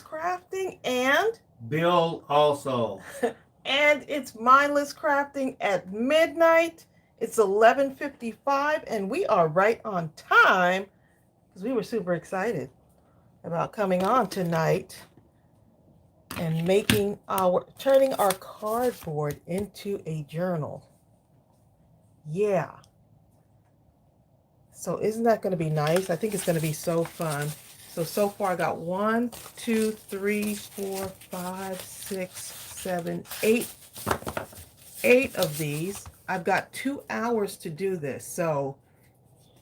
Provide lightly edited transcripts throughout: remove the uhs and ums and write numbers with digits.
Crafting and Bill also. and it's Mindless Crafting at midnight. It's 11:55 and we are right on time because we were super excited about coming on tonight and turning our cardboard into a journal. Yeah. So isn't that going to be nice? I think it's going to be so fun. So far I got 1, 2, 3, 4, 5, 6, 7, 8 of these. I've got 2 hours to do this. So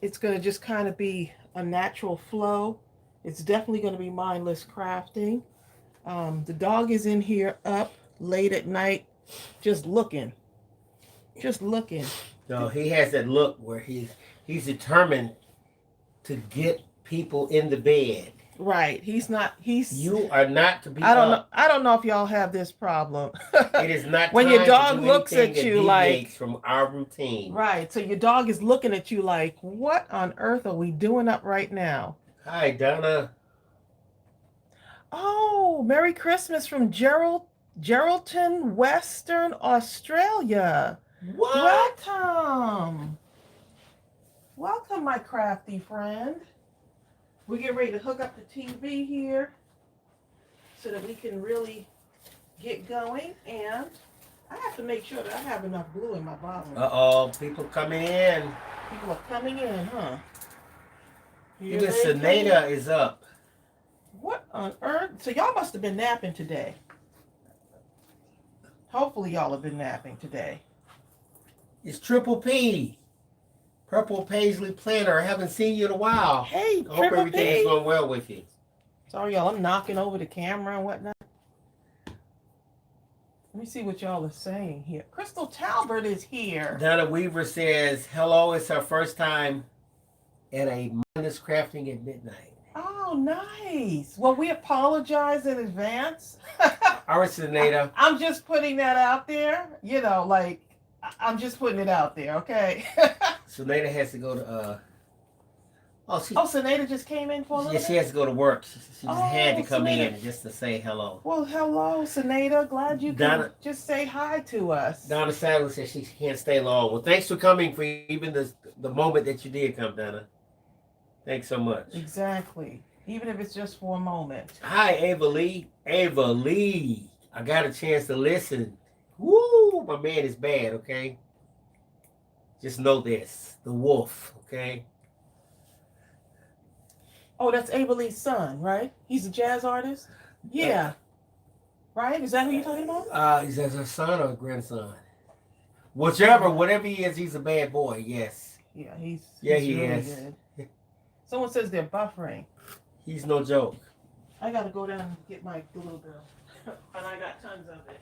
it's going to just kind of be a natural flow. It's definitely going to be mindless crafting. The dog is in here up late at night just looking. Just looking. No, he has that look where he's determined to get people in the bed. Right. You are not to be I don't know if y'all have this problem. It is not when time your dog to do looks at that you like from our routine. Right. So your dog is looking at you like, what on earth are we doing up right now? Hi, Donna. Oh, Merry Christmas from Geraldton, Western Australia. What? Welcome. Welcome, my crafty friend. We get ready to hook up the TV here so that we can really get going. And I have to make sure that I have enough glue in my bottle. Uh-oh, people coming in. People are coming in, huh? Even Senada is up. What on earth? So y'all must have been napping today. Hopefully y'all have been napping today. It's Triple P. Purple Paisley Planner. I haven't seen you in a while. Hey, I hope everything is going well with you. Sorry, y'all. I'm knocking over the camera and whatnot. Let me see what y'all are saying here. Crystal Talbert is here. Donna Weaver says, hello, it's her first time at a Mindless Crafting at midnight. Oh, nice. Well, we apologize in advance. All right, Senada. I'm just putting that out there. You know, like, I'm just putting it out there, okay? Senada has to go to, Senada just came in for a little bit? She has to go to work. She just had to come in just to say hello. Well, hello, Senada. Glad you could just say hi to us. Donna Sadler says she can't stay long. Well, thanks for coming for even the moment that you did come, Donna. Thanks so much. Exactly. Even if it's just for a moment. Hi, Ava Lee. Ava Lee. I got a chance to listen. Woo! My man is bad, okay? Just know this. The wolf, okay? Oh, that's Ava Lee's son, right? He's a jazz artist? Yeah. Right? Is that who you're talking about? Is that her son or grandson? Whatever he is, he's a bad boy, yes. Yeah, he's he really is. Good. Someone says they're buffering. He's no joke. I gotta go down and get my glue girl. And I got tons of it.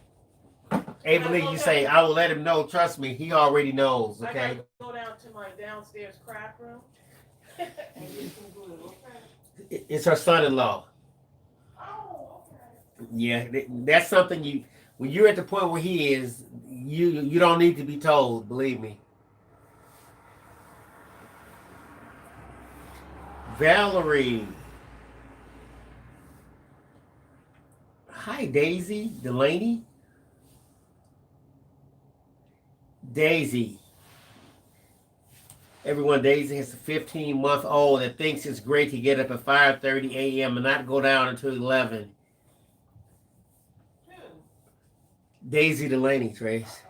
Ava Lee, you say, I will let him know. Trust me, he already knows, okay? I gotta go down to my downstairs craft room and get some glue, okay? It's her son-in-law. Oh, okay. Yeah, that's something when you're at the point where he is, you don't need to be told, believe me. Valerie. Hi, Daisy Delaney. Daisy. Everyone, Daisy has a 15-month-old that thinks it's great to get up at 5:30 a.m. and not go down until 11. Daisy Delaney, Trace.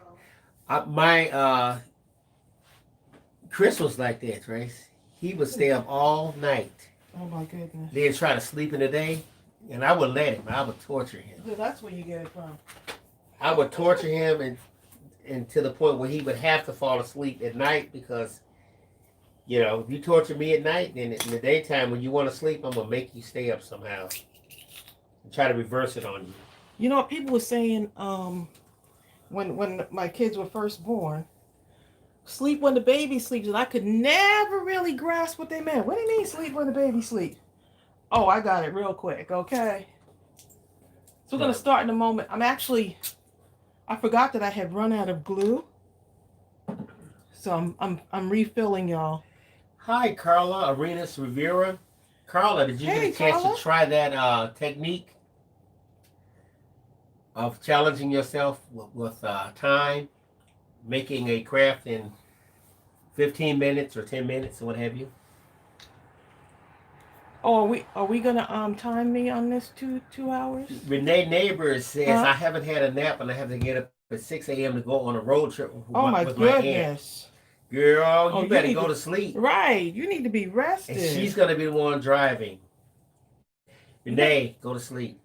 Chris was like that, Trace. He would stay up all night. Oh my goodness. Then try to sleep in the day, and I would let him. I would torture him. So that's where you get it from. I would torture him and to the point where he would have to fall asleep at night because, if you torture me at night, then in the daytime when you want to sleep, I'm gonna make you stay up somehow and try to reverse it on you. You know what people were saying when my kids were first born, sleep when the baby sleeps, and I could never really grasp what they meant. What do you mean sleep when the baby sleeps? Oh, I got it real quick, okay? So we're going to start in a moment. I forgot that I had run out of glue. So I'm refilling, y'all. Hi, Carla Arenas Rivera. Carla, did you get a chance to try that technique? of challenging yourself with time, making a craft in 15 minutes or 10 minutes or what have you. Oh, are we gonna time me on this 2 hours? Renee Neighbors says, Huh? I haven't had a nap and I have to get up at 6 a.m. to go on a road trip Oh my with my aunt. goodness. Girl, Oh, you better go to sleep. Right. You need to be And rested. she's going to be the one driving. Renee, go to sleep.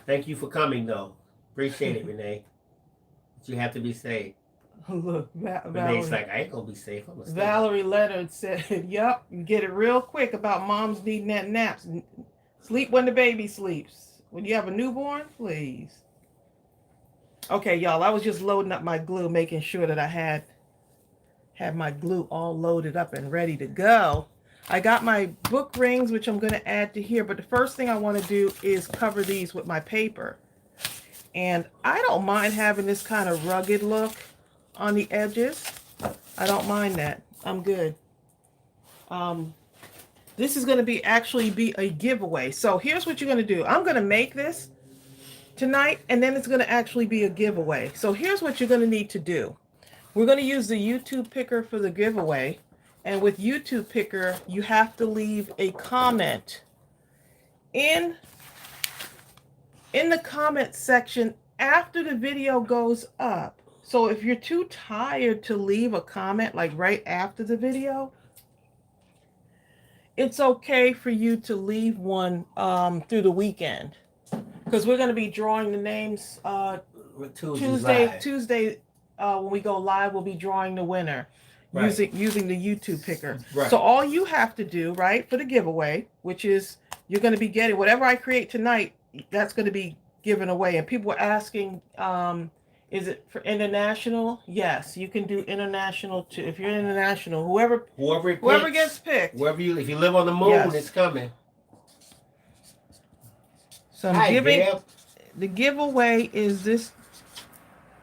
Thank you for coming, though. Appreciate it, Renee. But you have to be safe. Look, Renee's like, I ain't going to be safe. I'm gonna stay. Valerie Leonard said, yep, get it real quick about moms needing that naps. Sleep when the baby sleeps. When you have a newborn, please. Okay, y'all, I was just loading up my glue, making sure that I had my glue all loaded up and ready to go. I got my book rings, which I'm going to add to here, but the first thing I want to do is cover these with my paper. And I don't mind having this kind of rugged look on the edges. I don't mind that. I'm good. This is going to actually be a giveaway. So here's what you're going to do. I'm going to make this tonight, and then it's going to actually be a giveaway. So here's what you're going to need to do. We're going to use the YouTube picker for the giveaway. And with YouTube picker, you have to leave a comment in the comment section after the video goes up. So if you're too tired to leave a comment like right after the video, it's okay for you to leave one through the weekend, because we're going to be drawing the names Tuesday when we go live. We'll be drawing the winner. Right. using the YouTube picker. Right. So all you have to do, right, for the giveaway, which is you're going to be getting whatever I create tonight, that's going to be given away. And people were asking, is it for international? Yes, you can do international too. If you're international, whoever gets picked. If you live on the moon, yes, it's coming. So I'm giving, the giveaway is this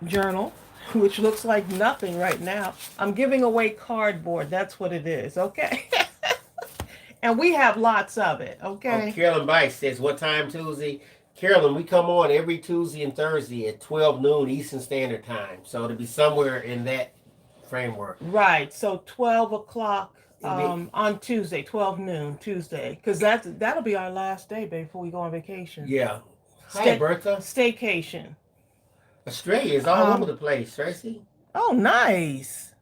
journal, which looks like nothing right now. I'm giving away cardboard. That's what it is, okay? And we have lots of it, okay? Oh, Carolyn Bice says, what time Tuesday? Carolyn, we come on every Tuesday and Thursday at 12 noon Eastern Standard Time. So it'll be somewhere in that framework. Right, so 12 o'clock on Tuesday, 12 noon Tuesday. Because that'll be our last day before we go on vacation. Yeah. Hi, Bertha. Staycation. Australia is all over the place, Tracey. Oh, nice.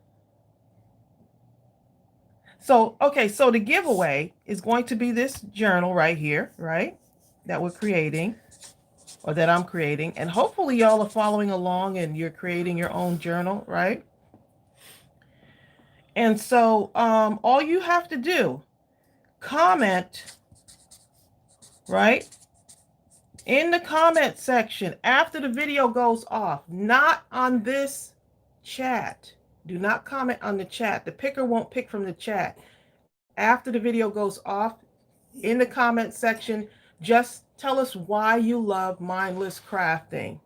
So, okay, so the giveaway is going to be this journal right here, right? That we're creating, or that I'm creating. And hopefully y'all are following along and you're creating your own journal, right? And so all you have to do, comment, right? In the comment section after the video goes off, not on this chat. Do not comment on the chat. The picker won't pick from the chat. After the video goes off, in the comment section, just tell us why you love Mindless Crafting.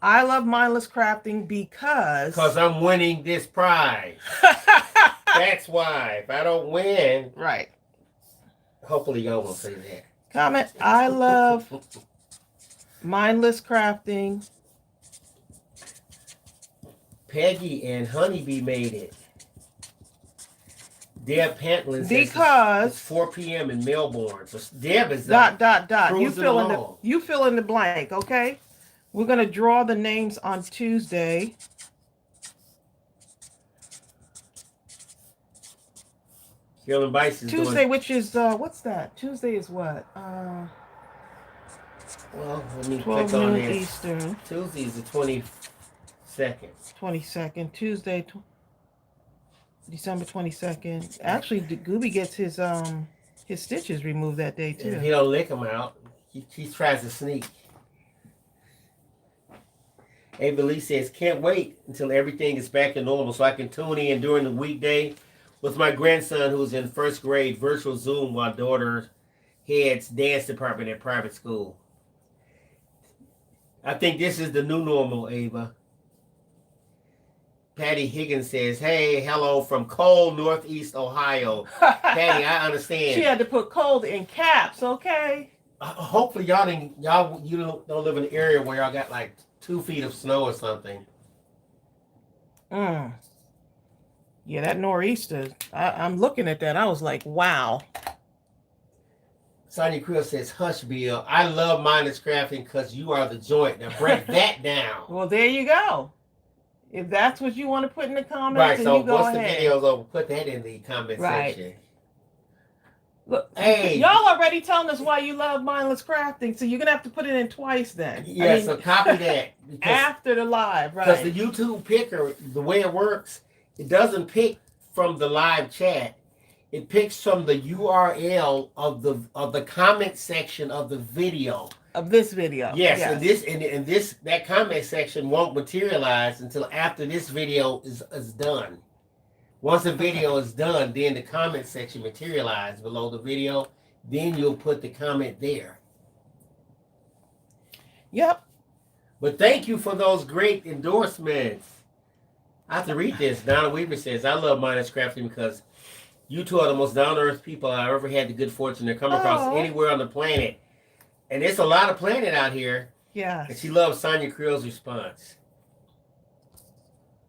I love Mindless Crafting because I'm winning this prize. That's why. If I don't win, right. Hopefully y'all won't say that. Comment, I love Mindless Crafting. Peggy and Honeybee made it. Deb Pantlin says because it's 4 p.m. in Melbourne. So Deb is dot. You fill in the blank, okay? We're gonna draw the names on Tuesday. Carolyn Bice is Tuesday, which is what's that? Tuesday is what? Well, let me 12 click on noon this. Eastern. Tuesday is the 22nd. 22nd. Tuesday, December 22nd. Actually, Gooby gets his stitches removed that day too. And he'll lick them out. He tries to sneak. Ava Lee says, can't wait until everything is back to normal so I can tune in during the weekday with my grandson who's in first grade, virtual Zoom while daughter heads dance department at private school. I think this is the new normal, Ava. Patty Higgins says, hey, hello from cold Northeast Ohio. Patty, I understand. She had to put cold in caps, okay? hopefully you don't live in an area where y'all got like 2 feet of snow or something. Yeah, that nor'easter. I'm looking at that. I was like, wow. Sonia Creel says, "Hush, Bill. I love Mindless Crafting because you are the joint. Now break that down." Well, there you go. If that's what you want to put in the comments, Right. then So you go once ahead. the video's over, put that in the comment Right. section. Look, hey, y'all already telling us why you love Mindless Crafting, so you're gonna have to put it in twice then. Yeah. So copy that after the live, right? Because the YouTube picker, the way it works, it doesn't pick from the live chat. It picks from the URL of the comment section of the video. Of this video. Yes. And that comment section won't materialize until after this video is done. Once the video is done, then the comment section materializes below the video. Then you'll put the comment there. Yep. But thank you for those great endorsements. I have to read this. Donna Weaver says, "I love Mindless Crafting because you two are the most down-to-earth people I've ever had the good fortune to come across anywhere on the planet." And it's a lot of planet out here. Yeah. And she loves Sonia Creel's response.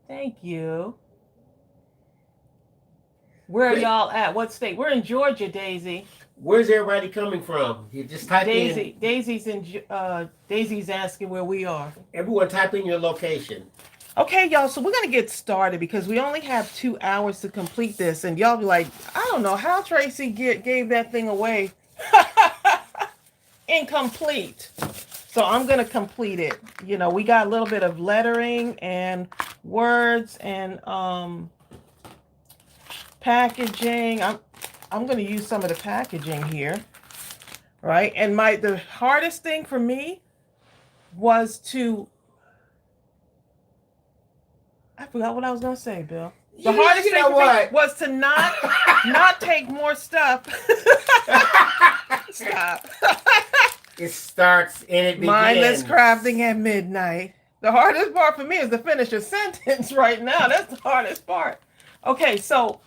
Thank you. Where are y'all at? What state? We're in Georgia, Daisy. Where's everybody coming from? You just type in. Daisy's asking where we are. Everyone type in your location. Okay, y'all, so we're going to get started because we only have 2 hours to complete this. And y'all be like, I don't know how Tracey gave that thing away. Incomplete. So I'm going to complete it. You know, we got a little bit of lettering and words and packaging. I'm going to use some of the packaging here. Right? And the hardest thing for me was to... I forgot what I was going to say, Bill. The hardest thing for me was to not take more stuff. Stop. It starts and it begins. Mindless Crafting at midnight. The hardest part for me is to finish a sentence right now. That's the hardest part. Okay, so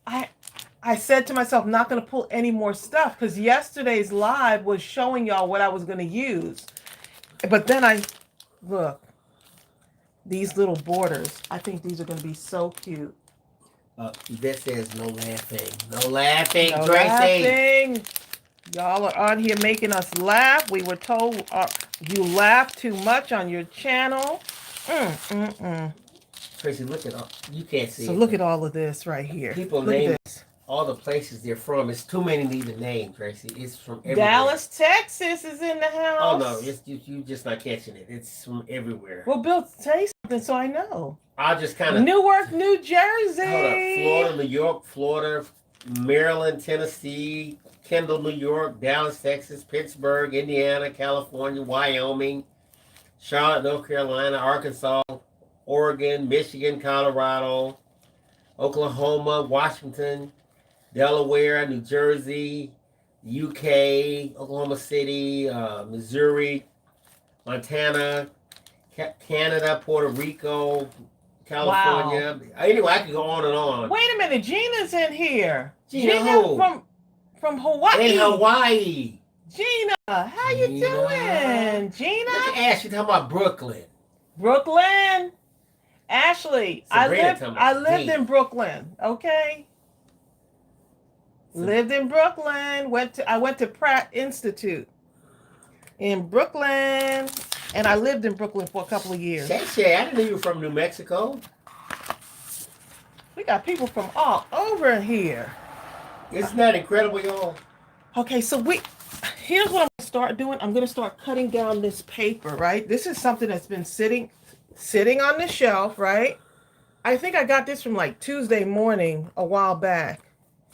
I said to myself, not going to pull any more stuff because yesterday's live was showing y'all what I was going to use. But then look. These little borders. I think these are going to be so cute. Yvette says no laughing. No laughing, no Tracey. Laughing. Y'all are on here making us laugh. We were told you laugh too much on your channel. Tracey, look at all. You can't see so it. Look at all of this right here. People look name at this. All the places they're from. It's too many to even name, Tracey. It's from everywhere. Dallas, Texas is in the house. Oh, no. You just not catching it. It's from everywhere. Well, Bill, say something so I know. I'll just kind of... Newark, New Jersey. Hold up. Florida, New York, Florida, Maryland, Tennessee, Kendall, New York, Dallas, Texas, Pittsburgh, Indiana, California, Wyoming, Charlotte, North Carolina, Arkansas, Oregon, Michigan, Colorado, Oklahoma, Washington, Delaware, New Jersey, UK, Oklahoma City, Missouri, Montana, Canada, Puerto Rico, California. Wow. Anyway, I could go on and on. Wait a minute, Gina's in here. Gina who? From Hawaii. In Hawaii. Gina, how you doing? Gina? Look at Ashley talking about Brooklyn. Brooklyn? Ashley, I lived in Brooklyn, okay? Lived in Brooklyn. I went to Pratt Institute in Brooklyn, and I lived in Brooklyn for a couple of years. Shay, I didn't know you were from New Mexico. We got people from all over here. Isn't that incredible, y'all? Okay, so here's what I'm gonna start doing. I'm gonna start cutting down this paper, right? This is something that's been sitting on the shelf, right? I think I got this from like Tuesday morning a while back.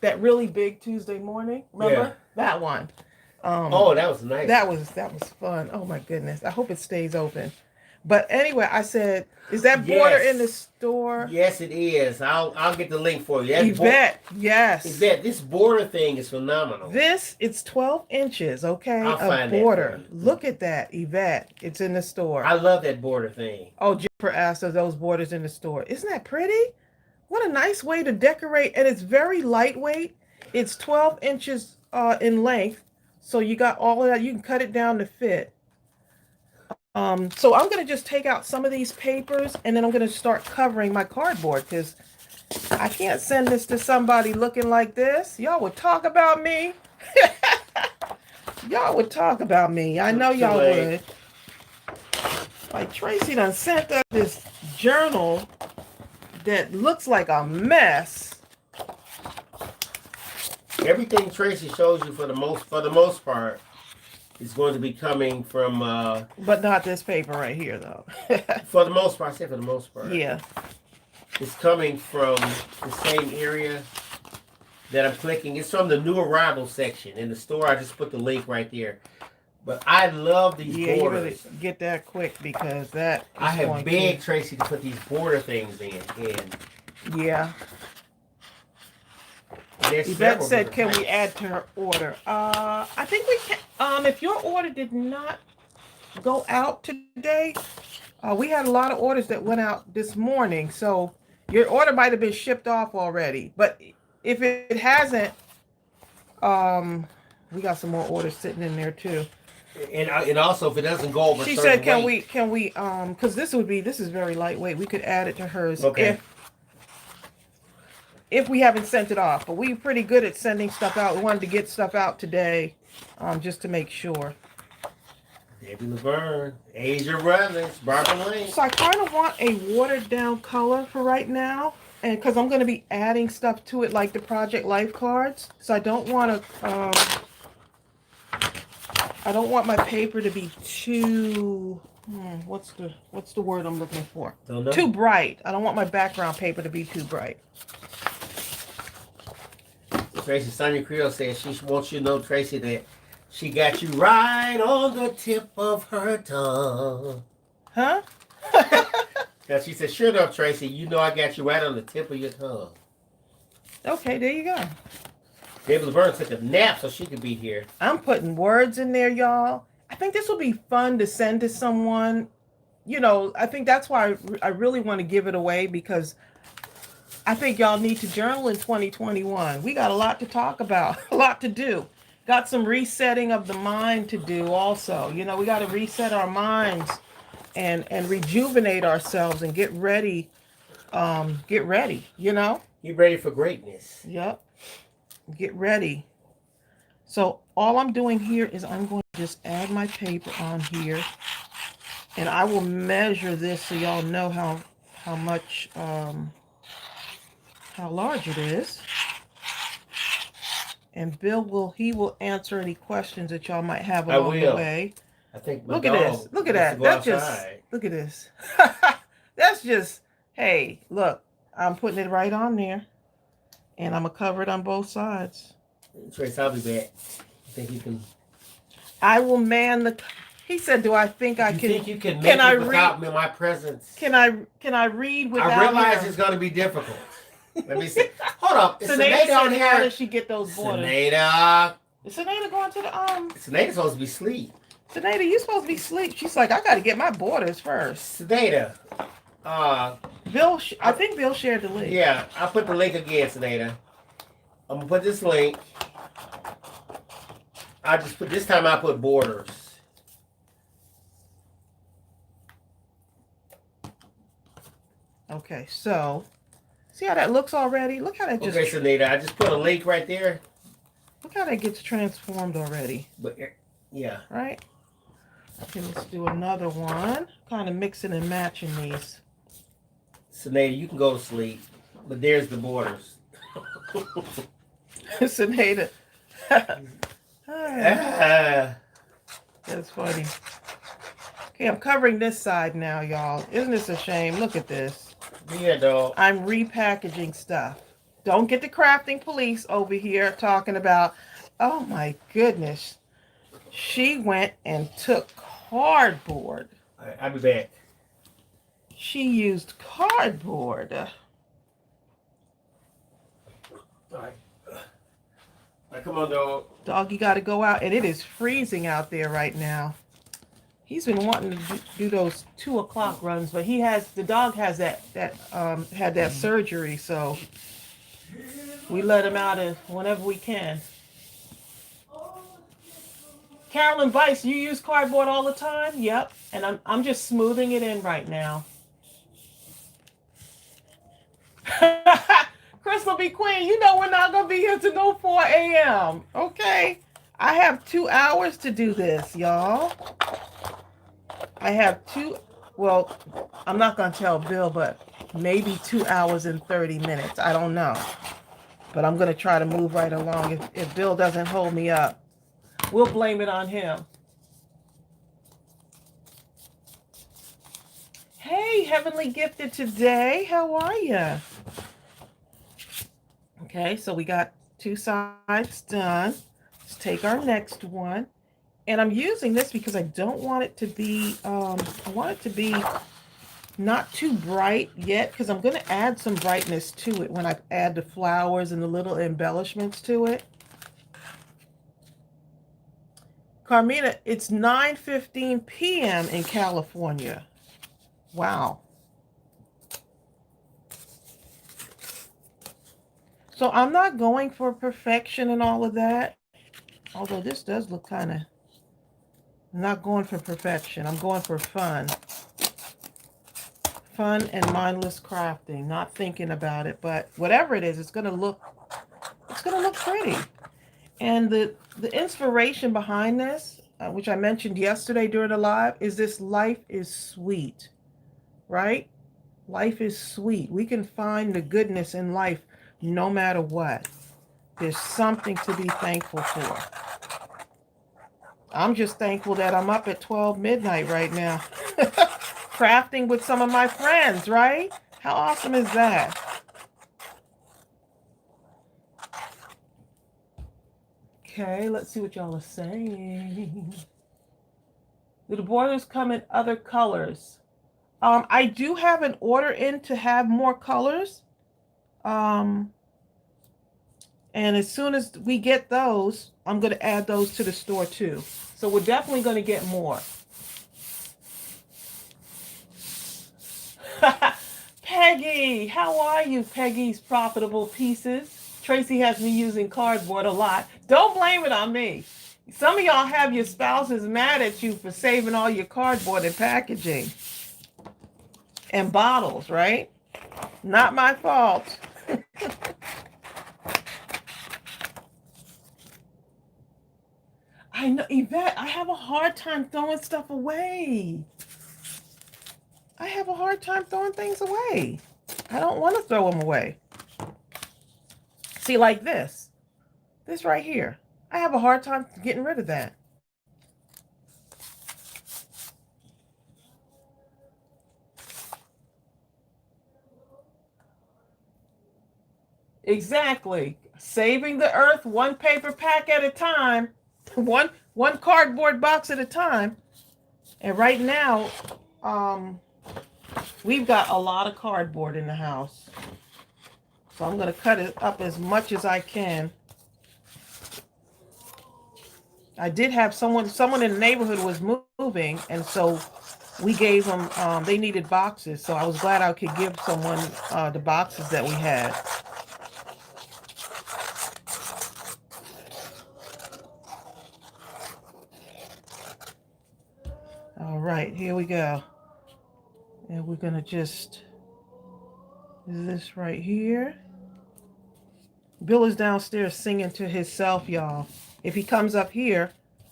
That really big Tuesday morning, remember? Yeah. That one. Oh, that was nice. That was fun. Oh my goodness. I hope it stays open. But anyway, I said, is that border in the store? Yes, it is. I'll get the link for you. Yvette, yes. Yvette, this border thing is phenomenal. It's 12 inches, okay? I'll find border. Look at that, Yvette. It's in the store. I love that border thing. Oh, Jennifer asked, are those borders in the store? Isn't that pretty? What a nice way to decorate. And it's very lightweight. It's 12 inches in length So you got all of that. You can cut it down to fit. So I'm going to just take out some of these papers and then I'm going to start covering my cardboard because I can't send this to somebody looking like this. Y'all would talk about me. Y'all would talk about me. I know y'all would. Like Tracey done sent us this journal that looks like a mess. Everything Tracey shows you for the most part is going to be coming from but not this paper right here though. For the most part, I say for the most part. Yeah. It's coming from the same area that I'm clicking. It's from the new arrival section in the store. I just put the link right there. But I love these borders. You better get that quick because that. I have begged Tracey to put these border things in. Yeah. Yvette said, "Can we add to her order?" I think we can. If your order did not go out today, we had a lot of orders that went out this morning, so your order might have been shipped off already. But if it hasn't, we got some more orders sitting in there too. And also, if it doesn't go over, she said, "Can we? Because this is very lightweight. We could add it to hers if we haven't sent it off. But we're pretty good at sending stuff out. We wanted to get stuff out today, just to make sure." Debbie Laverne, Asia Brothers, Barbara Lane. So I kind of want a watered down color for right now, and because I'm going to be adding stuff to it like the Project Life cards, so I don't want to. I don't want my paper to be too. What's the word I'm looking for? Too bright. I don't want my background paper to be too bright. Tracey, Sonia Creel says she wants you to know, Tracey, that she got you right on the tip of her tongue. Huh? Now she said, "Sure enough, Tracey, you know I got you right on the tip of your tongue." Okay, there you go. David Laverne took a nap so she could be here. I'm putting words in there, y'all. I think this will be fun to send to someone. You know, I think that's why I really want to give it away because I think y'all need to journal in 2021. We got a lot to talk about, a lot to do. Got some resetting of the mind to do also. You know, we got to reset our minds and rejuvenate ourselves and get ready, you know? Get ready for greatness. Yep. Get ready. So all I'm doing here is I'm going to just add my paper on here. And I will measure this so y'all know how much, how large it is. And Bill will answer any questions that y'all might have along the way. I think look at this. Look at that. That's just look at this. That's just, hey, look, I'm putting it right on there. And I'm gonna cover it on both sides. Trace, I'll be back. I think you can. I will man the. He said, "Do I think I can?" Think you can make it without my presence? Can I read without? I realize it's going to be difficult. Let me see. Hold up. Is Sinead on here? How does she get those borders? Sinead. Is Sinead going to the Sinead's supposed to be asleep. Sinead, you supposed to be asleep. She's like, I got to get my borders first. Sinead. Bill, I think Bill shared the link. Yeah, I'll put the link again, Sinead. I'm gonna put this link. This time I put borders. Okay, so see how that looks already? Look how that just. Okay, Sinead, I just put a link right there. Look how that gets transformed already. But yeah. Right? Okay, let's do another one. Kind of mixing and matching these. Sinead, you can go to sleep, but there's the borders. Sinead. That's funny. Okay, I'm covering this side now, y'all. Isn't this a shame? Look at this. Yeah, dog. I'm repackaging stuff. Don't get the crafting police over here talking about, oh my goodness. She went and took cardboard. I'll be back. She used cardboard. All right. Come on, dog. Dog, you got to go out. And it is freezing out there right now. He's been wanting to do those 2 o'clock runs, but the dog has had that surgery, so we let him out whenever we can. Carolyn Vice, you use cardboard all the time? Yep. And I'm just smoothing it in right now. Crystal B. Queen, you know we're not going to be here to no 4 a.m. Okay? I have 2 hours to do this, y'all. I have well, I'm not going to tell Bill, but maybe 2 hours and 30 minutes. I don't know. But I'm going to try to move right along. If Bill doesn't hold me up, we'll blame it on him. Hey, Heavenly Gifted today. How are you? Okay, so we got 2 sides done. Let's take our next one. And I'm using this because I don't want it to be, I want it to be not too bright yet, because I'm going to add some brightness to it when I add the flowers and the little embellishments to it. Carmina, it's 9:15 p.m. in California. Wow. So I'm not going for perfection and all of that. Although this does look kind of... I'm not going for perfection. I'm going for fun. Fun and mindless crafting. Not thinking about it. But whatever it is, it's going to look pretty. And the inspiration behind this, which I mentioned yesterday during the live, is this life is sweet. Right? Life is sweet. We can find the goodness in life no matter what. There's something to be thankful for. I'm just thankful that I'm up at 12 midnight right now. Crafting with some of my friends, right? How awesome is that? Okay, let's see what y'all are saying. Do the borders come in other colors? I do have an order in to have more colors. And as soon as we get those, I'm going to add those to the store too. So we're definitely going to get more. Peggy, how are you, Peggy's Profitable Pieces? Tracy has me using cardboard a lot. Don't blame it on me. Some of y'all have your spouses mad at you for saving all your cardboard and packaging. And bottles, right? Not my fault. I know, Yvette, I have a hard time throwing stuff away. I have a hard time throwing things away. I don't want to throw them away. See, like this. This right here. I have a hard time getting rid of that. Exactly. Saving the earth one paper pack at a time. One cardboard box at a time. And right now, we've got a lot of cardboard in the house. So I'm going to cut it up as much as I can. I did have someone in the neighborhood was moving, and so we gave them, they needed boxes. So I was glad I could give someone the boxes that we had. All right, here we go. And we're going to just do this right here. Bill is downstairs singing to himself, y'all. If he comes up here,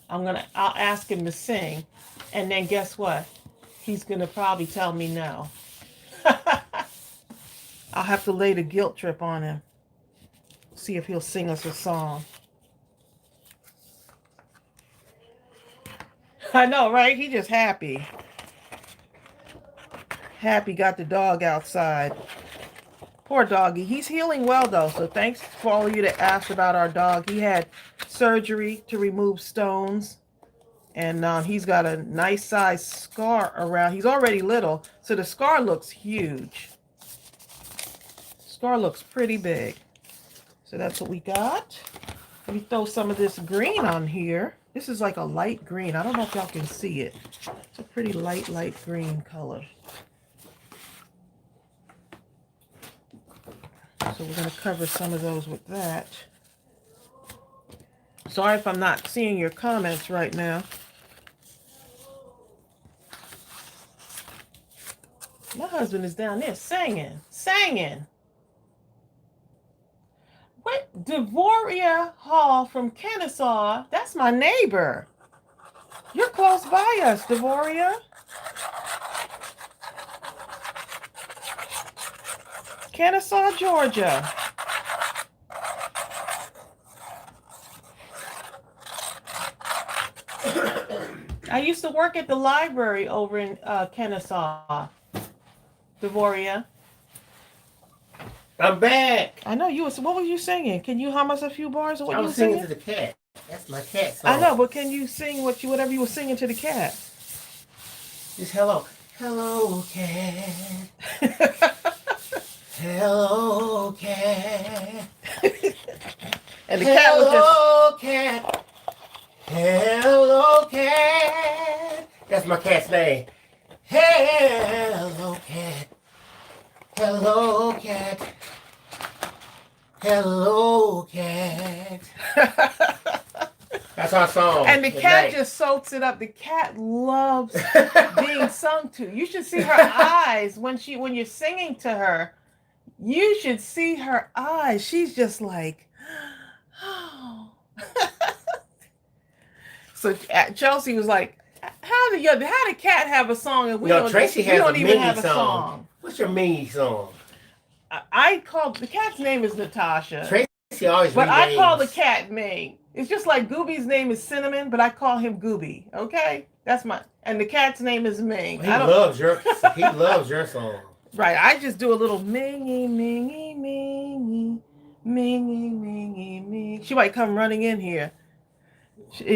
I'll ask him to sing. And then guess what? He's going to probably tell me no. I'll have to lay the guilt trip on him. See if he'll sing us a song. I know, right? He just happy. Happy got the dog outside. Poor doggy. He's healing well, though. So thanks for all of you that asked about our dog. He had surgery to remove stones. And he's got a nice size scar around. He's already little. So the scar looks huge. Scar looks pretty big. So that's what we got. Let me throw some of this green on here. This is like a light green. I don't know if y'all can see it. It's a pretty light green color. So we're going to cover some of those with that. Sorry if I'm not seeing your comments right now. My husband is down there singing. What? Devoria Hall from Kennesaw. That's my neighbor. You're close by us, Devoria. Kennesaw, Georgia. I used to work at the library over in Kennesaw, Devoria. I'm back. I know you was. What were you singing? Can you hum us a few bars of what I you was were singing singing? to the cat. That's my cat song. I know, but can you sing whatever you were singing to the cat? Just hello. Hello, cat. Hello, cat. And the cat was just. Hello, cat. Hello, cat. That's my cat's name. Hello, cat. Hello, cat. Hello, cat. That's our song. And the cat just soaks it up. The cat loves being sung to. You should see her eyes when you're singing to her. You should see her eyes. She's just like, oh. So Chelsea was like, how did cat have a song and we don't even have a song? What's your mini song? I called the cat's name is Natasha. Tracy always. But I call the cat Ming. It's just like Gooby's name is Cinnamon, but I call him Gooby. Okay, and the cat's name is Ming. He loves your song. Right, I just do a little mingy, mingy, mingy, mingy, mingy, mingy. She might come running in here,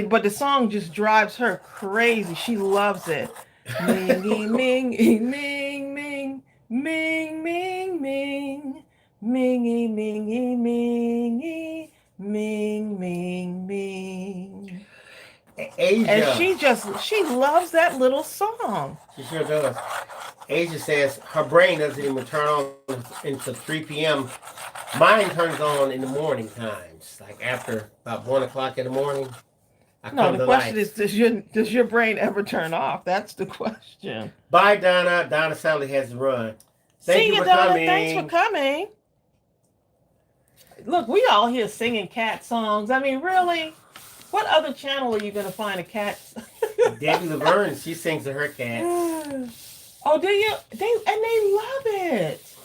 but the song just drives her crazy. She loves it. Mingy, mingy, ming, ming, ming, ming, ming, mingy, mingy, mingy, ming, ming, ming. Asia. And she loves that little song. She sure does. Asia says her brain doesn't even turn on until 3 p.m. Mine turns on in the morning times, like after about 1 o'clock in the morning. No, the question is, does your brain ever turn off? That's the question. Bye, Donna. Donna Sally has to run. See you, Donna. Thanks for coming. Look, we all here singing cat songs. I mean, really? What other channel are you going to find a cat? Debbie Laverne, she sings to her cat. Oh, do you? They love it.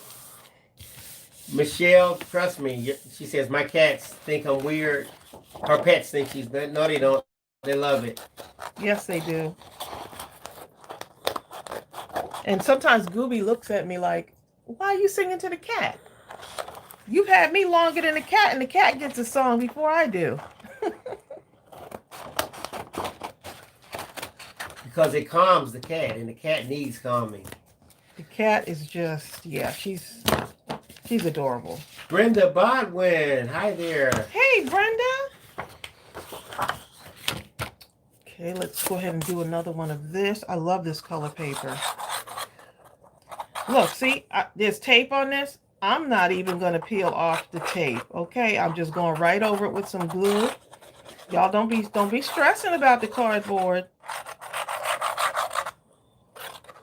Michelle, trust me, she says, my cats think I'm weird. Her pets think she's good. No, they don't. They love it. Yes, they do. And sometimes Gooby looks at me like, why are you singing to the cat? You've had me longer than the cat, and the cat gets a song before I do. Because it calms the cat, and the cat needs calming. The cat is just, yeah, she's adorable. Brenda Bodwin, hi there. Hey, Brenda. Okay, let's go ahead and do another one of this. I love this color paper. Look, see, there's tape on this. I'm not even going to peel off the tape, okay? I'm just going right over it with some glue. Y'all don't be stressing about the cardboard.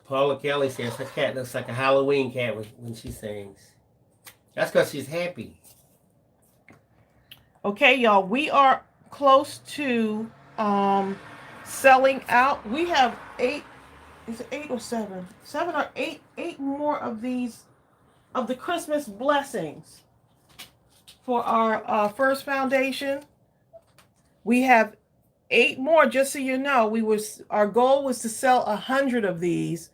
Paula Kelly says her cat looks like a Halloween cat when she sings. That's because she's happy. Okay, y'all, we are close to selling out. We have 8, is it 8 or 7? 7 or 8 more of these, of the Christmas blessings for our first foundation. We have 8 more, just so you know. Our goal was to sell 100 of these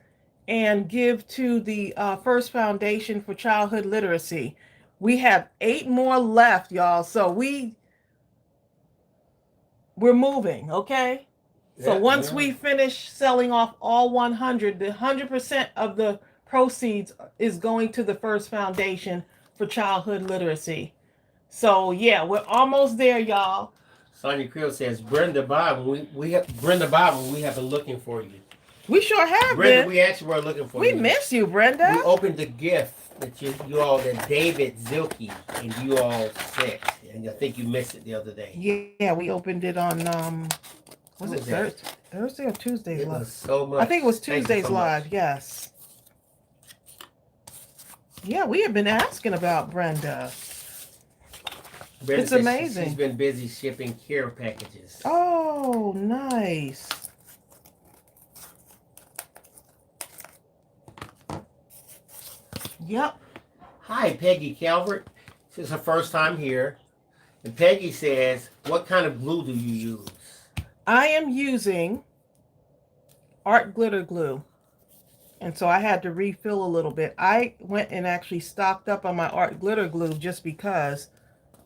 and give to the First Foundation for Childhood Literacy. We have 8 more left, y'all. So we're moving, okay? So once we finish selling off all 100, the 100% of the proceeds is going to the First Foundation for Childhood Literacy. So yeah, we're almost there, y'all. Sonia Creel says, Brenda Bob, we have been looking for you. We sure have Brenda, been. we actually were looking for you. We miss you, Brenda. We opened the gift that that David Zilke and you all sent, and I think you missed it the other day. Yeah, we opened it on was it Thursday or Tuesday's It live? was so much. I think it was Tuesday's so live. much. Yes. Yeah, we have been asking about Brenda. Brenda It's amazing. She's been busy shipping care packages. Oh, nice. Yep. Hi, Peggy Calvert. This is her first time here. And Peggy says, what kind of glue do you use? I am using art glitter glue. And so I had to refill a little bit. I went and actually stocked up on my art glitter glue just because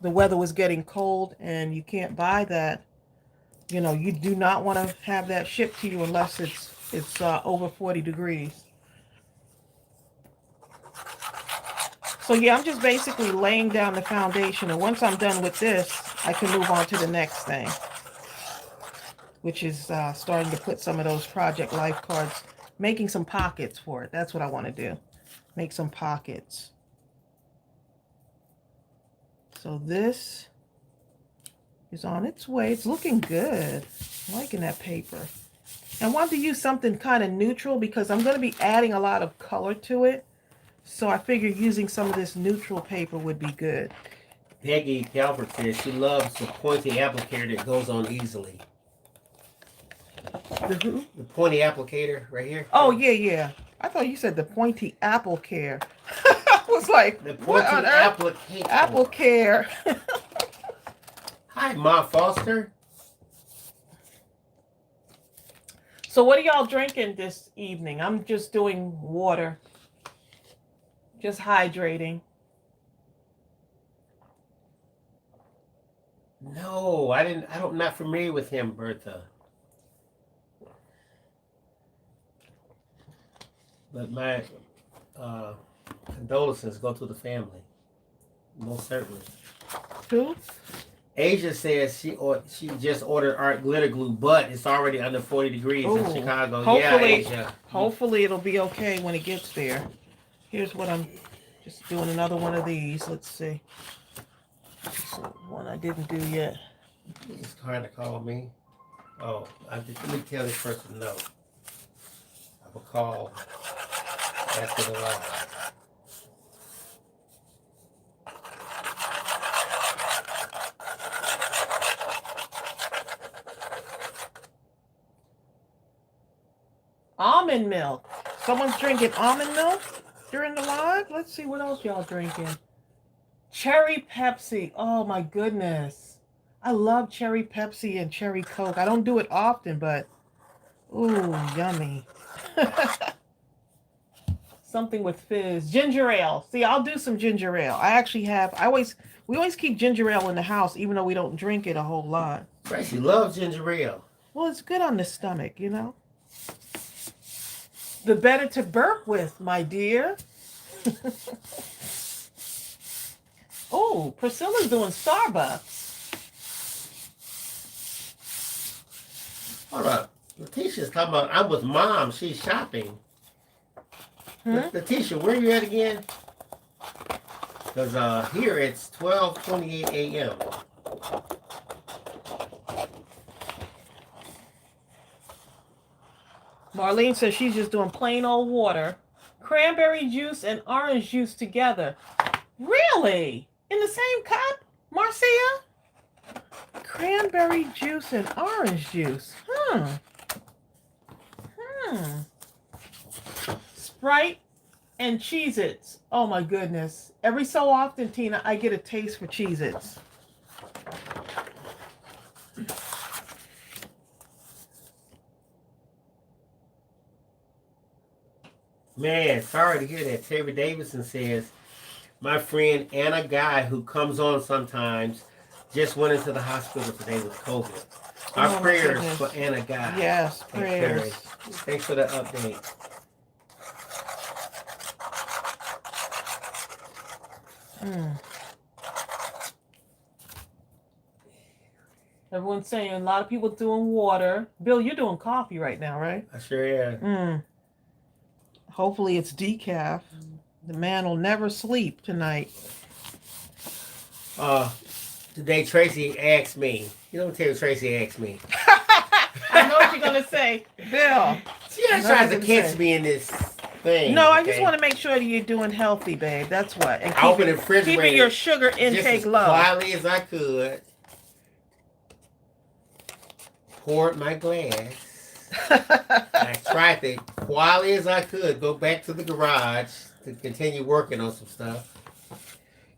the weather was getting cold and you can't buy that. You know, you do not want to have that shipped to you unless it's over 40 degrees. So yeah, I'm just basically laying down the foundation, and once I'm done with this, I can move on to the next thing, which is starting to put some of those Project Life cards, making some pockets for it. That's what I want to do. Make some pockets. So this is on its way. It's looking good. I'm liking that paper. I wanted to use something kind of neutral because I'm going to be adding a lot of color to it. So I figured using some of this neutral paper would be good. Peggy Calvert says she loves the pointy applicator that goes on easily. The who? The pointy applicator right here. Oh, yeah. I thought you said the pointy apple care. I was like, the pointy applicator. Apple care. Hi, Ma Foster. So what are y'all drinking this evening? I'm just doing water. Just hydrating. No, I'm not familiar with him, Bertha. But my condolences go to the family. Most certainly. Who? Asia says she just ordered art glitter glue, but it's already under 40 degrees in Chicago. Hopefully it'll be okay when it gets there. Here's what I'm just doing, another one of these. Let's see. One I didn't do yet. He's trying to call me. Oh, let me tell this person no. I will call after the live. Almond milk. Someone's drinking almond milk during the live? Let's see what else y'all drinking. Cherry Pepsi. Oh my goodness. I love cherry Pepsi and cherry Coke. I don't do it often, but ooh, yummy. Something with fizz. Ginger ale. See, I'll do some ginger ale. We always keep ginger ale in the house, even though we don't drink it a whole lot. Tracey loves ginger ale. Well, it's good on the stomach, you know. The better to burp with, my dear. Oh, Priscilla's doing Starbucks. Hold up. Letitia's talking about, I'm with Mom. She's shopping. Letitia, where are you at again? Because here it's 12:28 a.m. Marlene says she's just doing plain old water. Cranberry juice and orange juice together. Really? In the same cup, Marcia? Cranberry juice and orange juice. Sprite and Cheez-Its. Oh my goodness. Every so often, Tina, I get a taste for Cheez-Its. Man, sorry to hear that. Terry Davidson says, my friend Anna Guy, who comes on sometimes, just went into the hospital today with COVID. Our prayers for Anna Guy. Yes, prayers. Thanks for the update. Everyone's saying a lot of people doing water. Bill, you're doing coffee right now, right? I sure am. Hopefully it's decaf. The man will never sleep tonight. Today Tracey asked me. You know what Tracey asked me? I know what you're gonna say, Bill. She tries to catch me in this thing. No, I just want to make sure that you're doing healthy, babe. That's what. And keeping your sugar intake low. Quietly as I could. Poured my glass. I tried to, quietly as I could, go back to the garage to continue working on some stuff.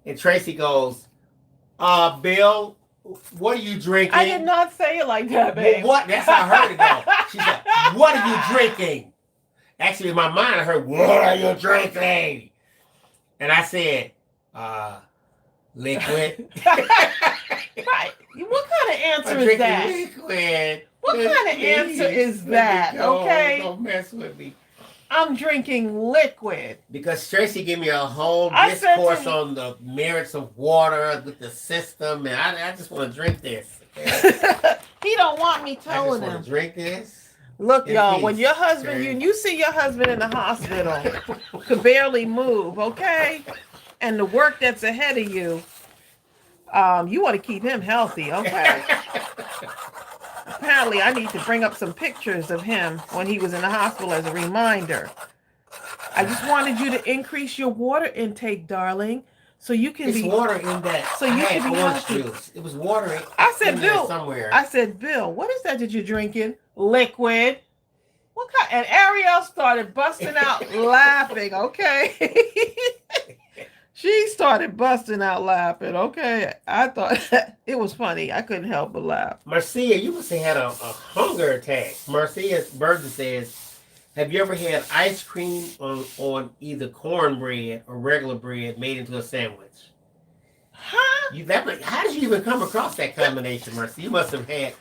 And Tracey goes, Bill, what are you drinking? I did not say it like that, babe. Well, what? That's how I heard it go. She said, what are you drinking? Actually, in my mind, I heard, what are you drinking? And I said, liquid. Right. What kind of answer is that? Liquid. What kind of answer is that? Okay. Don't mess with me. I'm drinking liquid. Because Tracey gave me a whole discourse on the merits of water with the system, and I just want to drink this. Okay? He don't want me telling him. I just want to drink this. Look, y'all, when your husband, you see your husband in the hospital, could barely move, okay? And the work that's ahead of you, you want to keep him healthy, okay? Apparently, I need to bring up some pictures of him when he was in the hospital as a reminder. I just wanted you to increase your water intake, darling, so you can be. It's water in that. So you can be healthy. Juice. It was water. I said, Bill. Somewhere. I said, Bill, what is that you're drinking? Liquid. What kind? And Ariel started busting out laughing. Okay. She started busting out laughing. Okay. I thought it was funny. I couldn't help but laugh. Marcia, you must have had a hunger attack. Marcia Burton says, have you ever had ice cream on either cornbread or regular bread made into a sandwich? Huh? How did you even come across that combination, Marcia? You must have had.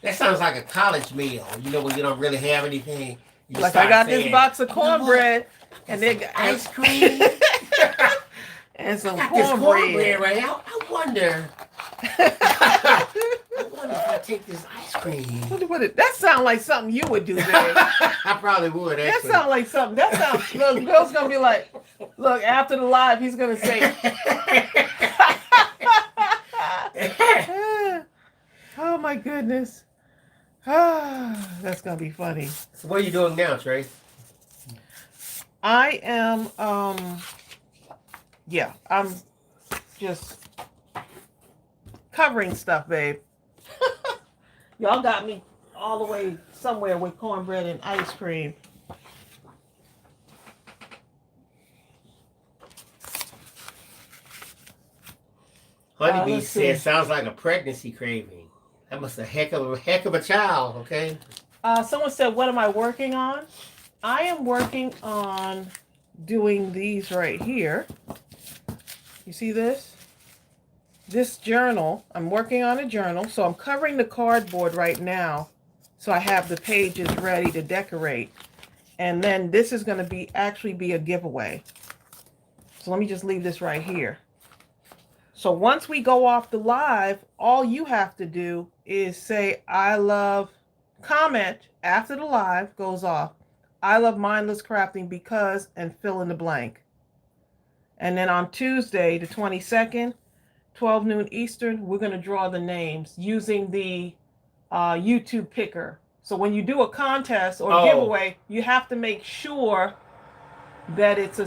That sounds like a college meal. You know, when you don't really have anything. Like I got this box of cornbread and they got ice cream. And some cornbread right now. I wonder if I take this ice cream. That sounds like something you would do, babe. I probably would, actually. That sounds like something. Look, Bill's going to be like, look, after the live, he's going to say, oh my goodness. That's going to be funny. So what are you doing now, Trace? I am, I'm just covering stuff, babe. Y'all got me all the way somewhere with cornbread and ice cream. Honeybee says, sounds like a pregnancy craving. That must a heck of a child, okay? Someone said, what am I working on? I am working on doing these right here. You see this? This journal, I'm working on a journal, so I'm covering the cardboard right now, so I have the pages ready to decorate. And then this is going to actually be a giveaway. So let me just leave this right here. So once we go off the live, all you have to do is say, I love, comment after the live goes off. I love Mindless Crafting because, and fill in the blank. And then on Tuesday, the 22nd, 12 noon Eastern, we're going to draw the names using the YouTube picker. So when you do a contest or giveaway, you have to make sure that it's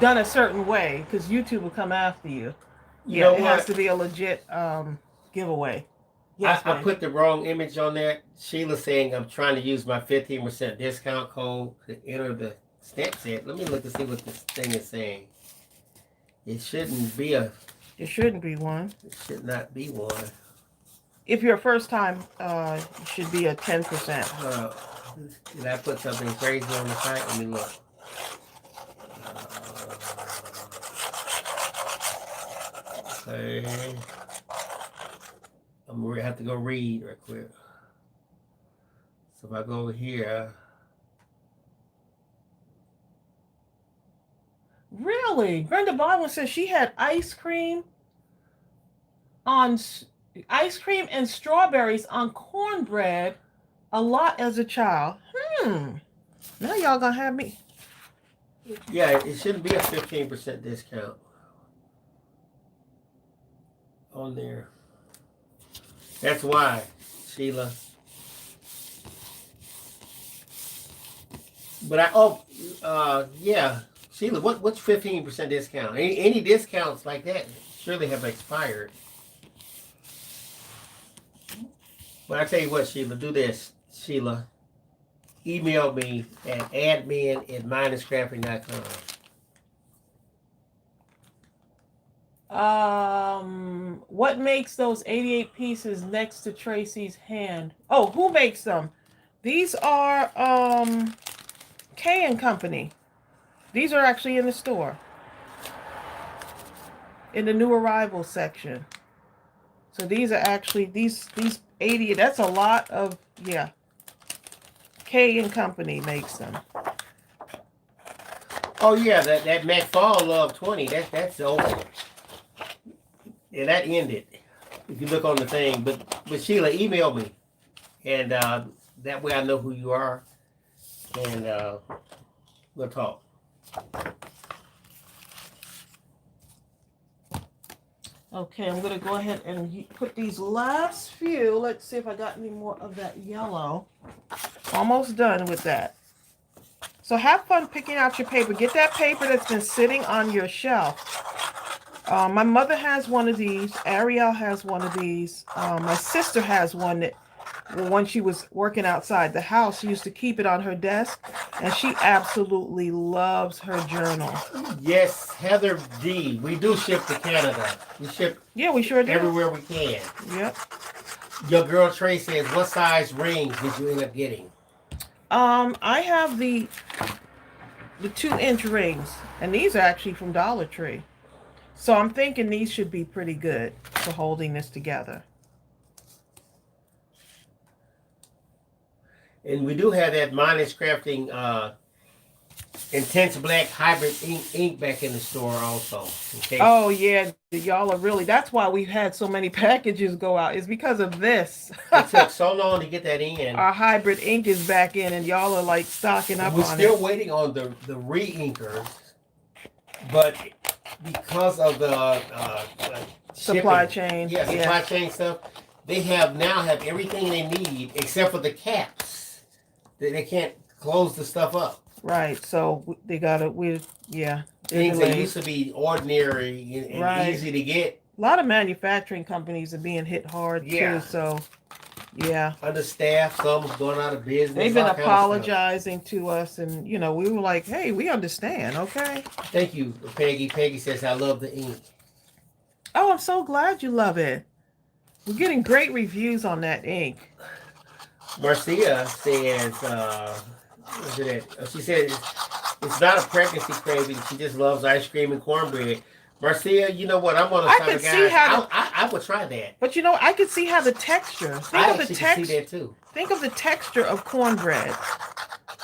done a certain way, because YouTube will come after you. Yeah, it has to be a legit giveaway. Yes, I put the wrong image on there. Sheila's saying I'm trying to use my 15% discount code to enter the stamp set. Let me look to see what this thing is saying. It shouldn't be one. It should not be one. If you're a first time, it should be a 10%. Did I put something crazy on the site? Let me look. Okay. I'm gonna have to go read real quick. So if I go over here. Really? Brenda Baldwin says she had ice cream and strawberries on cornbread a lot as a child. Now y'all gonna have me. Yeah, it shouldn't be a 15% discount on there. That's why, Sheila. But yeah, Sheila, what's 15% discount? Any discounts like that surely have expired. But I tell you what, Sheila, do this, Sheila. Email me at admin@mindlesscrafting.com. What makes those 88 pieces next to Tracey's hand? Oh, who makes them? These are K & Company. These are actually in the store. In the new arrival section. So these are actually these 80, that's a lot of, yeah. K & Company makes them. Oh yeah, that McFall Love 20, that's over. Yeah, that ended. If you look on the thing, but Sheila, email me, and that way I know who you are, and we'll talk. Okay, I'm gonna go ahead and put these last few. Let's see if I got any more of that yellow. Almost done with that. So have fun picking out your paper. Get that paper that's been sitting on your shelf. My mother has one of these. Ariel has one of these. My sister has one that when she was working outside the house, she used to keep it on her desk, and she absolutely loves her journal. Yes, Heather D. We do ship to Canada. We ship. Yeah, we sure do. Everywhere we can. Yep. Your girl Trey says, what size rings did you end up getting? I have the 2-inch rings, and these are actually from Dollar Tree. So I'm thinking these should be pretty good for holding this together. And we do have that Mindless Crafting Intense Black Hybrid ink back in the store also. Okay. Oh yeah, y'all are really, that's why we've had so many packages go out. It's because of this. It took so long to get that in. Our hybrid ink is back in, and y'all are like stocking up on it. We're still waiting on the re-inkers, but because of the supply shipping, chain. supply chain stuff, they now have everything they need except for the caps. They can't close the stuff up. Right, so they gotta, things that used to be ordinary and easy to get. A lot of manufacturing companies are being hit hard too, so yeah. Understaffed, some's going out of business. They've been apologizing to us, and we were like, hey, we understand, okay? Thank you, Peggy. Peggy says, I love the ink. Oh, I'm so glad you love it. We're getting great reviews on that ink. Marcia says, she said it's not a pregnancy craving. She just loves ice cream and cornbread. Marcia, you know what? I'm one of the type of guys. I would try that. But I could see how the texture. I actually can see that too. Think of the texture of cornbread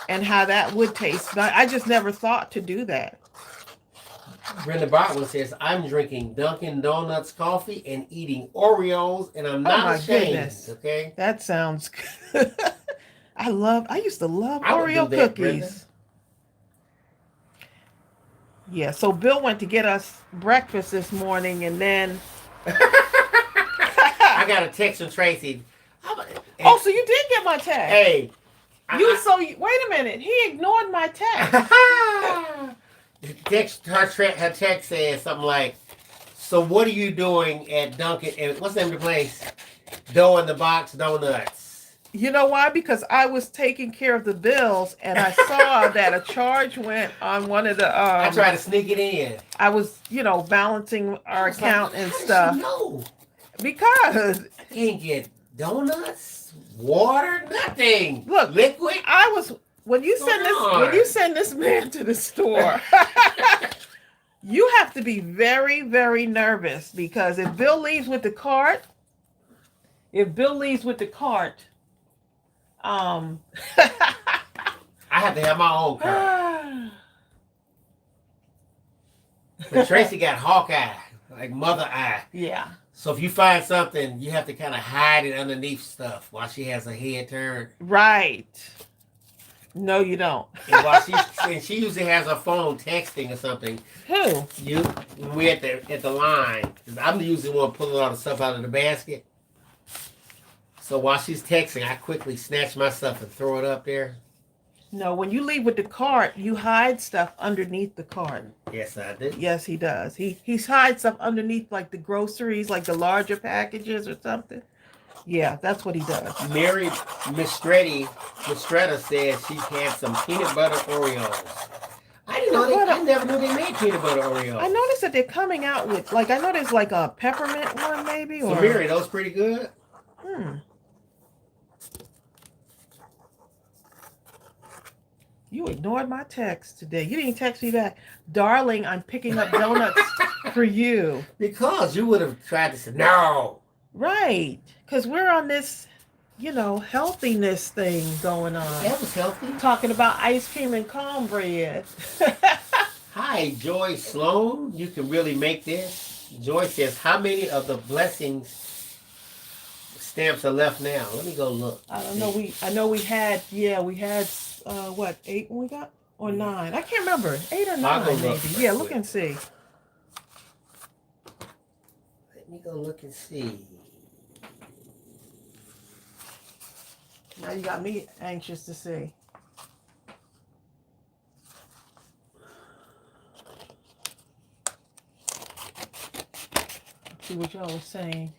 and how that would taste. I just never thought to do that. Brenda Botwin says, I'm drinking Dunkin' Donuts coffee and eating Oreos, and I'm not ashamed. Goodness. Okay? That sounds good. I used to love Oreo cookies. Brenda. Yeah, so Bill went to get us breakfast this morning, and then I got a text from Tracey. So you did get my text. Hey. Wait a minute. He ignored my text. Her text says something like, so what are you doing at Dunkin'? And what's the name of the place? Dough in the Box Donuts. You know why? Because I was taking care of the bills, and I saw that a charge went on one of the... I tried to sneak it in. I was, balancing our account and stuff. No. Because... You didn't get donuts, water, nothing. Look, liquid. When you send this man to the store, you have to be very, very nervous, because if Bill leaves with the cart, I have to have my own cart. But Tracey got Hawkeye, like Mother Eye. Yeah. So if you find something, you have to kind of hide it underneath stuff while she has her head turned. Right. No, you don't. And while she usually has her phone texting or something. Who? You, when we at the line, 'cause I'm usually the one pulling all the stuff out of the basket. So while she's texting, I quickly snatch my stuff and throw it up there. No, when you leave with the cart, you hide stuff underneath the cart. Yes, I do. Yes, he does. He hides stuff underneath, like the groceries, like the larger packages or something. Yeah, that's what he does. Mary Mistretta says she's had some peanut butter Oreos. I didn't know I never knew they made peanut butter Oreos. I noticed that they're coming out with, like, I know there's like a peppermint one maybe. So or Mary, those pretty good? You ignored my text today. You didn't text me back. Darling, I'm picking up donuts for you. Because you would have tried to say no. Right. Because we're on this, healthiness thing going on. That was healthy. Talking about ice cream and cornbread. Hi, Joy Sloan. You can really make this. Joy says, how many of the blessings stamps are left now? Let me go look. I don't know. I know we had 8 when we got? Or 9? I can't remember. 8 or 9 maybe. Yeah, look and see. Let me go look and see. Now you got me anxious to see. Let's see what y'all was saying.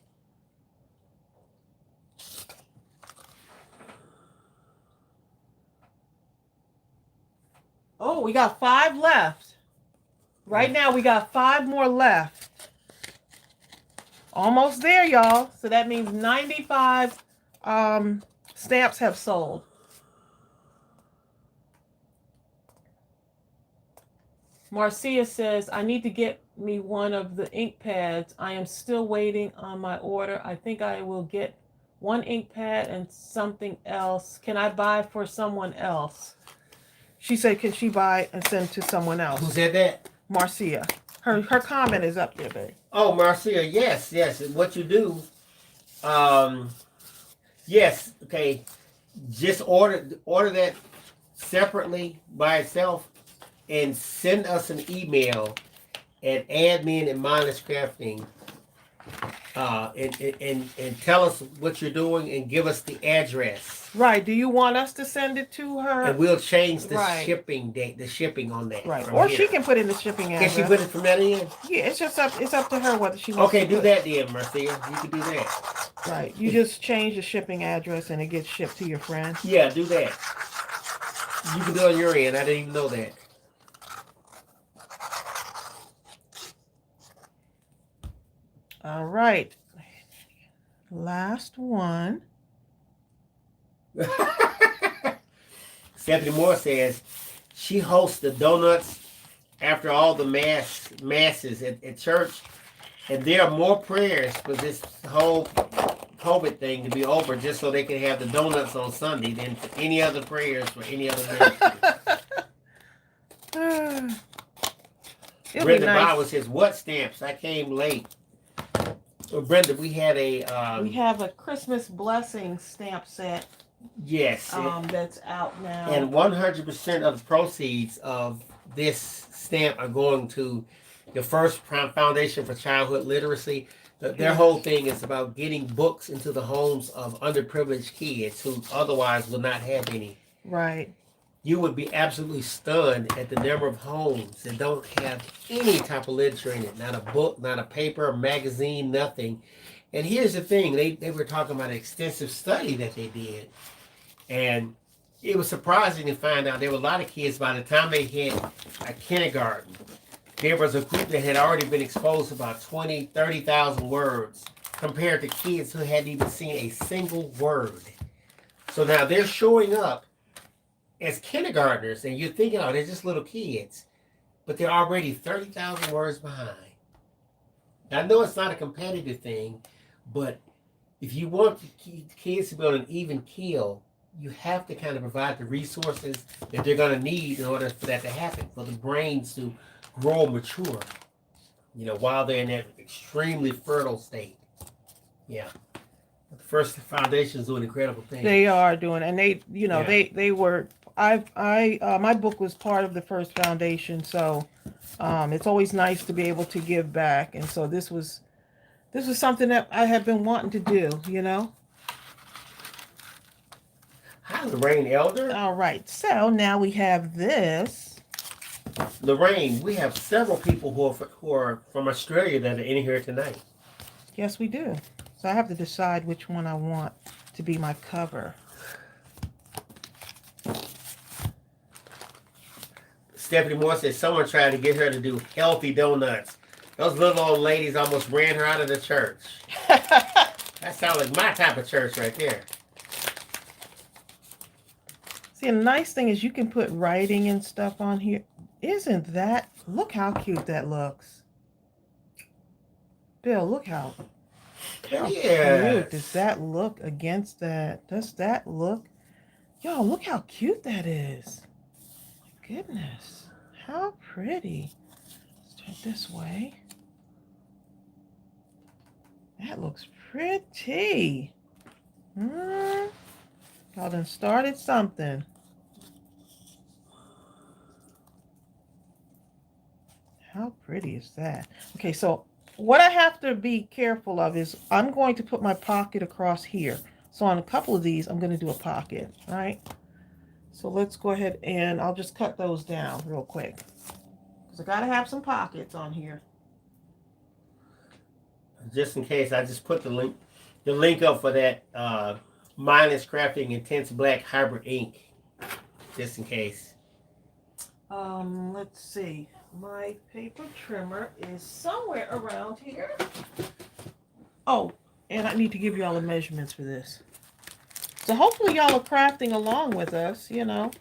Oh, we got 5 left. Right now we got 5 more left. Almost there, y'all. So that means 95 stamps have sold. Marcia says, I need to get me one of the ink pads. I am still waiting on my order. I think I will get one ink pad and something else. Can I buy for someone else? She said, can she buy and send to someone else? Who said that? Marcia. Her comment is up there, babe. Oh, Marcia, yes. And what you do, yes, okay. Just order that separately by itself and send us an email at admin@Mindless Crafting. And tell us what you're doing and give us the address. Right. Do you want us to send it to her? And we'll change the shipping date, the shipping on that. Right. Or she can put in the shipping address. Can she put it from that in? Yeah, it's up to her whether she wants to. Okay, do that then, Marcia. You can do that. Right. You just change the shipping address and it gets shipped to your friend. Yeah, do that. You can do it on your end. I didn't even know that. All right. Last one. Stephanie Moore says she hosts the donuts after all the masses at church, and there are more prayers for this whole COVID thing to be over, just so they can have the donuts on Sunday than for any other prayers for any other ministry. Brenda Bauer says, "What stamps? I came late." Well, Brenda, we have a Christmas blessing stamp set. Yes. That's out now. And 100% of the proceeds of this stamp are going to the First Foundation for Childhood Literacy. Their whole thing is about getting books into the homes of underprivileged kids who otherwise will not have any. Right. You would be absolutely stunned at the number of homes that don't have any type of literature in it. Not a book, not a paper, a magazine, nothing. And here's the thing. They were talking about an extensive study that they did. And it was surprising to find out there were a lot of kids, by the time they hit a kindergarten, there was a group that had already been exposed to about 20, 30,000 words compared to kids who hadn't even seen a single word. So now they're showing up as kindergartners, and you're thinking, oh, they're just little kids. But they're already 30,000 words behind. Now, I know it's not a competitive thing, but if you want the kids to be on an even keel, you have to kind of provide the resources that they're going to need in order for that to happen, for the brains to grow and mature, while they're in that extremely fertile state. Yeah. The First Foundation is doing incredible things. They are doing, and they were my book was part of the first foundation, so it's always nice to be able to give back. And so this was something that I have been wanting to do, you know. Hi, Lorraine Elder. All right, so now we have this. Lorraine, we have several people who are from Australia that are in here tonight. Yes, we do. So I have to decide which one I want to be my cover. Stephanie Moore says someone tried to get her to do healthy donuts. Those little old ladies almost ran her out of the church. That sounds like my type of church right there. See, the nice thing is you can put writing and stuff on here. Isn't that? Look how cute that looks. Bill, look how cute does that look against that? Does that look? Yo, look how cute that is. My goodness. How pretty. Let's turn it this way. That looks pretty. Y'all done started something. How pretty is that? Okay, so what I have to be careful of is I'm going to put my pocket across here. So on a couple of these, I'm going to do a pocket, all right? So let's go ahead and I'll just cut those down real quick. Because I got to have some pockets on here. Just in case, I just put the link up for that Mindless Crafting Intense Black Hybrid ink. Just in case. Let's see. My paper trimmer is somewhere around here. Oh, and I need to give you all the measurements for this. So hopefully y'all are crafting along with us, you know.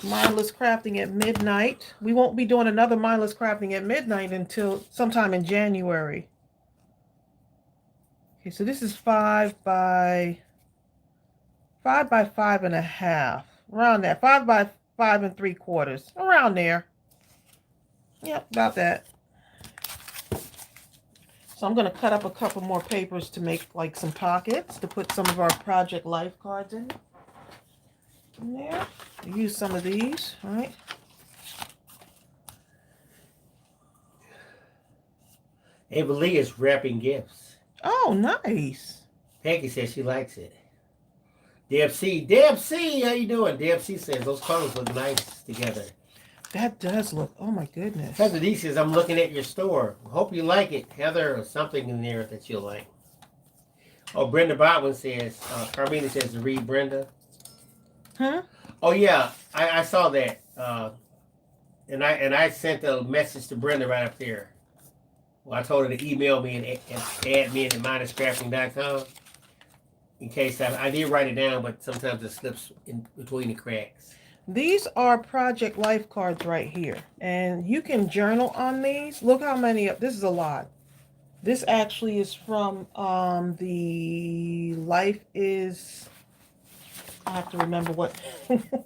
Mindless Crafting at midnight. We won't be doing another Mindless Crafting at midnight until sometime in January. Okay, so this is 5 by 5.5, around that. 5 by 5 3/4, around there. Yep, about that. So I'm going to cut up a couple more papers to make like some pockets to put some of our project life cards in there. Use some of these, all right? Ava Lee is wrapping gifts. Oh, nice. Peggy says she likes it. Deb C, how you doing? Deb C says those colors look nice together. That does look, oh my goodness. Heather D says, I'm looking at your store. Hope you like it. Heather, or something in there that you'll like. Oh, Brenda Botwin says, Carmina says to read Brenda. Huh? Oh, yeah, I saw that. And I sent a message to Brenda right up there. Well, I told her to email me and add me at mindlesscrafting.com. In case I did write it down, but sometimes it slips in between the cracks. These are project life cards right here. And you can journal on these. Look how many, this is a lot. This actually is from the Life is, I have to remember what,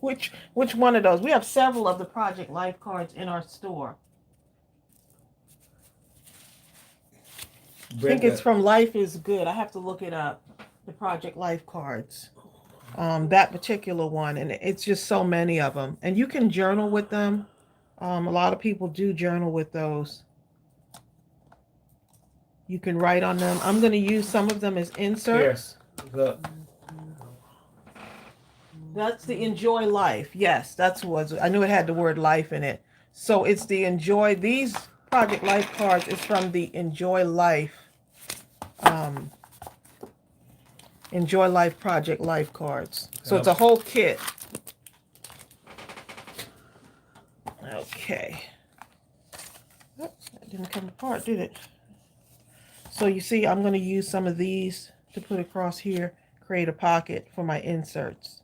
which one of those. We have several of the project life cards in our store. Brenda. I think it's from Life is Good. I have to look it up. The project life cards. That particular one, and it's just so many of them, and you can journal with them. A lot of people do journal with those. You can write on them. I'm going to use some of them as inserts. Yes. Look. That's the Enjoy Life. Yes, that's what I knew it had the word life in it. So it's the Enjoy. These project life cards is from the Enjoy Life. Enjoy Life project life cards. So it's a whole kit. Okay. Oops, that didn't come apart, did it? So you see, I'm going to use some of these to put across here, create a pocket for my inserts.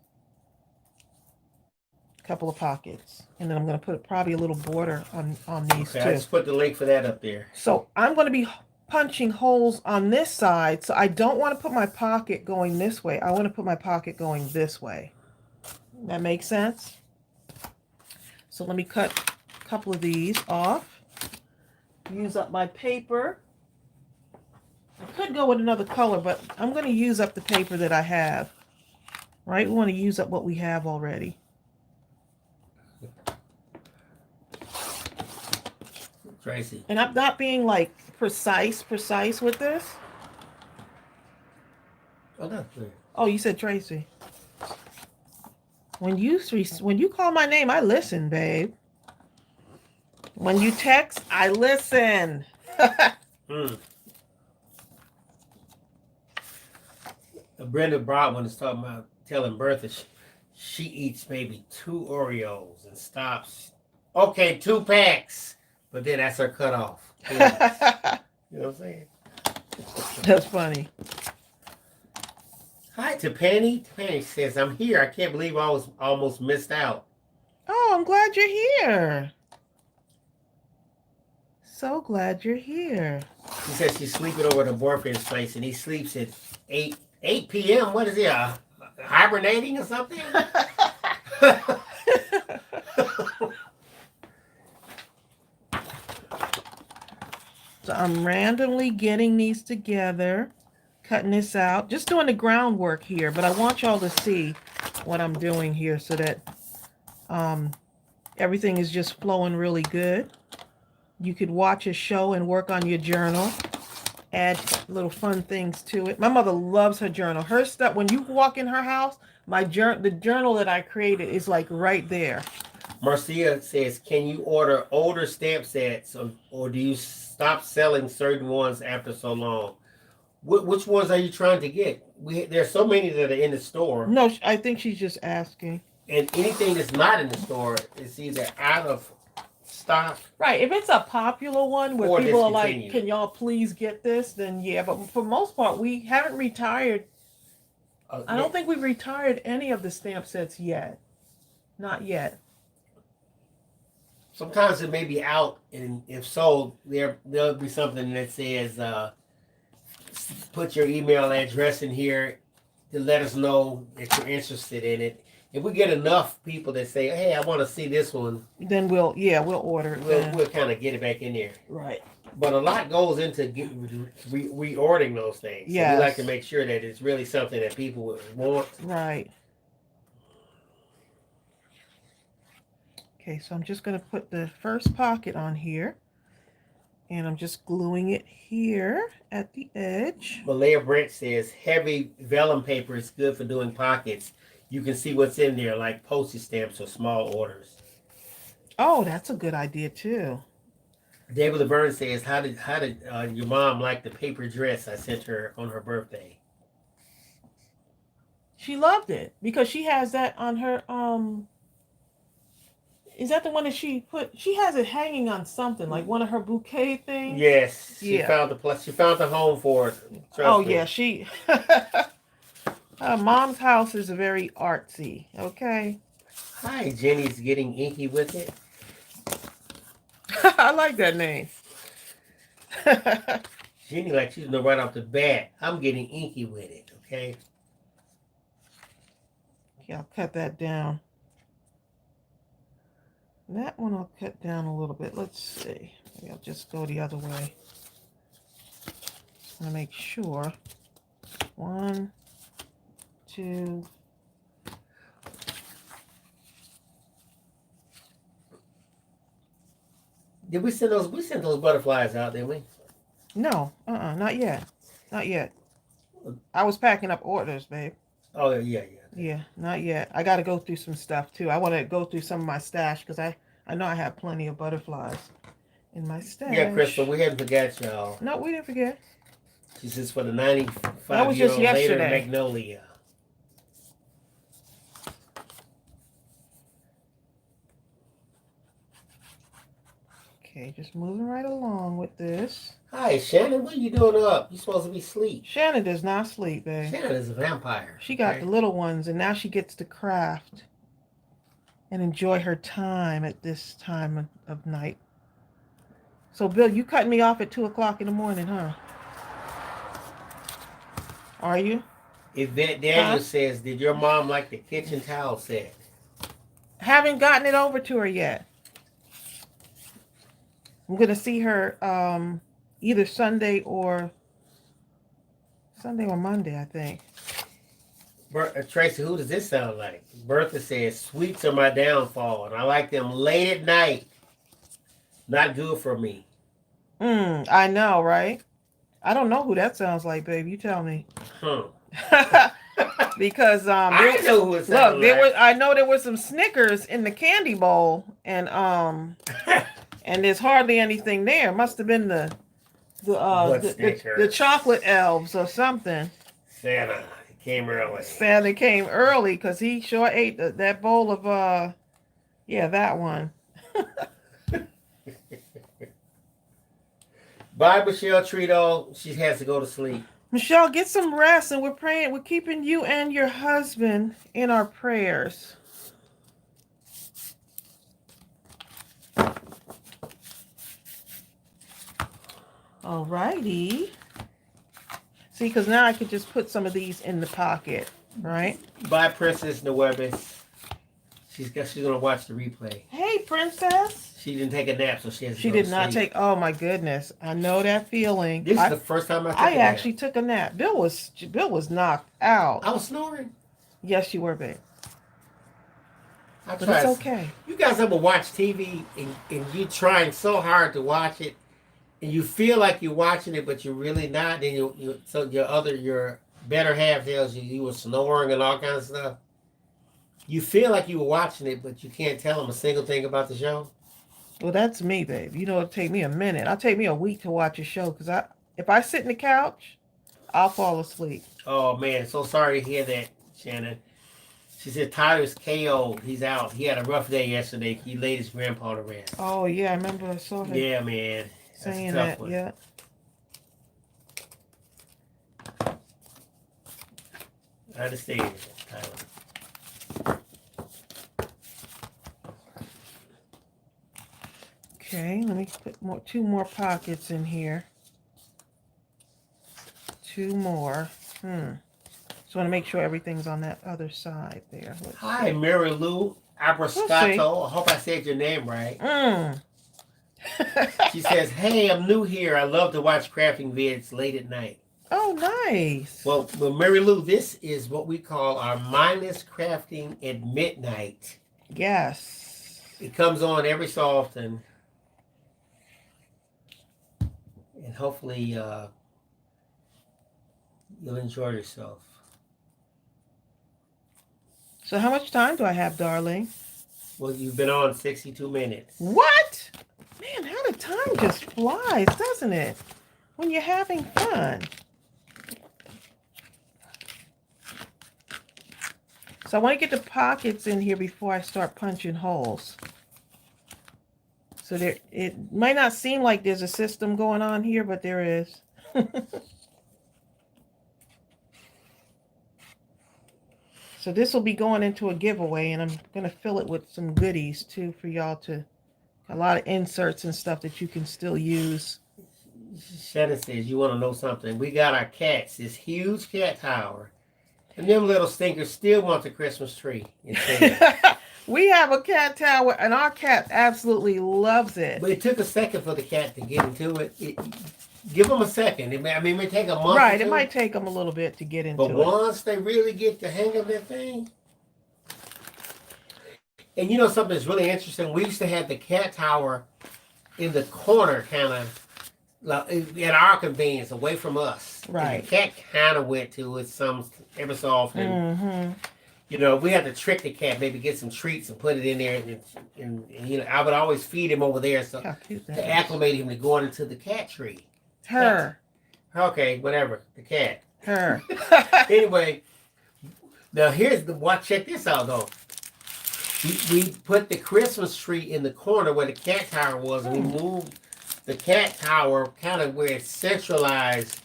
A couple of pockets. And then I'm going to put probably a little border on these too. I just put the link for that up there. So I'm going to be punching holes on this side, so I don't want to put my pocket going this way. I want to put my pocket going this way. That makes sense? So let me cut a couple of these off. Use up my paper. I could go with another color, but I'm going to use up the paper that I have. Right? We want to use up what we have already. Tracey. And I'm not being like precise with this. Oh, that's good. Oh, you said Tracey. When you call my name, I listen, babe. When you text, I listen. Brenda Broadman is talking about telling Bertha she eats maybe 2 Oreos and stops. Okay, 2 packs, but then that's her cutoff. You know what I'm saying? That's funny. Hi to Penny. Penny says, I'm here. I can't believe I was almost missed out. Oh, I'm glad you're here. So glad you're here. She says she's sleeping over at her boyfriend's place, and he sleeps at 8 p.m. What is he, hibernating or something? So I'm randomly getting these together, cutting this out, just doing the groundwork here, but I want y'all to see what I'm doing here so that everything is just flowing really good. You could watch a show and work on your journal, add little fun things to it. My mother loves her journal. Her stuff, when you walk in her house, the journal that I created is like right there. Marcia says, can you order older stamp sets or do you stop selling certain ones after so long? Which ones are you trying to get? There's so many that are in the store. No, I think she's just asking. And anything that's not in the store is either out of stock. Right. If it's a popular one where people are like, can y'all please get this? Then yeah. But for most part, we haven't retired. I don't think we've retired any of the stamp sets yet. Not yet. Sometimes it may be out, and if so, there'll be something that says, put your email address in here to let us know that you're interested in it. If we get enough people that say, hey, I want to see this one, then we'll order it. We'll kind of get it back in there. Right. But a lot goes into reordering those things. Yeah. So we like to make sure that it's really something that people would want. Right. Okay, so I'm just going to put the first pocket on here. And I'm just gluing it here at the edge. Malaya Brent says, heavy vellum paper is good for doing pockets. You can see what's in there, like postage stamps or small orders. Oh, that's a good idea, too. David Laverne says, how did your mom like the paper dress I sent her on her birthday? She loved it because she has that on her, is that the one that she has it hanging on something, like one of her bouquet things? Yes. She found the home for it. Trust me. Yeah, mom's house is very artsy, okay? Hi, Jenny's getting inky with it. I like that name. Jenny, like she's know right off the bat, I'm getting inky with it, okay? Okay, I'll cut that down. That one I'll cut down a little bit. Let's see. Maybe I'll just go the other way. Just want to make sure. 1, 2. Did we send those? We sent those butterflies out, didn't we? No, not yet. Not yet. I was packing up orders, babe. Oh, yeah. Yeah, not yet. I got to go through some stuff, too. I want to go through some of my stash because I know I have plenty of butterflies in my stash. Yeah, Crystal, we hadn't forgot y'all. No, we didn't forget. She says for the 95-year-old later Magnolia. Okay, just moving right along with this. Hi, Shannon. What are you doing up? You're supposed to be asleep. Shannon does not sleep, babe. Shannon is a vampire. She got the little ones, and now she gets to craft and enjoy her time at this time of night. So, Bill, you cutting me off at 2 o'clock in the morning, huh? Are you? Yvette Daniel says, did your mom like the kitchen towel set? Haven't gotten it over to her yet. I'm going to see her either Sunday or Monday, I think. Tracey, who does this sound like? Bertha says, sweets are my downfall, and I like them late at night. Not good for me. I know, right? I don't know who that sounds like, babe. You tell me. Because I know who it sounds like. I know there were some Snickers in the candy bowl, and there's hardly anything there. Must have been the chocolate elves or something. Santa came early. Santa came early because he sure ate that bowl of that one. Bye, Michelle Trito. She has to go to sleep. Michelle, get some rest, and we're praying. We're keeping you and your husband in our prayers. All righty. See, because now I could just put some of these in the pocket, right? Bye, Princess Nueves. She's gonna watch the replay. Hey, Princess. She didn't take a nap, so she has to She go did to not sleep. take. Oh my goodness, I know that feeling. This is the first time I actually took a nap. Bill was knocked out. I was snoring. Yes, you were, babe. But it's okay. You guys ever watch TV and you trying so hard to watch it, and you feel like you're watching it, but you're really not. Then your better half tells you were snoring and all kinds of stuff. You feel like you were watching it, but you can't tell them a single thing about the show. Well, that's me, babe. You know, it'll take me a minute. It'll take me a week to watch a show because if I sit in the couch, I'll fall asleep. Oh man, so sorry to hear that, Shannon. She said Tyler's KO. He's out. He had a rough day yesterday. He laid his grandpa to rest. Oh yeah, I remember I saw him. Yeah, man. Saying that. One. Yeah. I understand, Tyler. Okay, let me put two more pockets in here. Two more. Just want to make sure everything's on that other side there. Hi, Mary Lou Abrascato. I hope I said your name right. She says, hey, I'm new here. I love to watch crafting vids late at night. Oh, nice. Well, Mary Lou, this is what we call our Mindless Crafting at midnight. Yes. It comes on every so often. And hopefully you'll enjoy yourself. So how much time do I have, darling? Well, you've been on 62 minutes. What? Man, how the time just flies, doesn't it? When you're having fun. So I want to get the pockets in here before I start punching holes. So it might not seem like there's a system going on here, but there is. So this will be going into a giveaway, and I'm going to fill it with some goodies too for y'all to, a lot of inserts and stuff that you can still use. Shannon says, you want to know something? We got our cats, this huge cat tower, and them little stinkers still want the Christmas tree. We have a cat tower, and our cat absolutely loves it. But it took a second for the cat to get into it. Give them a second. It may take a month. Right, it might take them a little bit to get into it. But once they really get the hang of that thing. And you know something that's really interesting? We used to have the cat tower in the corner, kind of, at our convenience, away from us. Right. And the cat kind of went to it every so often. You know, we had to trick the cat, maybe get some treats and put it in there. And you know, I would always feed him over there to acclimate him to going into the cat tree. Her. Okay, whatever. The cat. Her. Anyway, now check this out though. We put the Christmas tree in the corner where the cat tower was. We moved the cat tower kind of where it's centralized,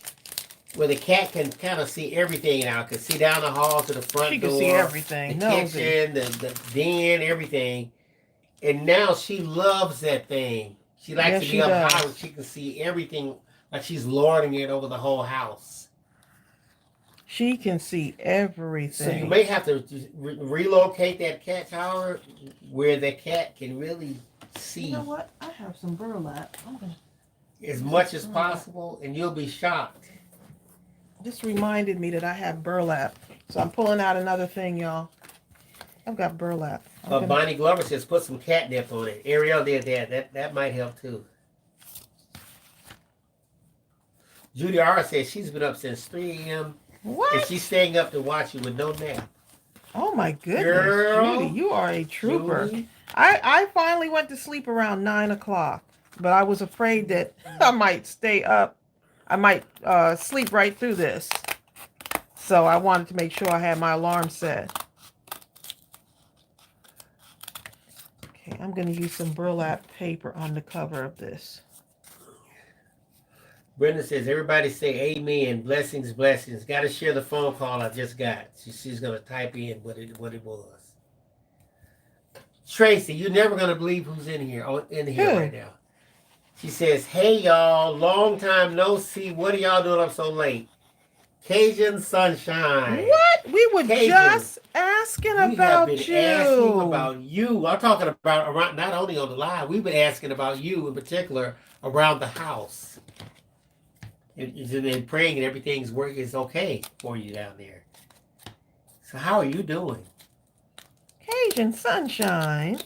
where the cat can kind of see everything now. Can see down the hall to the front door. She can see everything. The kitchen, the den, everything. And now she loves that thing. She likes to be up high where she can see everything, like she's lording it over the whole house. She can see everything. So you may have to relocate that cat tower where the cat can really see. You know what? I have some burlap. As much as possible, and you'll be shocked. This reminded me that I have burlap. So I'm pulling out another thing, y'all. I've got burlap. Bonnie Glover says put some catnip on it. Ariel did that. That might help too. Judy R says she's been up since 3 a.m. What? and she's staying up to watch you with no nap. Oh my goodness, Girl, Judy, you are a trooper. Judy. I finally went to sleep around 9 o'clock, but I was afraid that I might stay up. I might sleep right through this. So I wanted to make sure I had my alarm set. Okay, I'm going to use some burlap paper on the cover of this. Brenda says, everybody say amen. Blessings, blessings. Got to share the phone call I just got. She's going to type in what it was. Tracy, you're never going to believe who's in here right now. She says, hey, y'all. Long time no see. What are y'all doing up so late? Cajun Sunshine. What? We were Cajun. just asking about you. Asking about you. I'm talking about around, not only on the live. We've been asking about you in particular around the house. And praying and everything's working is okay for you down there. So how are you doing? Cajun Sunshine.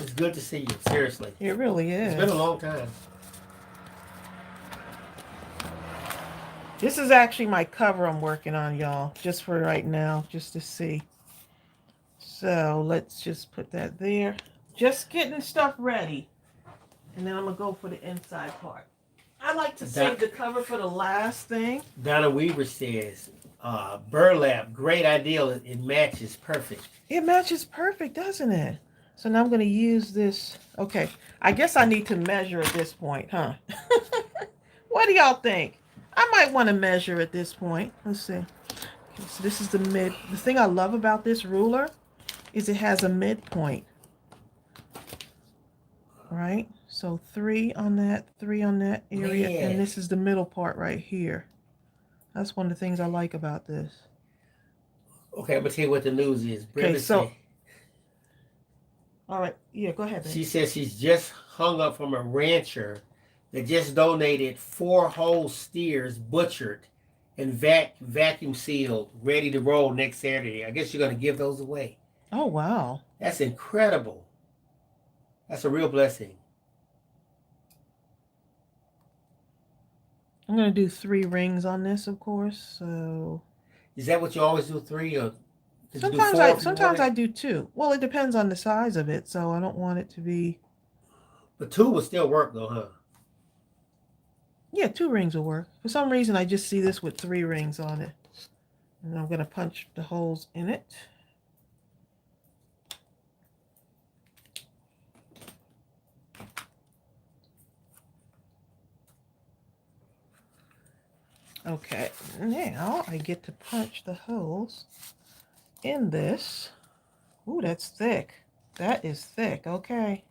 It's good to see you. Seriously. It really is. It's been a long time. This is actually my cover I'm working on, y'all. Just for right now, just to see. So let's just put that there. Just getting stuff ready. And then I'm going to go for the inside part. I like to save the cover for the last thing. Donna Weaver says, burlap, great idea. It matches perfect. It matches perfect, doesn't it? So now I'm going to use this. Okay, I guess I need to measure at this point, huh? What do y'all think? I might want to measure at this point. Let's see. Okay, so this is the mid. The thing I love about this ruler is it has a midpoint. Right? So 3 on that, 3 on that area, Yeah. and this is the middle part right here. That's one of the things I like about this. Okay, I'm going to tell you what the news is. Brenda so... All right. Yeah, go ahead, babe. She says she's just hung up from a rancher that just donated 4 whole steers butchered and vacuum sealed, ready to roll next Saturday. I guess you're going to give those away. Oh, wow. That's incredible. That's a real blessing. I'm going to do 3 rings on this, of course. So is that what you always do, 3? Or sometimes I do 2. Well, it depends on the size of it, so I don't want it to be. But 2 will still work though, huh? Yeah, 2 rings will work. For some reason, I just see this with 3 rings on it. And I'm going to punch the holes in it. Okay, now I get to punch the holes in this. Ooh, that's thick. That is thick, okay.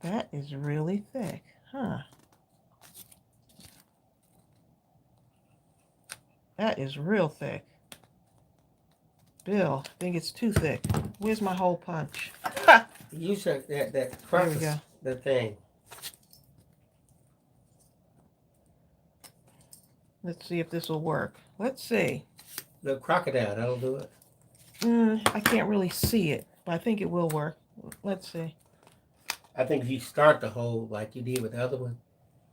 That is really thick, huh? That is real thick. Bill, I think it's too thick. Where's my hole punch? Use that There we go. The thing. Let's see if this will work. Let's see. The crocodile, that'll do it. I can't really see it, but I think it will work. Let's see. I think if you start the hole like you did with the other one.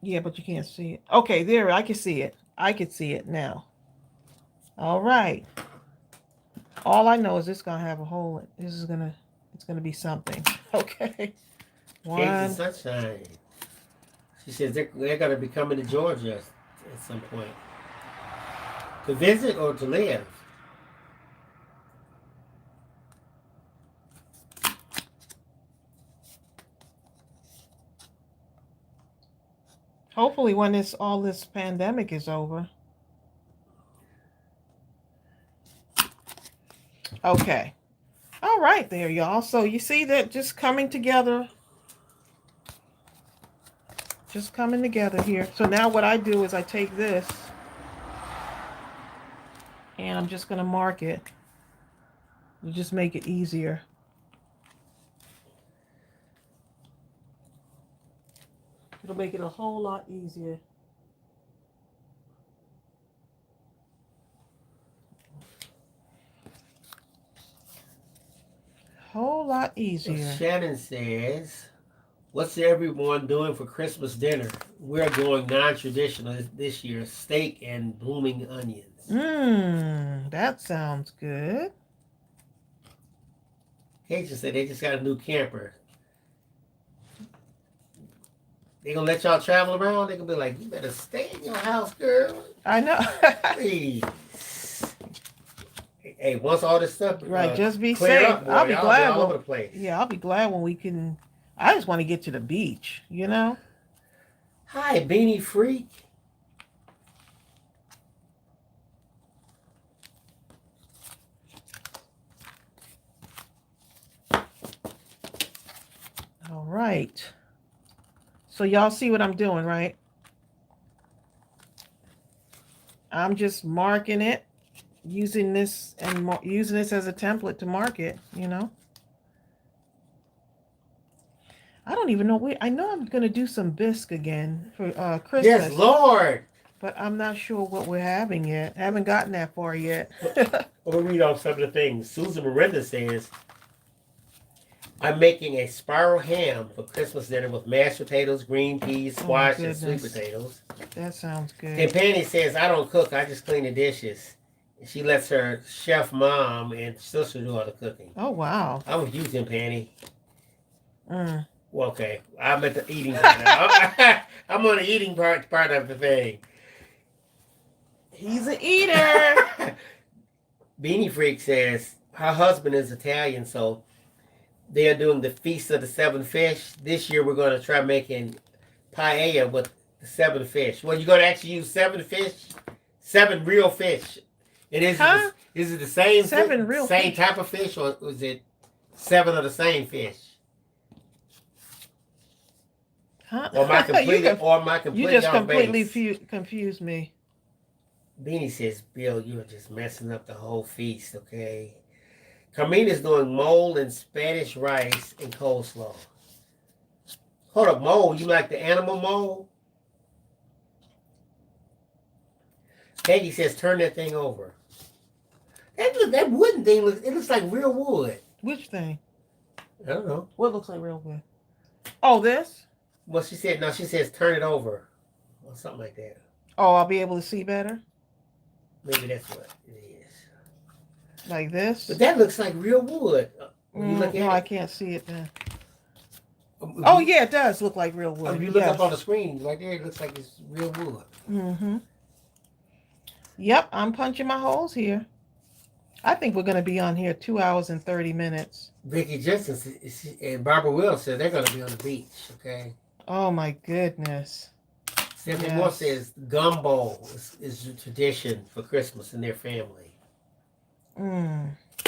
Yeah, but you can't see it. Okay, there, I can see it. I can see it now. All right. All I know is it's gonna have a hole in it. It's gonna be something. Okay. Cajun Sunshine. She says they're gonna be coming to Georgia at some point. To visit or to live? Hopefully when all this pandemic is over. Okay. All right there, y'all. So you see that just coming together. Just coming together here. So now what I do is I take this and I'm just going to mark it. You just make it easier. It'll make it a whole lot easier. Whole lot easier. Shannon says, what's everyone doing for Christmas dinner? we're going non-traditional this year. Steak and blooming onions. That sounds good. Kate just said they just got a new camper. They gonna let y'all travel around? They gonna be like, you better stay in your house, girl. I know. Please. Hey, once all this stuff Right, just be clear safe. up, boy, I'll be y'all glad. all over the place. Yeah, I'll be glad when we can. I just want to get to the beach, you know? Hi, Beanie Freak. All right. So y'all see what I'm doing, right? I'm just marking it, using this and using this as a template to mark it, you know? I don't even know. I know I'm going to do some bisque again for Christmas. Yes, Lord. But I'm not sure what we're having yet. I haven't gotten that far yet. We'll read off some of the things. Susan Miranda says, I'm making a spiral ham for Christmas dinner with mashed potatoes, green peas, squash, and sweet potatoes. That sounds good. And Penny says, I don't cook. I just clean the dishes. And she lets her chef mom and sister do all the cooking. Oh, wow. I'm with you, Tim Penny. Mm. Well, okay. I'm at the eating part now. I'm on the eating part of the thing. He's an eater. Beanie Freak says her husband is Italian, so they're doing the Feast of the Seven Fish. This year we're going to try making paella with the 7 fish. Well, you're going to actually use 7 fish? 7 real fish. And is it the same same type of fish, or is it 7 of the same fish? Huh? Or am I completely you just off completely base? confused me. Beanie says, Bill, you are just messing up the whole feast, okay? Carmina's doing mole and Spanish rice and coleslaw. Hold up, mole? You like the animal mole? Peggy says, turn that thing over. That wooden thing, looks like real wood. Which thing? I don't know. What looks like real wood? Oh, this? Well, she says, turn it over. Or something like that. Oh, I'll be able to see better? Maybe that's what it is. Like this? But that looks like real wood. No, I can't see it then. Oh, yeah, it does look like real wood. If you look up on the screen, right there, it looks like it's real wood. Mm-hmm. Yep, I'm punching my holes here. I think we're going to be on here 2 hours and 30 minutes. Vicki Jensen and Barbara Wills said they're going to be on the beach, okay? Oh, my goodness. Stephanie Moore says gumbo is a tradition for Christmas in their family.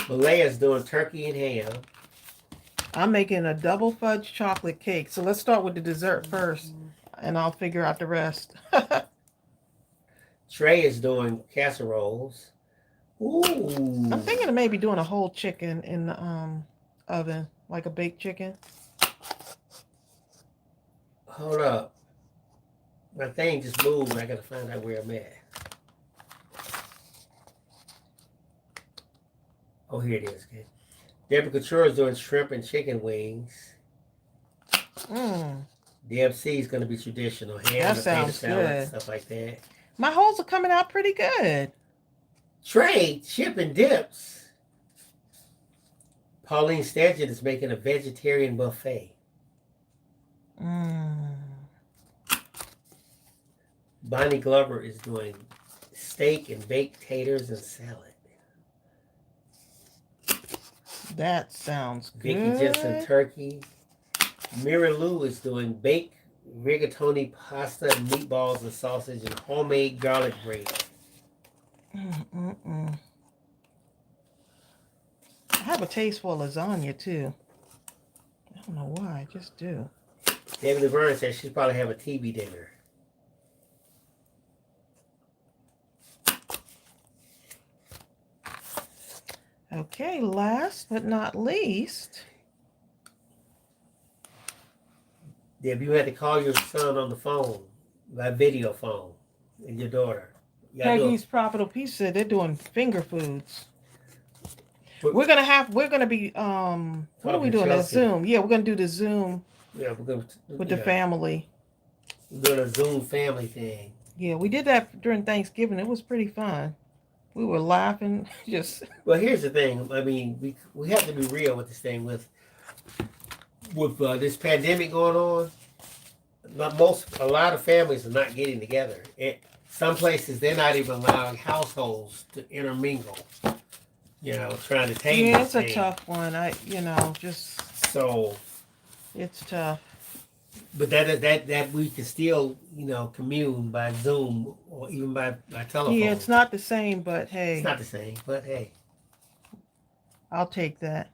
Malaya's doing turkey and ham. I'm making a double fudge chocolate cake. So let's start with the dessert first, and I'll figure out the rest. Trey is doing casseroles. Ooh. I'm thinking of maybe doing a whole chicken in the oven, like a baked chicken. Hold up. My thing just moved, and I got to find out where I'm at. Oh, here it is. Okay. Deborah Couture is doing shrimp and chicken wings. Deb C is going to be traditional. Ham, potato salad, stuff like that. My holes are coming out pretty good. Trey, chip and dips. Pauline Stanton is making a vegetarian buffet. Bonnie Glover is doing steak and baked taters and salad. That sounds good. Vicki Jensen turkey. Mira Lou is doing baked rigatoni pasta, meatballs and sausage, and homemade garlic bread. I have a taste for lasagna too. I don't know why, I just do. David Laverne says she'll probably have a TV dinner. Okay, last but not least. Deb, you had to call your son on the phone, by video phone, and your daughter. Peggy's Profitable Piece said they're doing finger foods. We're gonna be what are we doing? A Zoom. Yeah, we're gonna do the Zoom with the family. Doing a Zoom family thing. Yeah, we did that during Thanksgiving. It was pretty fun. We were laughing, just. Well, here's the thing. I mean, we have to be real with this thing. With this pandemic going on, a lot of families are not getting together. Some places they're not even allowing households to intermingle. You know, trying to tame. Yeah, it's a thing. tough one. Just. So. It's tough. But that we can still, commune by Zoom or even by telephone. Yeah, it's not the same, but hey. It's not the same, but hey. I'll take that.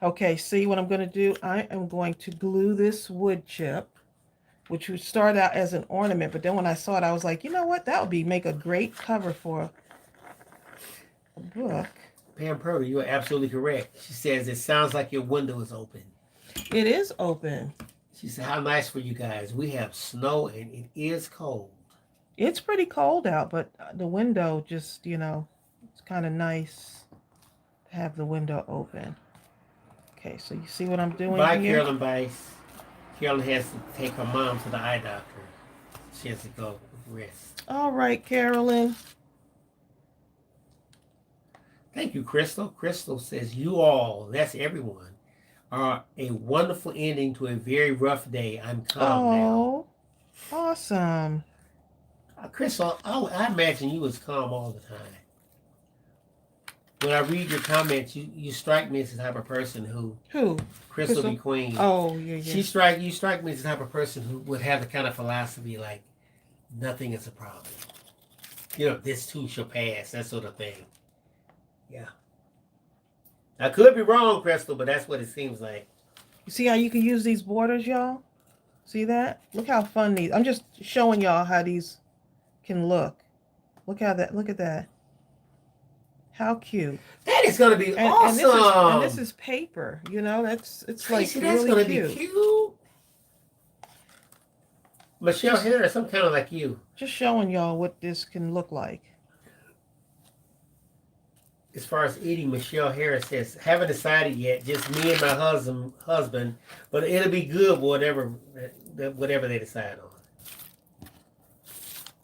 Okay, see what I'm going to do? I am going to glue this wood chip, which would start out as an ornament, but then when I saw it, I was like, you know what? That would make a great cover for a book. Pam Purdy, you are absolutely correct. She says, it sounds like your window is open. It is open. She said, how nice for you guys. We have snow and it is cold. It's pretty cold out, but the window just, it's kind of nice to have the window open. Okay, so you see what I'm doing Bye, here? Carolyn Bice. Carolyn has to take her mom to the eye doctor. She has to go rest. All right, Carolyn. Thank you, Crystal. Crystal says, you all, that's everyone, are a wonderful ending to a very rough day. I'm calm now. Oh, awesome. Crystal, I imagine you was calm all the time. When I read your comments, you strike me as the type of person who? Crystal B. Queen. Oh, yeah. You strike me as the type of person who would have the kind of philosophy like, nothing is a problem. This too shall pass, that sort of thing. Yeah. I could be wrong, Crystal, but that's what it seems like. You see how you can use these borders, y'all? See that? Look how fun these. I'm just showing y'all how these can look. Look at that. How cute. That is going to be awesome. And this is paper. It's Tracy, like that's really going to cute. be cute. Michelle Harris, I'm kind of like you. Just showing y'all what this can look like. As far as eating, Michelle Harris says, haven't decided yet. Just me and my husband, but it'll be good, whatever they decide on.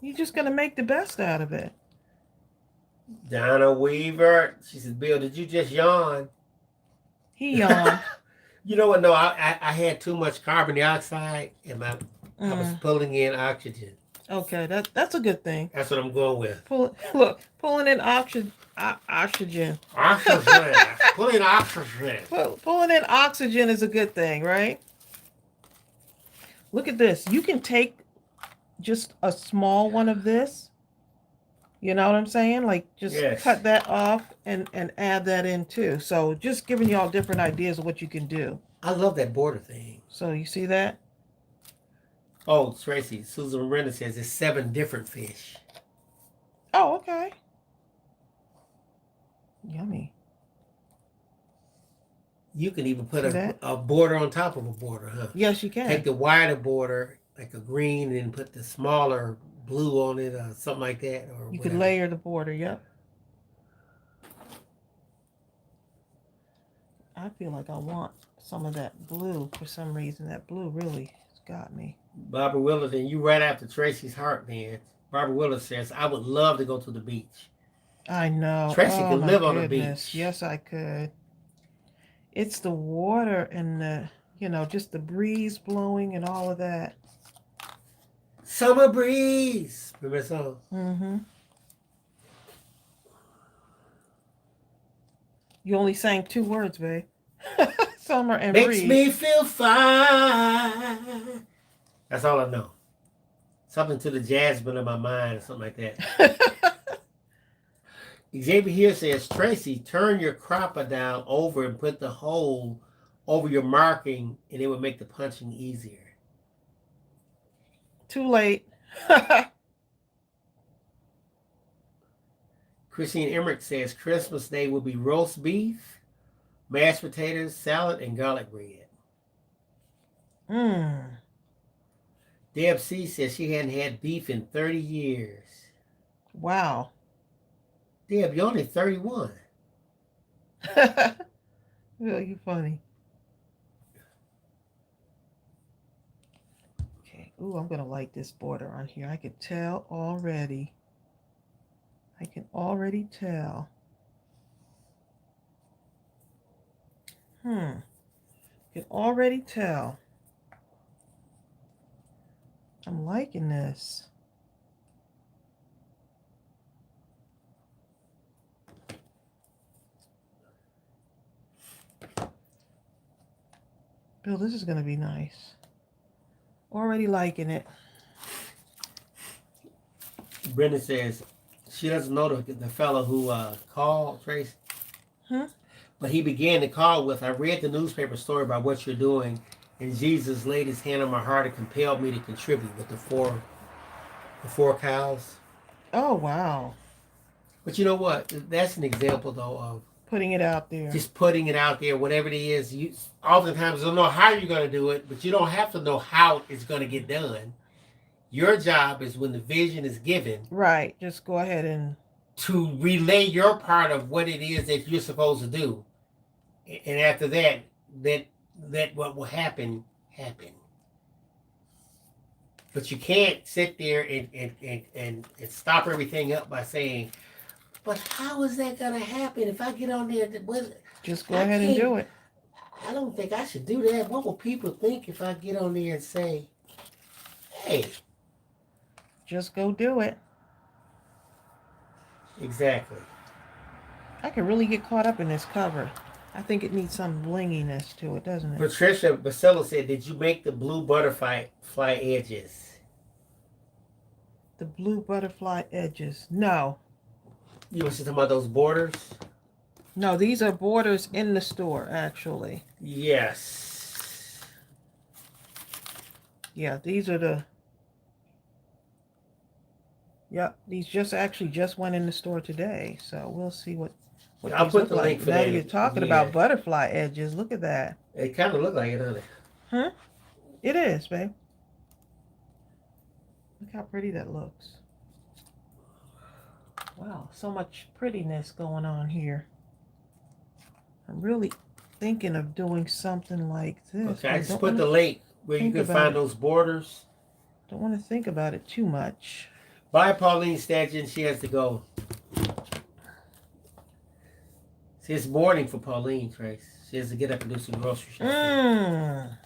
You're just gonna make the best out of it. Donna Weaver, she says, Bill, did you just yawn? He yawned. You know what? No, I had too much carbon dioxide, and I was pulling in oxygen. Okay, that's a good thing. That's what I'm going with. Pulling in oxygen. Oxygen. Pulling oxygen. Pulling in oxygen is a good thing, right? Look at this. You can take just a small one of this. You know what I'm saying? Like, just cut that off and add that in too. So just giving y'all different ideas of what you can do. I love that border thing. So you see that? Oh, Tracy, Susan Miranda says it's 7 different fish. Oh, okay. Yummy. You can even put a border on top of a border, huh? Yes, you can. Take the wider border, like a green, and then put the smaller blue on it or something like that. Or you could layer the border, yep. I feel like I want some of that blue for some reason. That blue really has got me. Barbara Willard, and you right after Tracy's heart, man. Barbara Willard says, I would love to go to the beach. I know. Tracy could live on the beach. Yes, I could. It's the water and the, just the breeze blowing and all of that. Summer breeze. Remember that song? Mm-hmm. You only sang 2 words, babe. Summer and breeze. Makes me feel fine. That's all I know. Something to the jasmine of my mind or something like that. Xavier here says, Tracy, turn your cropper down over and put the hole over your marking, and it would make the punching easier. Too late. Christine Emmerich says, Christmas Day will be roast beef, mashed potatoes, salad, and garlic bread. Deb C says she hadn't had beef in 30 years. Wow. Deb, you're only 31. Yeah, you funny. Okay. Ooh, I'm gonna like this border on here. I can tell already. I can already tell. Can already tell. I'm liking this. Bill, this is gonna be nice. Already liking it. Brenda says she doesn't know the fellow who called Trace. But he began the call with, I read the newspaper story about what you're doing, and Jesus laid his hand on my heart and compelled me to contribute with the four cows. Oh, wow. But you know what? That's an example, though, of putting it out there. Just putting it out there, whatever it is. You oftentimes don't know how you're going to do it, but you don't have to know how it's going to get done. Your job is when the vision is given. Right. Just go ahead and to relay your part of what it is that you're supposed to do. And after that, let what will happen. But you can't sit there and stop everything up by saying, but how is that going to happen if I get on there? Just go ahead and do it. I don't think I should do that. What will people think if I get on there and say, hey. Just go do it. Exactly. I can really get caught up in this cover. I think it needs some blinginess to it, doesn't it? Patricia Basello said, did you make the blue butterfly edges? The blue butterfly edges. No. You were talking about those borders? No, these are borders in the store, actually. Yes. Yeah, these are the... Yep, these just went in the store today. So we'll see what I'll put the link for that. Now you're talking about butterfly edges. Look at that. It kind of look like it, doesn't it? Huh? It is, babe. Look how pretty that looks. Wow, so much prettiness going on here. I'm really thinking of doing something like this. Okay, I just put the link where you can find those borders. Don't want to think about it too much. Bye, Pauline Stanton. She has to go. See, it's morning for Pauline, Trace. She has to get up and do some grocery shopping.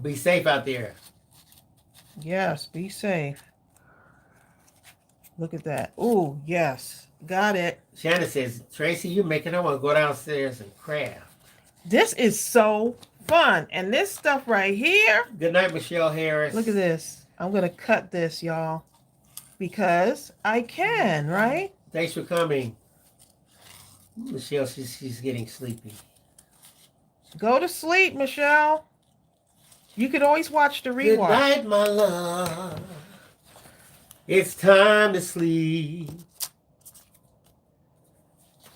Be safe out there. Yes, be safe. Look at that. Ooh, yes. Got it. Shannon says, Tracy, you're making I want to go downstairs and craft. This is so fun. And this stuff right here. Good night, Michelle Harris. Look at this. I'm going to cut this, y'all. Because I can, right? Thanks for coming. Michelle, she's getting sleepy. Go to sleep, Michelle. You could always watch the rewatch. Good night, my love. It's time to sleep.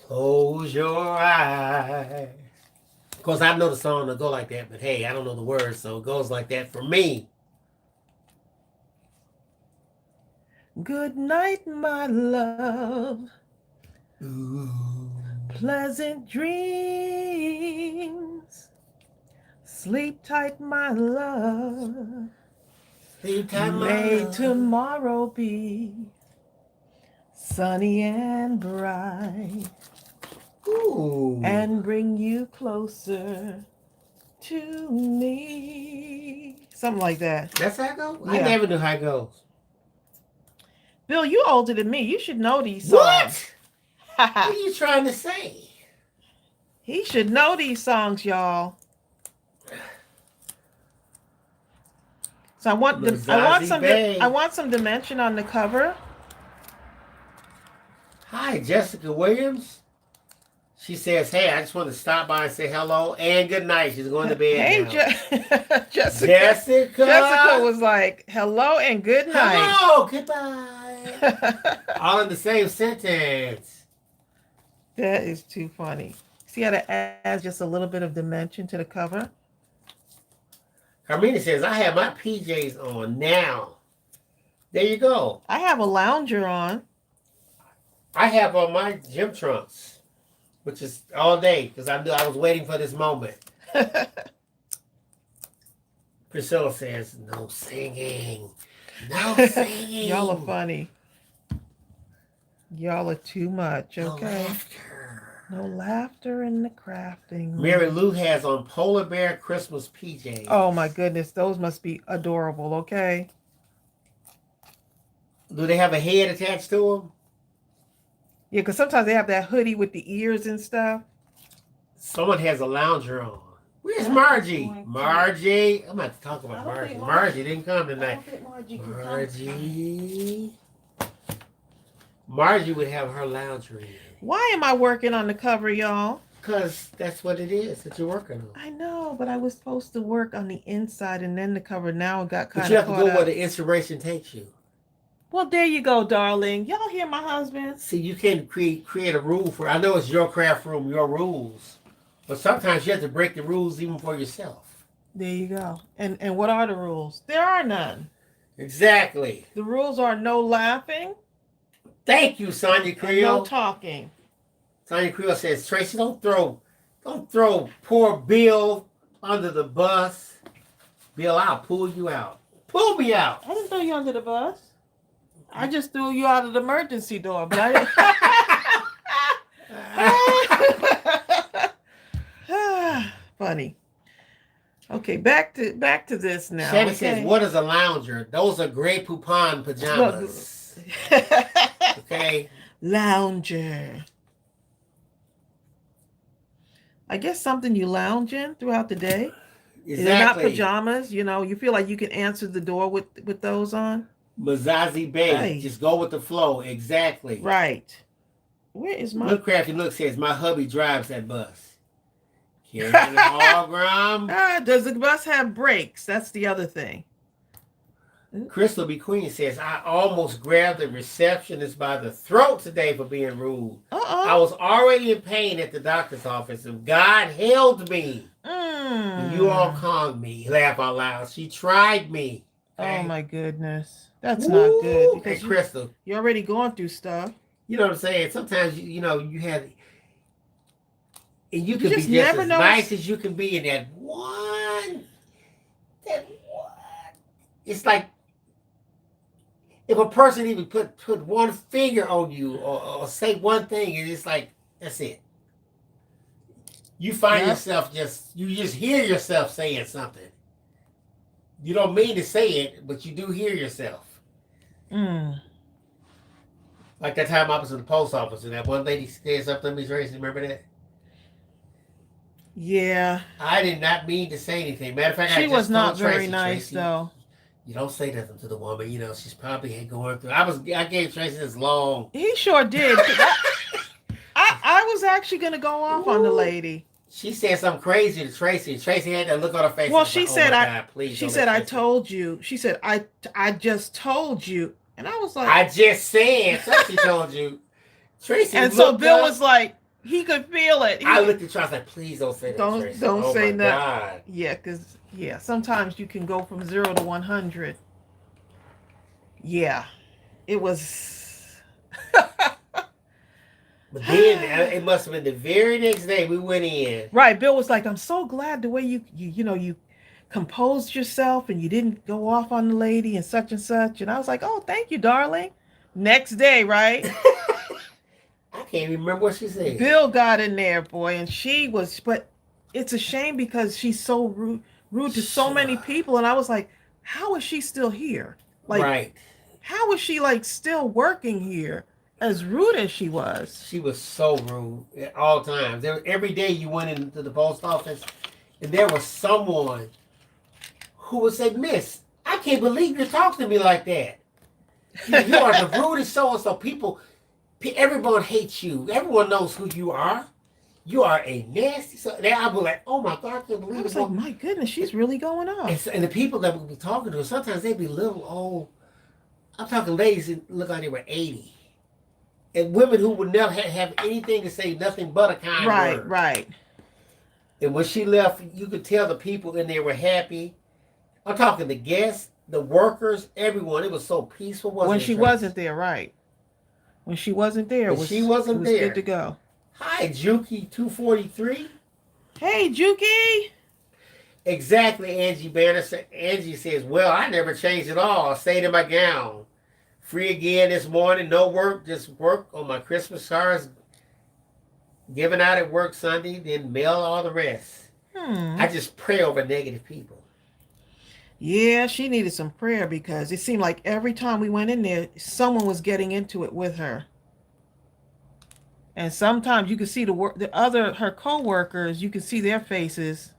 Close your eyes. Of course, I know the song will go like that, but hey, I don't know the words, so it goes like that for me. Good night, my love. Ooh. Pleasant dreams. Sleep tight, my love. Sleep tight, my May love. tomorrow be sunny and bright. Ooh. And bring you closer to me. Something like that. That's how it goes? Yeah. I never knew how it goes. Bill, you older than me. You should know these songs. What? What are you trying to say? He should know these songs, y'all. So I want some dimension on the cover. Hi, Jessica Williams. She says, hey, I just want to stop by and say hello and good night. She's going to bed now. Jessica. Jessica was like, hello and good night. Hello, goodbye. All in the same sentence. That is too funny. See how that adds just a little bit of dimension to the cover? Carmina says, I have my PJs on now. There you go. I have a lounger on. I have on my gym trunks, which is all day because I knew I was waiting for this moment. Priscilla says, no singing. No singing. Y'all are funny. Y'all are too much, No okay? laughter. No laughter in the crafting room. Mary Lou has on polar bear Christmas PJs. Oh my goodness, those must be adorable, okay? Do they have a head attached to them? Yeah, because sometimes they have that hoodie with the ears and stuff. Someone has a lounger on. Where's I'm Margie? going to- Margie. I'm about to talk about I don't Margie. think Margie didn't come I tonight. don't think Margie can come. Margie. Margie would have her lounger in. Why am I working on the cover, y'all? Because that's what it is that you're working on. I know, but I was supposed to work on the inside and then the cover. Now it got But kind you of have to caught go up. where the inspiration takes you. Well, there you go, darling. Y'all hear my husband? See, you can't create a rule for. I know it's your craft room, your rules, but sometimes you have to break the rules even for yourself. There you go. And what are the rules? There are none. Exactly. The rules are no laughing, Thank you, Sonia and Creel. no talking. Sonia Creel says, Tracy, don't throw poor Bill under the bus. Bill, I'll pull you out. Pull me out. I didn't throw you under the bus. I just threw you out of the emergency door, but I didn't. Funny. Okay, back to this now. Shannon okay? says, what is a lounger? Those are Grey Poupon pajamas. Okay. Lounger. I guess something you lounge in throughout the day. Exactly. They're not pajamas, you know. You feel like you can answer the door with those on. Mazazi Bay. Right. Just go with the flow. Exactly. Right. Where is my... Look Crafty Look says, my hubby drives that bus. Karen Hallgrim. Does the bus have brakes? That's the other thing. Crystal B. Queen says, I almost grabbed the receptionist by the throat today for being rude. I was already in pain at the doctor's office, and God held me. You all calmed me. Laugh out loud. She tried me. Okay? Oh my goodness. That's not good. Because hey, Crystal. You're already going through stuff. You know what I'm saying? Sometimes, you have... And you can just be just never as know. nice as you can be in that one. It's like if a person even put one finger on you or say one thing, and it's like, that's it. You find yourself you just hear yourself saying something. You don't mean to say it, but you do hear yourself. Like that time I was in the post office and that one lady said something to me, Tracy, remember that? Yeah. I did not mean to say anything. Matter of fact, she I just was not told very Tracy, nice, though. You don't say nothing to the woman. She's probably going through. I gave Tracy this long. He sure did. I was actually going to go off on the lady. She said something crazy to Tracy. And Tracy had that look on her face. Well, she said, I told you. She said, I just told you. And I was like, I just said. She told you. Tracy and so Bill was like, he could feel it. I looked at Tracy, I was like, please don't say that, Tracy. Don't say that. God. Yeah, because, sometimes you can go from 0 to 100. Yeah, it was... But then, it must have been the very next day we went in. Right, Bill was like, I'm so glad the way you composed yourself and you didn't go off on the lady and such. And I was like, oh, thank you, darling. Next day, right? I can't even remember what she said. Bill got in there, boy, and she was, but it's a shame because she's so rude to so many people. And I was like, how is she still here? Like, right. How is she like still working here as rude as she was? She was so rude at all times. Every day you went into the post office and there was someone who would say, Miss, I can't believe you're talking to me like that. You are the rudest so-and-so. Everyone hates you. Everyone knows who you are. You are a nasty. So then I was like, oh my God, I can't believe it. I was like, my goodness, she's really going off. And the people that would be talking to her, sometimes they'd be little old. I'm talking ladies that look like they were 80. And women who would never have anything to say, nothing but a kind word. Right. And when she left, you could tell the people in there were happy. I'm talking the guests, the workers, everyone. It was so peaceful. When she wasn't there, right. When she wasn't there, it was good to go. Hi, Juki243. Hey, Juki. Exactly, Angie Banner. Angie says, well, I never changed at all. I stayed in my gown. Free again this morning. No work, just work on my Christmas cards. Giving out at work Sunday, then mail all the rest. I just pray over negative people. Yeah, she needed some prayer because it seemed like every time we went in there, someone was getting into it with her. And sometimes you could see her co-workers, you could see their faces.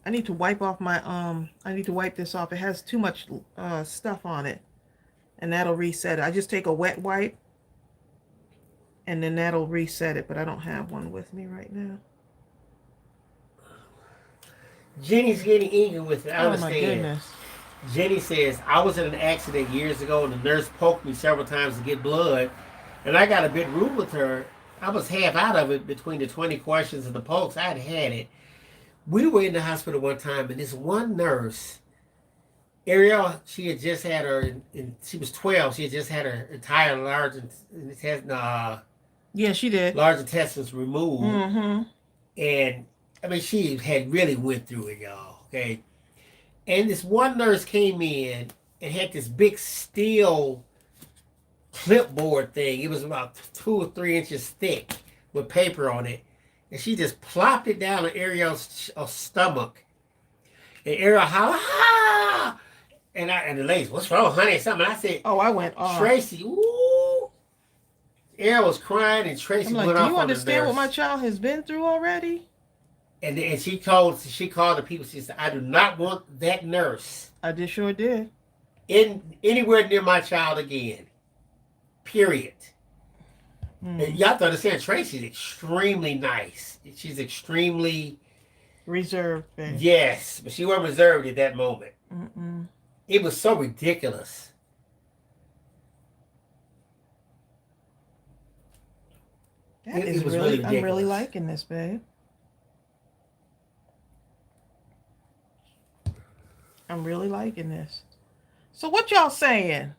I need to wipe off my I need to wipe this off. It has too much stuff on it. And that'll reset it. I just take a wet wipe and then that'll reset it, but I don't have one with me right now. Jenny's getting eager with it. I understand. Oh my goodness. Jenny says, I was in an accident years ago and the nurse poked me several times to get blood. And I got a bit rude with her. I was half out of it between the 20 questions and the pokes. I'd had it. We were in the hospital one time and this one nurse, Ariel, she had just had her, she was 12. She had just had her entire large yeah, she did. Large intestines removed. Mm-hmm. And I mean, she had really went through it, y'all. Okay. And this one nurse came in and had this big steel clipboard thing. It was about 2 or 3 inches thick with paper on it. And she just plopped it down on Ariel's stomach. And Ariel hollered, ah! And the ladies, what's wrong, honey? Something. I said, oh, I went off. Tracey, ooh. Ariel was crying and Tracey went off on the nurse. Do you understand what my child has been through already? And she called the people. She said, I do not want that nurse. I just sure did. Anywhere near my child again. Period. And you have to understand, Tracey's extremely nice. She's extremely reserved. Babe. Yes, but she wasn't reserved at that moment. Mm-mm. It was so ridiculous. It was really ridiculous. I'm really liking this, babe. I'm really liking this. So what y'all saying?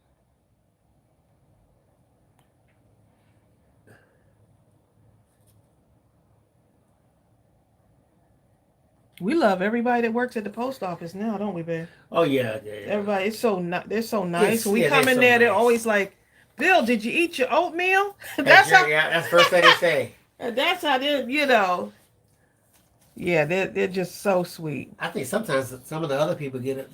We love everybody that works at the post office now, don't we, babe? Oh yeah. Everybody, they're so nice. When we come in there, they're always like, "Bill, did you eat your oatmeal?" that's the first thing they say. That's how they, Yeah, they're just so sweet. I think sometimes some of the other people get it.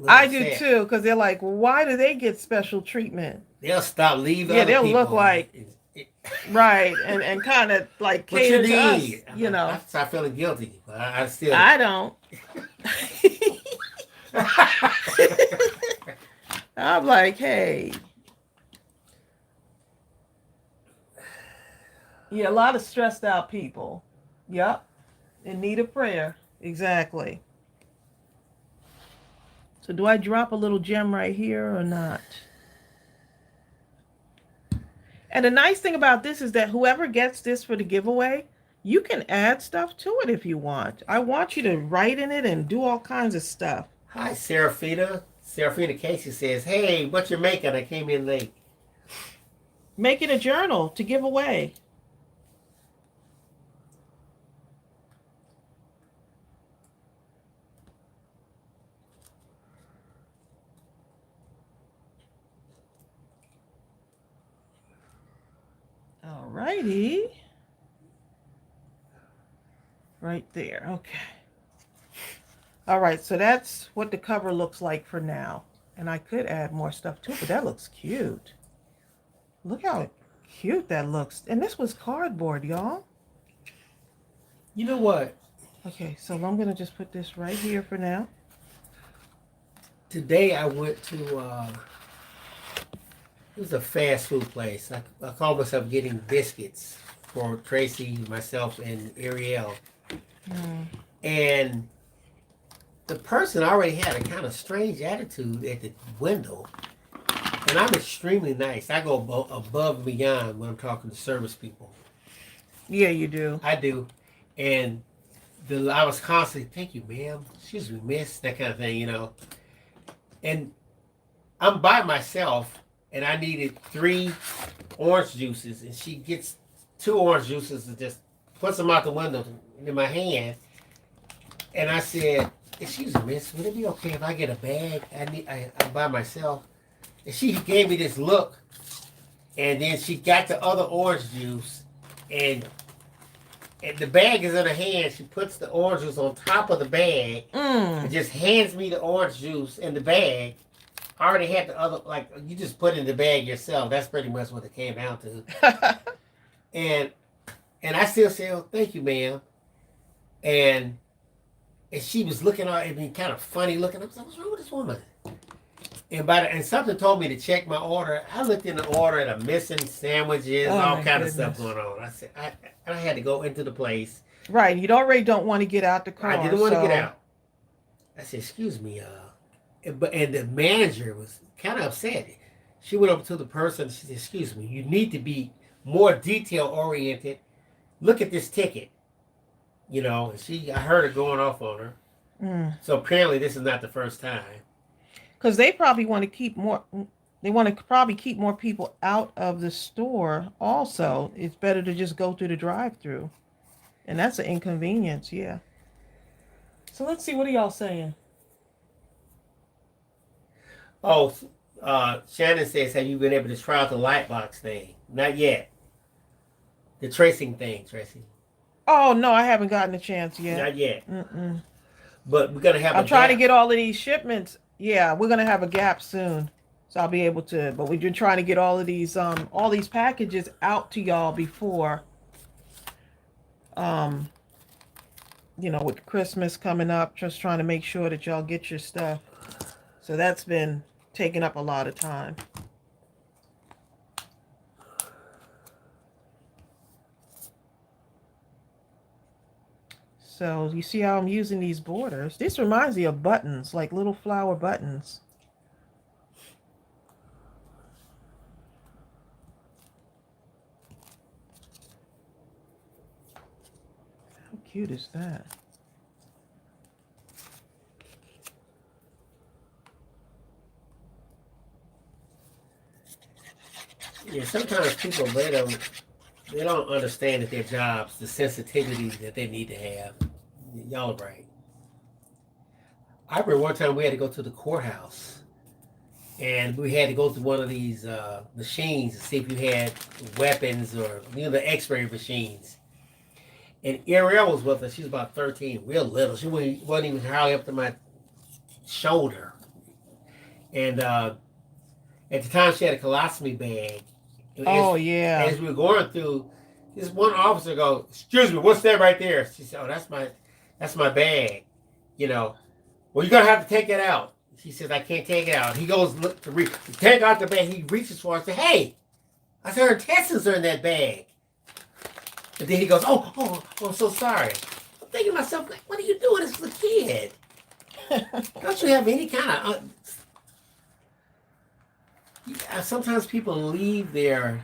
I do too, because they're like, why do they get special treatment? They'll stop leaving. Yeah, they'll look like right, and kind of like cater to us, I start feeling guilty, but I still. I don't. I'm like, hey. Yeah, a lot of stressed out people. Yep. In need of prayer. Exactly. So do I drop a little gem right here or not? And the nice thing about this is that whoever gets this for the giveaway, you can add stuff to it if you want. I want you to write in it and do all kinds of stuff. Hi, Serafina. Serafina Casey says, hey, what you making? I came in late. Making a journal to give away. Alrighty. Right there. Okay. All right. So that's what the cover looks like for now. And I could add more stuff to it, but that looks cute. Look how cute that looks. And this was cardboard, y'all. You know what? Okay. So I'm going to just put this right here for now. Today I went to... it was a fast food place. I called myself getting biscuits for Tracey, myself, and Ariel. And the person already had a kind of strange attitude at the window. And I'm extremely nice. I go above and beyond when I'm talking to service people. Yeah, you do. I do. And I was constantly, thank you, ma'am. Excuse me, miss. That kind of thing, And I'm by myself. And I needed 3 orange juices, and she gets 2 orange juices and just puts them out the window in my hand. And I said, excuse me, miss, would it be okay if I get a bag? I'm by myself. And she gave me this look. And then she got the other orange juice. And the bag is in her hand. She puts the orange juice on top of the bag. And just hands me the orange juice in the bag. I already had the other, like, you just put it in the bag yourself. That's pretty much what it came down to. and I still say, oh, thank you, ma'am. And she was looking at me kind of funny looking. I was like, what's wrong with this woman? And something told me to check my order. I looked in the order and I'm missing sandwiches, all kind of stuff going on. I said, I had to go into the place. Right. You already don't want to get out the car. I didn't want to get out. I said, excuse me, and the manager was kind of upset. She went up to the person. She said, excuse me, you need to be more detail oriented. Look at this ticket. You know, I heard her going off on her. So apparently this is not the first time. Because they probably want to keep more, they want to probably keep more people out of the store also. It's better to just go through the drive-through. And that's an inconvenience, yeah. So let's see, what are y'all saying? Oh, Shannon says, have you been able to try out the light box thing? Not yet. The tracing thing, Tracy. Oh, no, I haven't gotten a chance yet. Not yet. But we're going to have I'm trying to get all of these shipments. Yeah, we're going to have a gap soon. So I'll be able to, but we're trying to get all these packages out to y'all before, you know, with Christmas coming up, just trying to make sure that y'all get your stuff. So that's been taking up a lot of time. So you see how I'm using these borders? This reminds me of buttons, like little flower buttons. How cute is that? Yeah, sometimes people, they don't understand that their jobs, the sensitivity that they need to have. Y'all are right. I remember one time we had to go to the courthouse, and we had to go through one of these machines to see if you had weapons or, you know, the X-ray machines. And Ariel was with us. She was about 13, real little. She wasn't even hardly up to my shoulder. And at the time, she had a colostomy bag. Oh, yeah. As we were going through, this one officer goes, excuse me, what's that right there? She said, oh, that's my bag. You know, well, you're going to have to take it out. She says, I can't take it out. He goes to take out the bag. He reaches for it and says, hey, I said her intestines are in that bag. And then he goes, oh, I'm so sorry. I'm thinking to myself, like, what are you doing? This is a kid. Don't you have any kind of... sometimes people leave their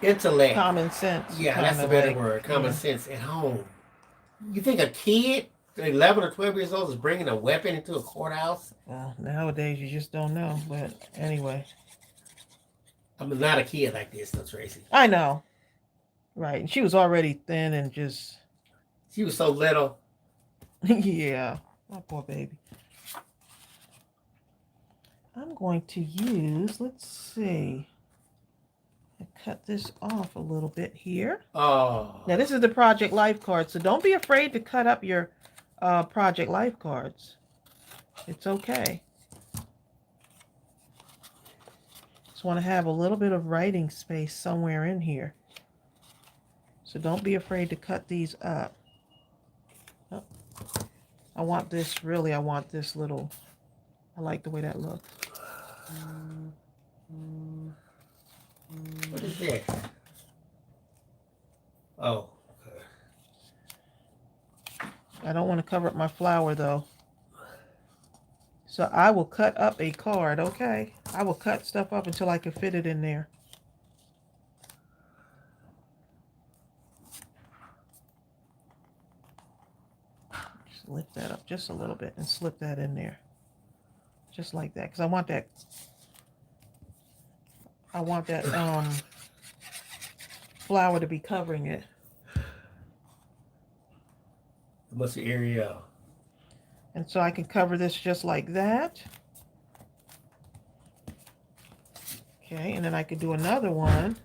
intellect. Common sense. Yeah, that's a better word. Common sense at home. You think a kid, 11 or 12 years old, is bringing a weapon into a courthouse? Well, nowadays you just don't know. But anyway. I'm not a kid like this, though, Tracy. I know. Right. And she was already thin and just... She was so little. Yeah. My poor baby. I'm going to use, let's see, cut this off a little bit here. Oh. Now this is the Project Life card, so don't be afraid to cut up your Project Life cards. It's okay. Just want to have a little bit of writing space somewhere in here. So don't be afraid to cut these up. Oh. I want this little, I like the way that looks. What is that? Oh. Okay. I don't want to cover up my flower though. So I will cut up a card, okay? I will cut stuff up until I can fit it in there. Just lift that up just a little bit and slip that in there. Just like that, because I want that flower to be covering it. It must be Ariel. And so I can cover this just like that. Okay, and then I could do another one.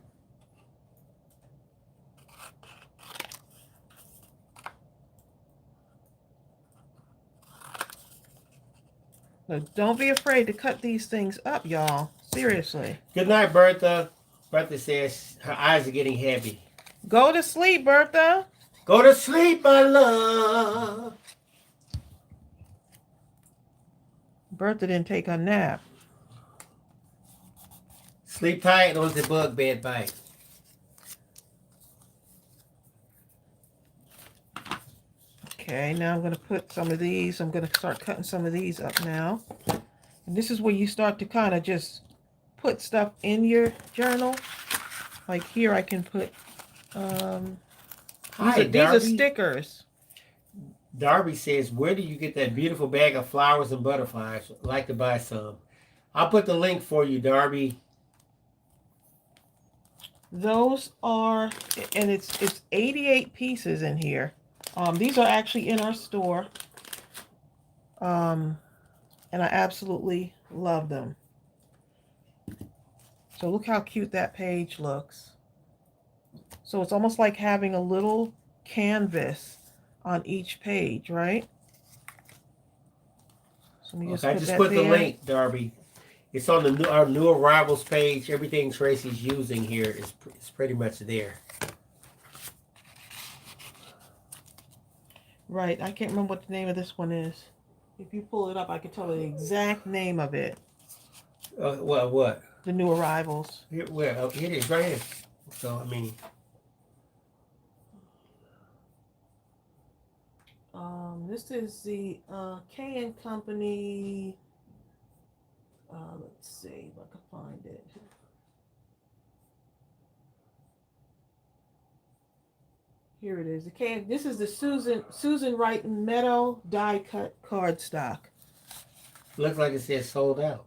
So don't be afraid to cut these things up, y'all. Seriously. Good night, Bertha. Bertha says her eyes are getting heavy. Go to sleep, Bertha. Go to sleep, my love. Bertha didn't take a nap. Sleep tight on the bug bed bite. Okay, now I'm going to put some of these. I'm going to start cutting some of these up now. And this is where you start to kind of just put stuff in your journal. Like here I can put, these are stickers. Darby says, where do you get that beautiful bag of flowers and butterflies? I'd like to buy some. I'll put the link for you, Darby. Those are, and it's 88 pieces in here. These are actually in our store. And I absolutely love them. So look how cute that page looks. So it's almost like having a little canvas on each page, right? So let me just put the link, Darby. It's on our new arrivals page. Everything Tracey's using here is pretty much there. Right. I can't remember what the name of this one is. If you pull it up, I can tell you the exact name of it. What? The new arrivals. Here, where? Oh, it is right here. So, I mean... this is the K & Company. Let's see if I can find it. Here it is. This is the Susan Wright Meadow die cut cardstock. Looks like it says sold out.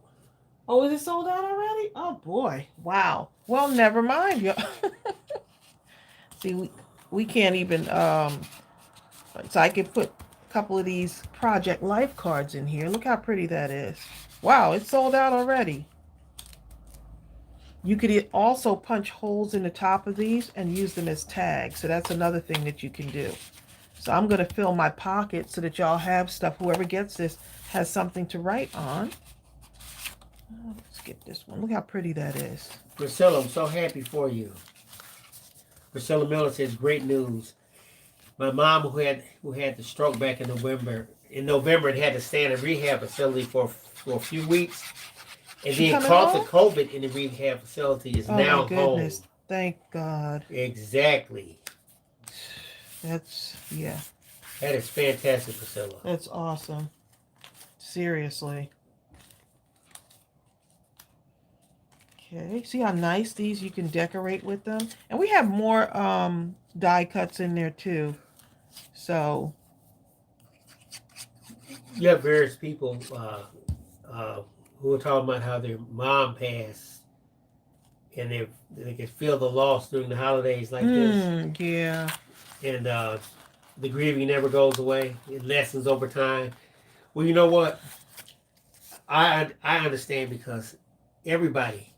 Oh, is it sold out already? Oh boy! Wow. Well, never mind. See, we can't even. So I could put a couple of these Project Life cards in here. Look how pretty that is. Wow, it's sold out already. You could also punch holes in the top of these and use them as tags. So that's another thing that you can do. So I'm going to fill my pocket so that y'all have stuff. Whoever gets this has something to write on. Let's get this one. Look how pretty that is. Priscilla, I'm so happy for you. Priscilla Miller says, great news. My mom, who had the stroke back in November, and had to stay in a rehab facility for a few weeks. And then caught the COVID in the rehab facility, is now home. Thank God. Exactly. Yeah. That is fantastic, Priscilla. That's awesome. Seriously. Okay. See how nice these, you can decorate with them. And we have more die cuts in there too. So. You have various people who are talking about how their mom passed and they can feel the loss during the holidays like this. Yeah. And the grieving never goes away. It lessens over time. Well, you know what? I understand because everybody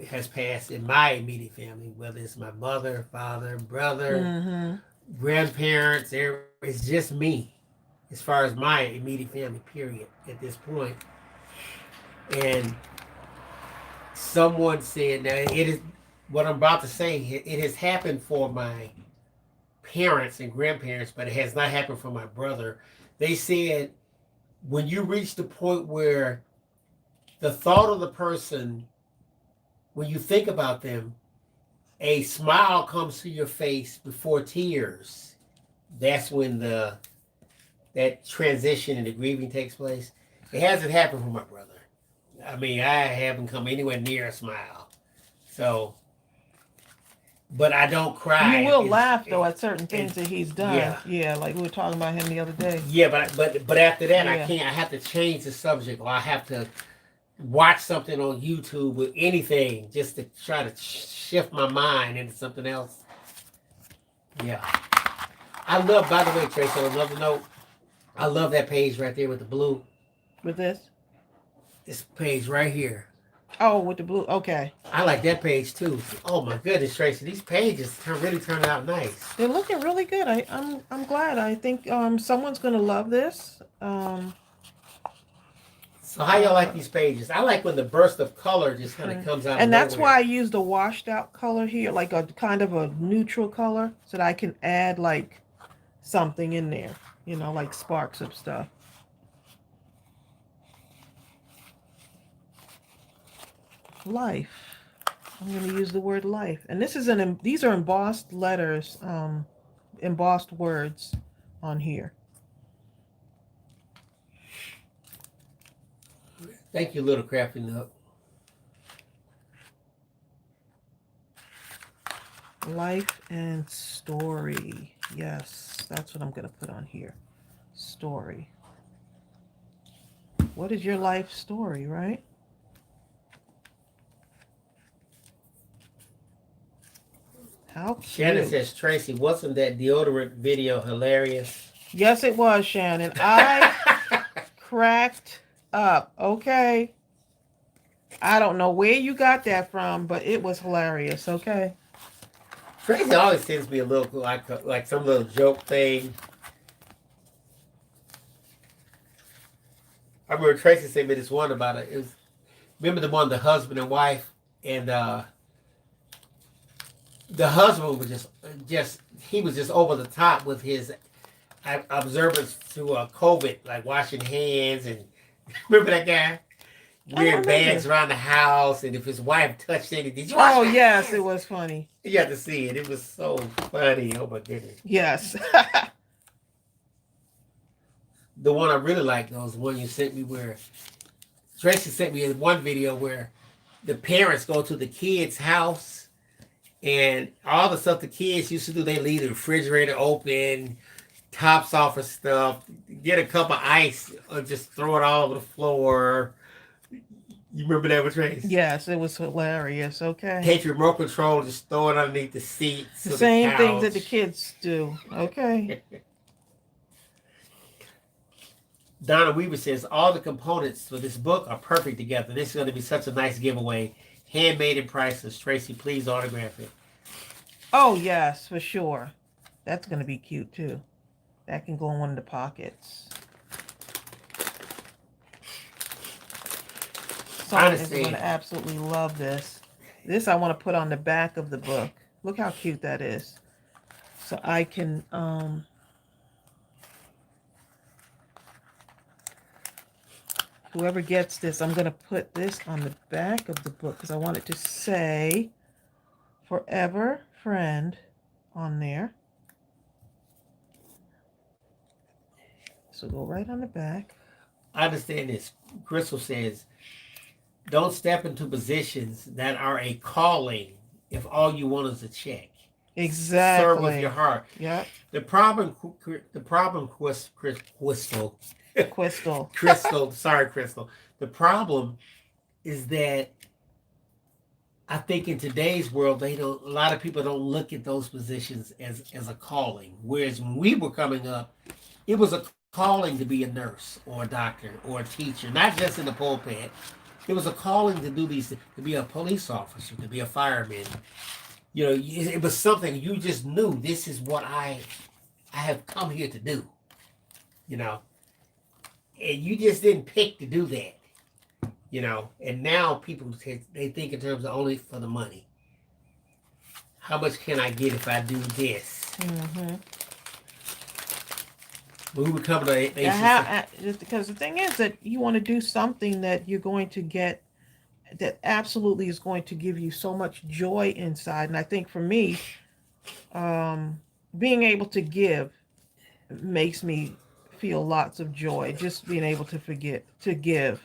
has passed in my immediate family, whether it's my mother, father, brother, grandparents. It's just me as far as my immediate family, period, at this point. And someone said, now it is what I'm about to say, it has happened for my parents and grandparents, but it has not happened for my brother. They said, when you reach the point where the thought of the person, when you think about them, a smile comes to your face before tears, that's when that transition and the grieving takes place. It hasn't happened for my brother. I mean, I haven't come anywhere near a smile. So, but I don't cry. You will laugh though at certain things that he's done. Yeah, like we were talking about him the other day. Yeah, but after that, I can't. I have to change the subject, or I have to watch something on YouTube with anything just to try to shift my mind into something else. Yeah. I love, by the way, Tracey, on another note, I love that page right there with the blue. With this? This page right here. Oh, with the blue. Okay. I like that page too. Oh my goodness, Tracey, these pages really turn out nice. They're looking really good. I'm glad. I think someone's gonna love this. So how y'all like these pages? I like when the burst of color just kind of comes out. And that's why I use the washed out color here, like a kind of a neutral color, so that I can add like something in there, you know, like sparks of stuff. Life. I'm going to use the word life. And this is these are embossed letters, embossed words on here. Thank you, Little Crafty Nook. Life and story. Yes, that's what I'm going to put on here. Story. What is your life story, right? How cute. Shannon says, Tracey, wasn't that deodorant video hilarious? Yes, it was, Shannon. I cracked up. Okay. I don't know where you got that from, but it was hilarious. Okay. Tracey always sends me a little, like some little joke thing. I remember Tracey sent me this one about it. It was, remember the one, the husband and wife, and the husband was he was just over the top with his observance to COVID, like washing hands, and remember that guy wearing bags around the house, and if his wife touched anything, did you wash Oh your yes, hands? it was funny. You had to see it. It was so funny. Oh my goodness. Yes. The one I really liked was the one you sent me where Tracy sent me one video where the parents go to the kids' house. And all the stuff the kids used to do, they leave the refrigerator open, tops off of stuff, get a cup of ice, or just throw it all over the floor. You remember that with Trace? Yes, it was hilarious. Okay. Take your remote control, just throw it underneath the seats. The same things that the kids do. Okay. Donna Weaver says, all the components for this book are perfect together. This is going to be such a nice giveaway. Handmade and priceless. Tracy, please autograph it. Oh, yes, for sure. That's going to be cute, too. That can go in one of the pockets. Someone is going to absolutely love this. This I want to put on the back of the book. Look how cute that is. So I can... whoever gets this, I'm going to put this on the back of the book because I want it to say Forever Friend on there. So go right on the back. I understand this. Crystal says, don't step into positions that are a calling if all you want is a check. Exactly. Serve with your heart. Yeah. The problem, Crystal, sorry, Crystal. The problem is that I think in today's world, a lot of people don't look at those positions as a calling. Whereas when we were coming up, it was a calling to be a nurse or a doctor or a teacher, not just in the pulpit. It was a calling to do these, to be a police officer, to be a fireman. You know, it was something you just knew, this is what I have come here to do. You know, and you just didn't pick to do that. You know, and now people, they think in terms of only for the money. How much can I get if I do this? Mm-hmm. When we become because the thing is that you want to do something that you're going to get that absolutely is going to give you so much joy inside. And I think for me, being able to give makes me feel lots of joy. Just being able to give.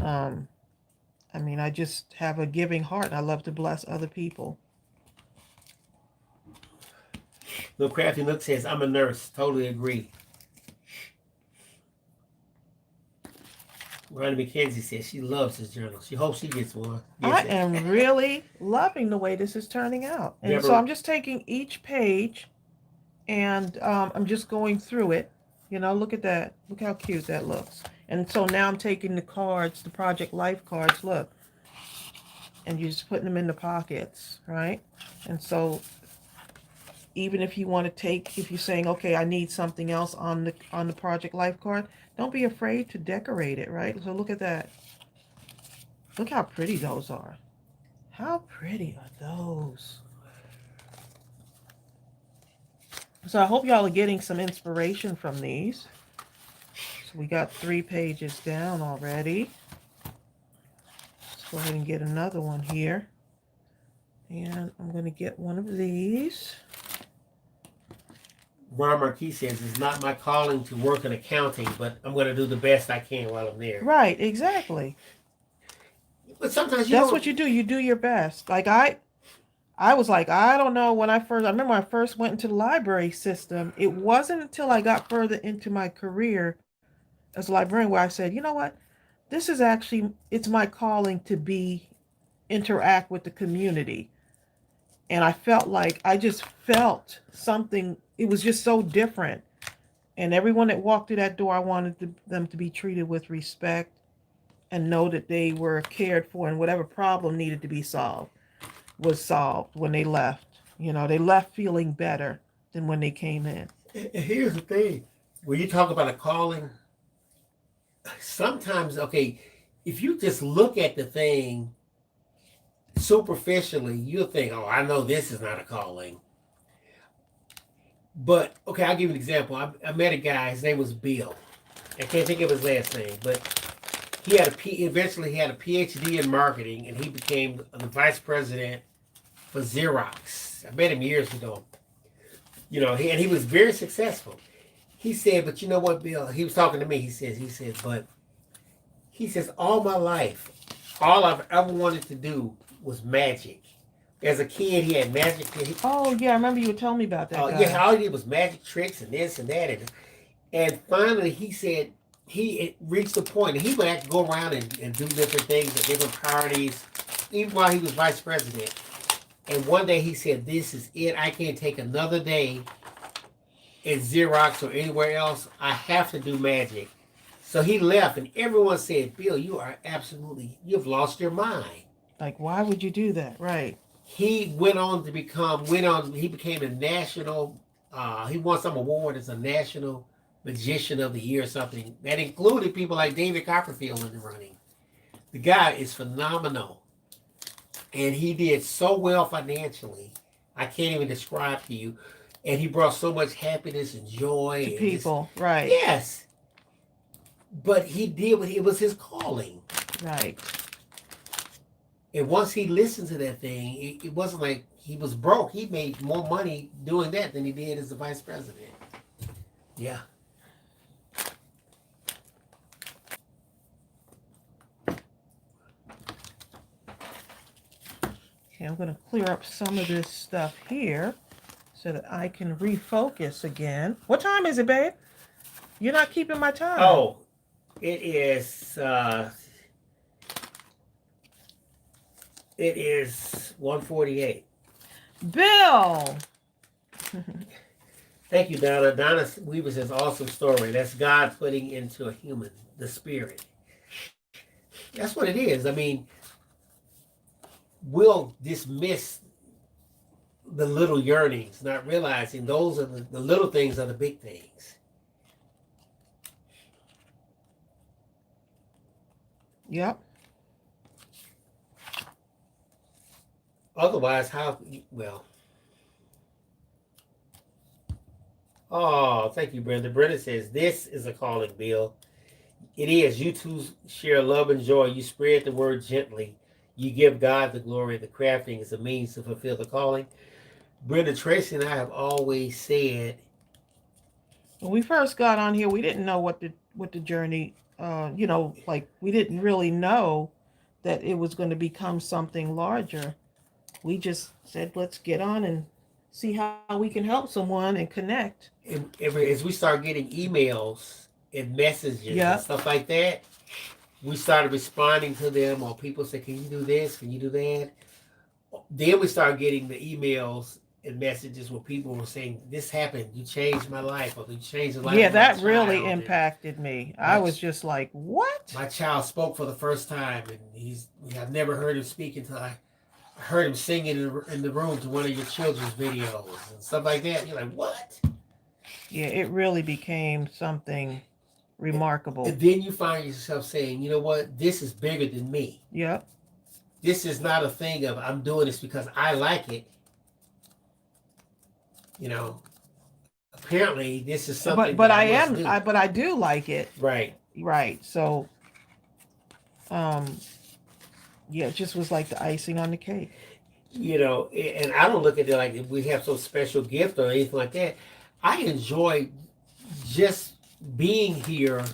I mean, I just have a giving heart and I love to bless other people. Little Crafty Look says, I'm a nurse. Totally agree. Ronnie McKenzie says she loves this journal. She hopes she gets one. I am really loving the way this is turning out. And so I'm just taking each page and I'm just going through it, You know, look at that. Look how cute that looks. And so now I'm taking the cards, the Project Life cards, look, and you're just putting them in the pockets, right? And so even if you want to take, if you're saying, okay, I need something else on the Project Life card, don't be afraid to decorate it, right? So look at that. Look how pretty those are. How pretty are those? So I hope y'all are getting some inspiration from these. So we got 3 pages down already. Let's go ahead and get another one here. And I'm going to get one of these. Ron Marquis says, it's not my calling to work in accounting, but I'm going to do the best I can while I'm there. Right, exactly. But sometimes that's what you do. You do your best. Like I was like, I don't know I remember when I first went into the library system, it wasn't until I got further into my career as a librarian where I said, you know what? This is actually, it's my calling to interact with the community. And I just felt something, it was just so different. And everyone that walked through that door, I wanted them to be treated with respect and know that they were cared for, and whatever problem needed to be solved was solved when they left. You know, they left feeling better than when they came in. Here's the thing. When you talk about a calling, sometimes, okay, if you just look at the thing superficially, you'll think, oh, I know this is not a calling. But, okay, I'll give you an example. I met a guy, his name was Bill. I can't think of his last name, but eventually he had a PhD in marketing, and he became the vice president for Xerox. I met him years ago. You know, and he was very successful. He said, but you know what, Bill? He was talking to me. He says, all my life, all I've ever wanted to do was magic. As a kid, he had magic. Oh, yeah, I remember you were telling me about that. Yeah, all he did was magic tricks and this and that. And finally, he said he reached a point, and he would have to go around and do different things at different parties, even while he was vice president. And one day he said, this is it. I can't take another day at Xerox or anywhere else. I have to do magic. So he left, and everyone said, Bill, you've lost your mind. Like, why would you do that? Right. He he became a national, he won some award as a national magician of the year or something. That included people like David Copperfield in the running. The guy is phenomenal. And he did so well financially. I can't even describe to you. And he brought so much happiness and joy. To people, right. Yes. But it was his calling. Right. And once he listened to that thing, it wasn't like he was broke. He made more money doing that than he did as the vice president. Yeah. Okay, I'm going to clear up some of this stuff here so that I can refocus again. What time is it, babe? You're not keeping my time. Oh, it is 1:48. Bill! Thank you, Donna. Donna Weaver says, awesome story. That's God putting into a human, the spirit. That's what it is. I mean, we'll dismiss the little yearnings, not realizing those are the little things are the big things. Yep. Otherwise, oh, thank you, Brenda. Brenda says, this is a calling, Bill. It is. You two share love and joy. You spread the word gently. You give God the glory. The crafting is a means to fulfill the calling. Brenda, Tracey, and I have always said, when we first got on here, we didn't know what the journey, like we didn't really know that it was going to become something larger. We just said, let's get on and see how we can help someone and connect. And as we start getting emails and messages and stuff like that, we started responding to them, or people say, can you do this? Can you do that? Then we started getting the emails in messages where people were saying, "This happened. You changed my life," or "You changed the life Yeah, of my that child." really And impacted me. I my was just like, what? my child spoke for the first time, and I've never heard him speak until I heard him singing in the room to one of your children's videos and stuff like that. You're like, what? Yeah, it really became something remarkable. And then you find yourself saying, you know what? This is bigger than me. Yep. This is not a thing of I'm doing this because I like it. You know, apparently this is something But that I I must am do. but I do like it. Right. Right. So yeah, it just was like the icing on the cake. You know, and I don't look at it like we have some special gift or anything like that. I enjoy just being here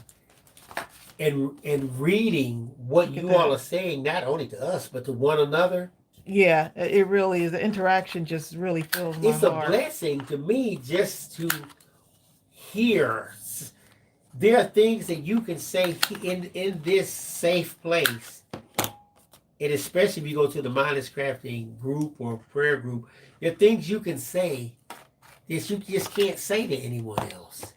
and reading what you all are saying, not only to us but to one another. Yeah, it really is. The interaction just really fills my It's heart. a blessing to me just to hear. There are things that you can say in this safe place, and especially if you go to the Mindless Crafting group or prayer group, there are things you can say that you just can't say to anyone else.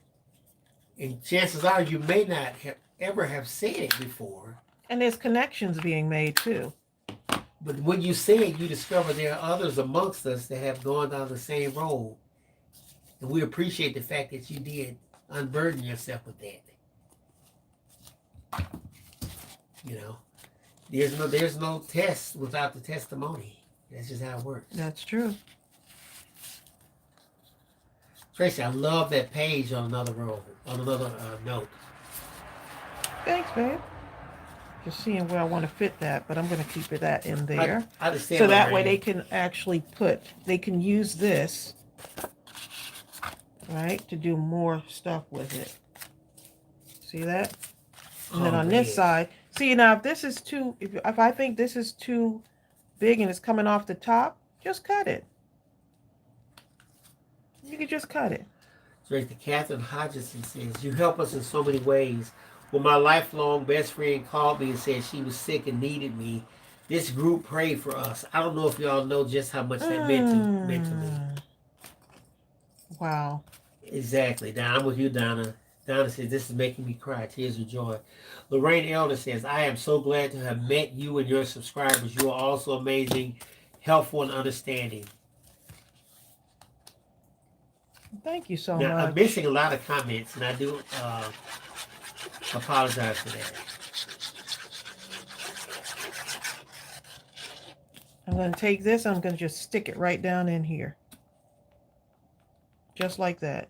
And chances are you may not ever have said it before. And there's connections being made too. But when you say it, you discover there are others amongst us that have gone down the same road. And we appreciate the fact that you did unburden yourself with that. You know, there's no test without the testimony. That's just how it works. That's true. Tracey, I love that page on another row, on another note. Thanks, babe. Just seeing where I want to fit that, but I'm going to keep it that in there. I understand. So that way they can actually they can use this, right, to do more stuff with it. See that? And then on this side, see now if this is too, if I think this is too big and it's coming off the top, just cut it. You can just cut it. Director Catherine Hodgson says, "You help us in so many ways. When my lifelong best friend called me and said she was sick and needed me, this group prayed for us. I don't know if y'all know just how much that meant to me." Wow. Exactly. Now, I'm with you, Donna. Donna says, "This is making me cry. Tears of joy." Lorraine Elder says, "I am so glad to have met you and your subscribers. You are also amazing, helpful, and understanding." Thank you so much. I'm missing a lot of comments, and I do apologize for that. I'm going to take this, I'm going to just stick it right down in here. Just like that.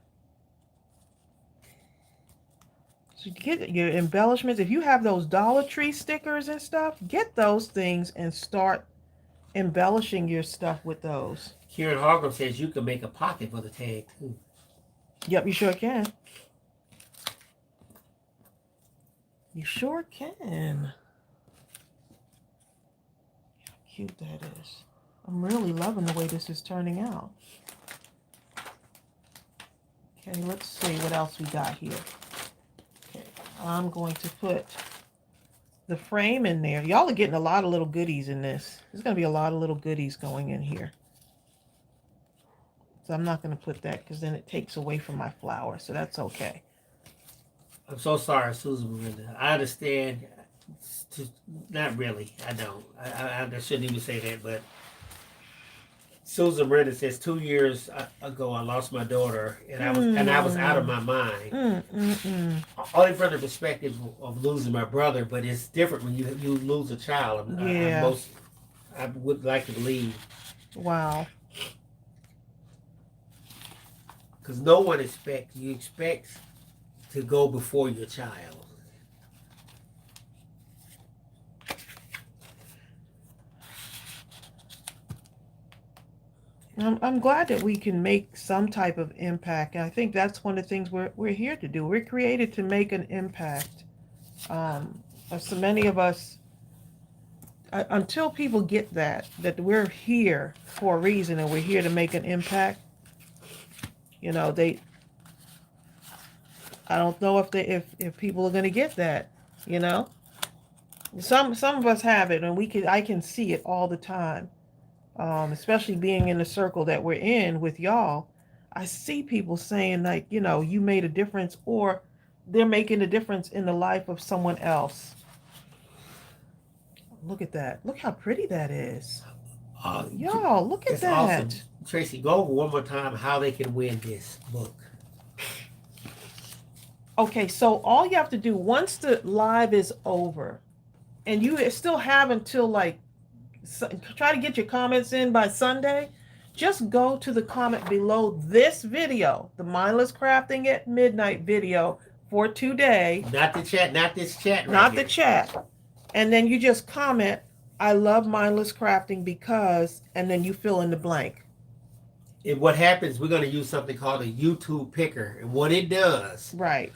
So you get your embellishments. If you have those Dollar Tree stickers and stuff, get those things and start embellishing your stuff with those. Kieran Hargrove says you can make a pocket for the tag too. Yep, you sure can. You sure can. How cute that is. I'm really loving the way this is turning out. Okay, let's see what else we got here. Okay, I'm going to put the frame in there. Y'all are getting a lot of little goodies in this. There's going to be a lot of little goodies going in here. So I'm not going to put that because then it takes away from my flower. So that's okay. I'm so sorry, Susan Miranda. I understand. Not really. I don't. I shouldn't even say that, but Susan Miranda says 2 years ago I lost my daughter, and I was out of my mind. Only from the perspective of losing my brother, but it's different when you lose a child. Yeah. I would like to believe. Wow. Because no one expects to go before your child. I'm glad that we can make some type of impact. And I think that's one of the things we're here to do. We're created to make an impact. So many of us, until people get that we're here for a reason and we're here to make an impact, you know, I don't know if people are going to get that, you know. Some of us have it, and I can see it all the time. Especially being in the circle that we're in with y'all. I see people saying like, you made a difference, or they're making a difference in the life of someone else. Look at that. Look how pretty that is. Y'all, look at It's that. awesome. Tracey, go over one more time how they can win this book. Okay, so all you have to do once the live is over, and you still have until like try to get your comments in by Sunday, just go to the comment below this video, the Mindless Crafting at Midnight video for today. Not the chat, not this chat right Not here. the chat. And then you just comment, I love Mindless Crafting because, and then you fill in the blank. And what happens, we're going to use something called a YouTube picker. And what it does, right,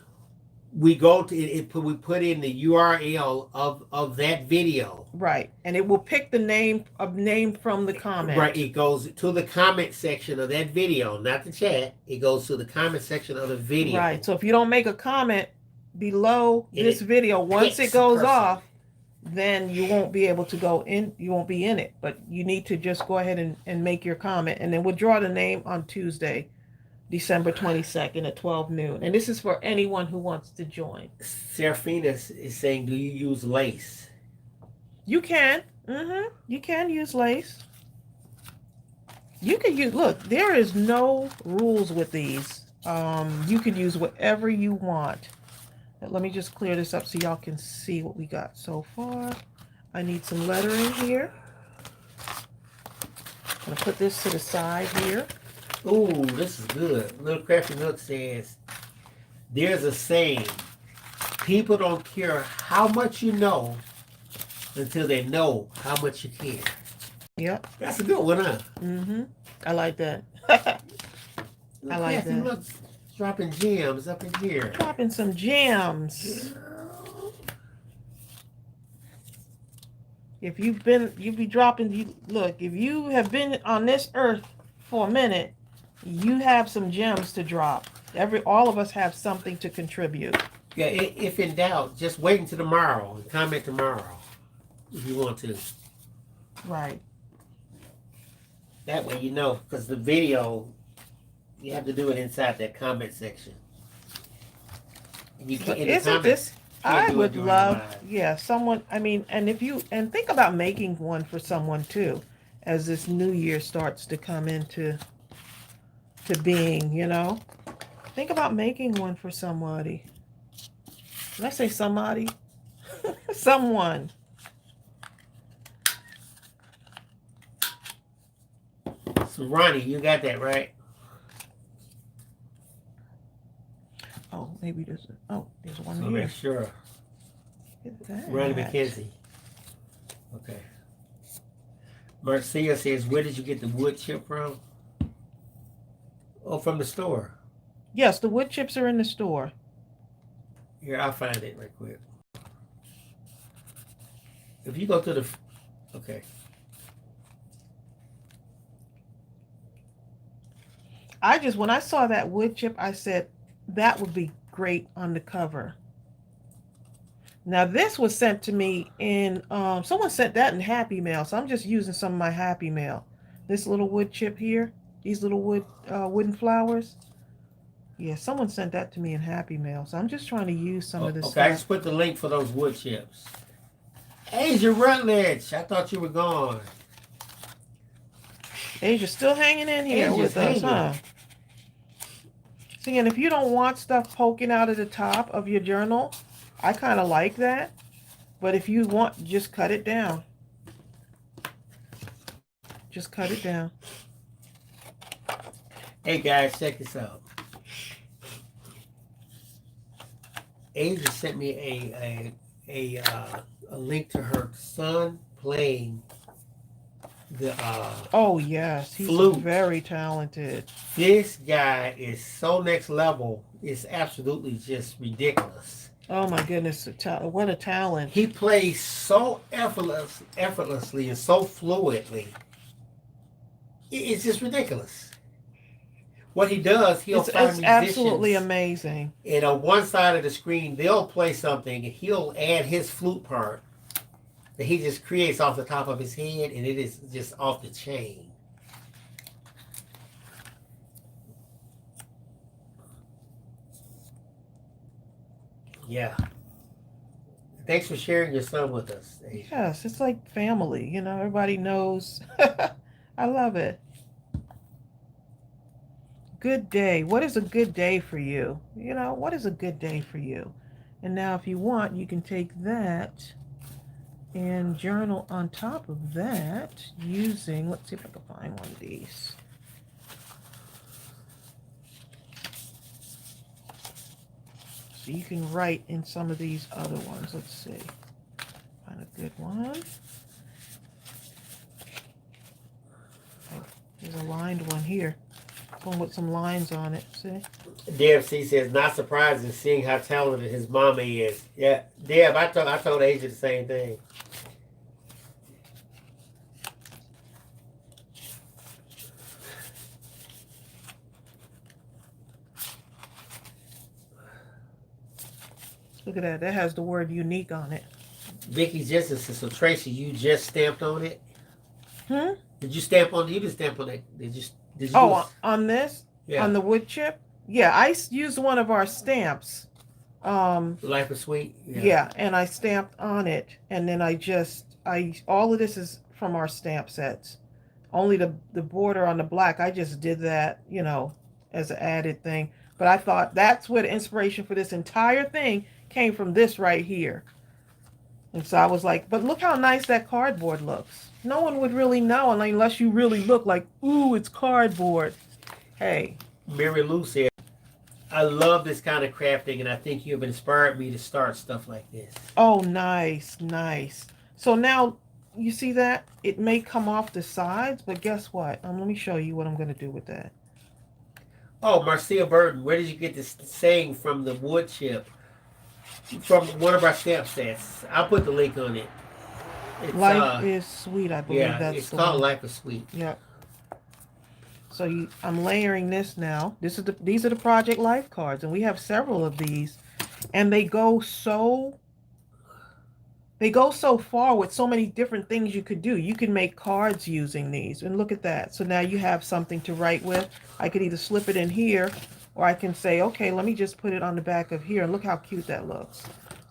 we go to it, we put in the URL of that video. Right. And it will pick the name from the comment. Right. It goes to the comment section of that video, not the chat. It goes to the comment section of the video. Right. So if you don't make a comment below this video, once it goes off, then you won't be able to go in. You won't be in it. But you need to just go ahead and make your comment. And then we'll draw the name on Tuesday, December 22nd at 12 noon. And this is for anyone who wants to join. Serafina is saying, do you use lace? You can. You can use lace. You can use, look, there is no rules with these. You can use whatever you want. Let me just clear this up so y'all can see what we got so far. I need some lettering here. I'm going to put this to the side here. Ooh, this is good. Little Crafty Nook says, there's a saying, people don't care how much you know until they know how much you care. Yep. That's a good one, huh? I like that. I like that. Look, dropping gems up in here. Dropping some gems. If you've been, look, if you have been on this earth for a minute, you have some gems to drop. All of us have something to contribute. Yeah, if in doubt, just wait until tomorrow and comment tomorrow if you want to. Right. That way you know, because the video, you have to do it inside that comment section. And you can't, isn't this? I would love, someone. I mean, and think about making one for someone too, as this new year starts to come into being. Think about making one for somebody. Did I say somebody? Someone. So Ronnie, you got that right? Oh, maybe there's one So here. make sure. Ronnie McKenzie. Okay. Marcia says, where did you get the wood chip from? Oh, from the store. Yes, the wood chips are in the store. Here, I'll find it right quick. If you go to the... Okay. When I saw that wood chip, I said, that would be great on the cover. Now, this was sent to me in... someone sent that in Happy Mail, so I'm just using some of my Happy Mail. This little wood chip here, these little wooden flowers. Yeah, someone sent that to me in Happy Mail, so I'm just trying to use some of this stuff. I just put the link for those wood chips. Asia Rutledge, I thought you were gone. Asia's still hanging in here with us, huh? See, and if you don't want stuff poking out of the top of your journal, I kind of like that. But if you want, just cut it down. Just cut it down. Hey guys, check this out. Asia sent me a link to her son playing the oh yes, he's flute. Very talented. This guy is so next level. It's absolutely just ridiculous. Oh my goodness, what a talent. He plays so effortlessly and so fluidly. It's just ridiculous. What he does, he'll find musicians. It's absolutely amazing. And on one side of the screen, they'll play something, and he'll add his flute part. that he just creates off the top of his head, and it is just off the chain. Yeah. Thanks for sharing your son with us, Asia. Yes, it's like family. You know, everybody knows. I love it. Good day. What is a good day for you? You know, what is a good day for you? And now if you want, you can take that and journal on top of that using, let's see if I can find one of these. So you can write in some of these other ones. Let's see. Find a good one. There's a lined one here. One with some lines on it. See? DFC says, not surprising seeing how talented his mama is. Yeah, Deb, I told Asia the same thing. Look at that. That has the word unique on it. Vicki just says, so Tracey, you just stamped on it? Did you stamp on it? You didn't stamp on it. Did you on this? Yeah. On the wood chip? Yeah, I used one of our stamps. Life is Sweet? Yeah, and I stamped on it. And then all of this is from our stamp sets. Only the border on the black, I just did that, you know, as an added thing. But I thought that's where the inspiration for this entire thing came from, this right here. And so I was like, but look how nice that cardboard looks. No one would really know unless you really look like, ooh, it's cardboard. Hey. Mary Lou said, I love this kind of crafting, and I think you've inspired me to start stuff like this. Oh, nice, nice. So now, you see that? It may come off the sides, but guess what? Let me show you what I'm going to do with that. Oh, Marcia Burton, where did you get this saying from the wood chip? From one of our stamp sets. I'll put the link on it. It's, Life is Sweet, I believe that's it's the called one. Life is Sweet. Yep. So I'm layering this now. These are the Project Life cards, and we have several of these, and they go so far with so many different things you could do. You can make cards using these, and look at that. So now you have something to write with. I could either slip it in here, or I can say, okay, let me just put it on the back of here, and look how cute that looks.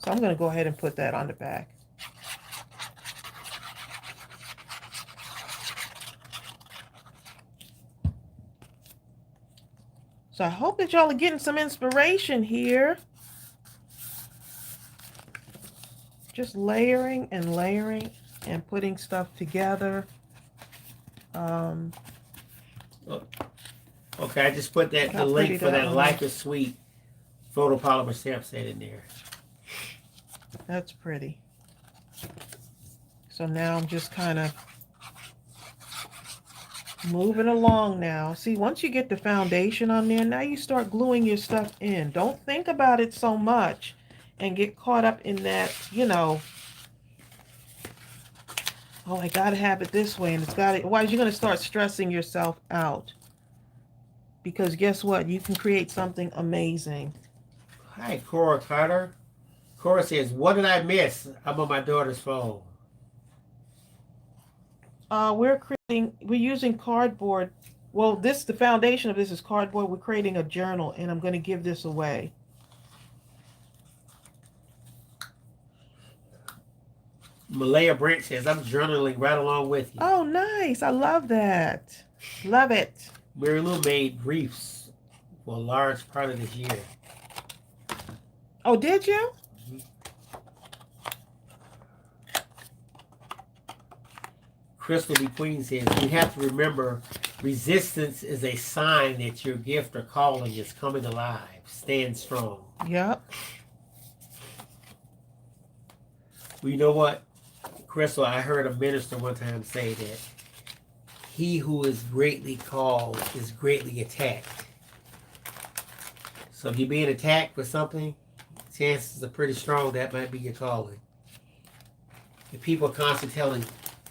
So I'm going to go ahead and put that on the back. So I hope that y'all are getting some inspiration here. Just layering and layering and putting stuff together. Okay, I just put the link for that Life is Sweet photopolymer stamp set in there. That's pretty. So now I'm just kind of moving along now. See, once you get the foundation on there, now you start gluing your stuff in. Don't think about it so much and get caught up in that, you know, oh, I gotta have it this way, and it's got it. Why are you gonna start stressing yourself out? Because guess what? You can create something amazing. Hi, Cora Carter. Cora says, what did I miss? I'm on my daughter's phone. We're using cardboard. Well, the foundation of this is cardboard. We're creating a journal, and I'm going to give this away. Malaya Brent says, I'm journaling right along with you. Oh, nice. I love that. Love it. Mary Lou made briefs for a large part of this year. Oh, did you? Mm-hmm. Crystal B. Queen says, you have to remember, resistance is a sign that your gift or calling is coming alive. Stand strong. Yep. Well, you know what, Crystal, I heard a minister one time say that he who is greatly called is greatly attacked. So if you're being attacked for something, chances are pretty strong that might be your calling. If people are constantly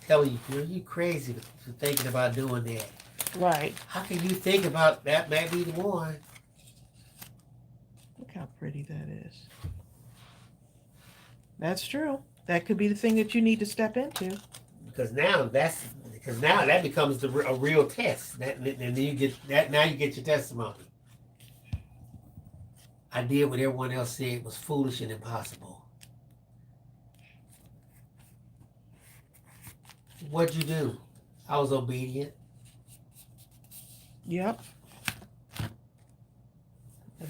telling you, you crazy for thinking about doing that. Right. How can you think about that might be the one? Look how pretty that is. That's true. That could be the thing that you need to step into. Because now that becomes a real test. And then you get that. Now you get your testimony. I did what everyone else said was foolish and impossible. What'd you do? I was obedient. Yep.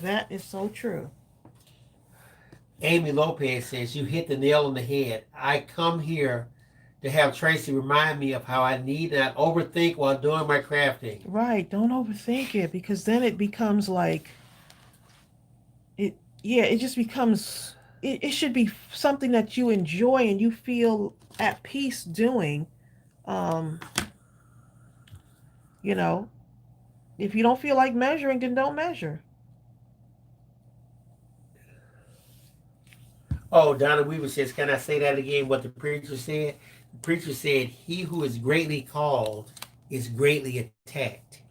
That is so true. Amy Lopez says, you hit the nail on the head. I come here to have Tracey remind me of how I need not overthink while doing my crafting. Right. Don't overthink it, because then it becomes like, it just becomes, it should be something that you enjoy and you feel at peace doing. You know, if you don't feel like measuring, then don't measure. Oh, Donna Weaver says, can I say that again, what the preacher said? The preacher said, he who is greatly called is greatly attacked.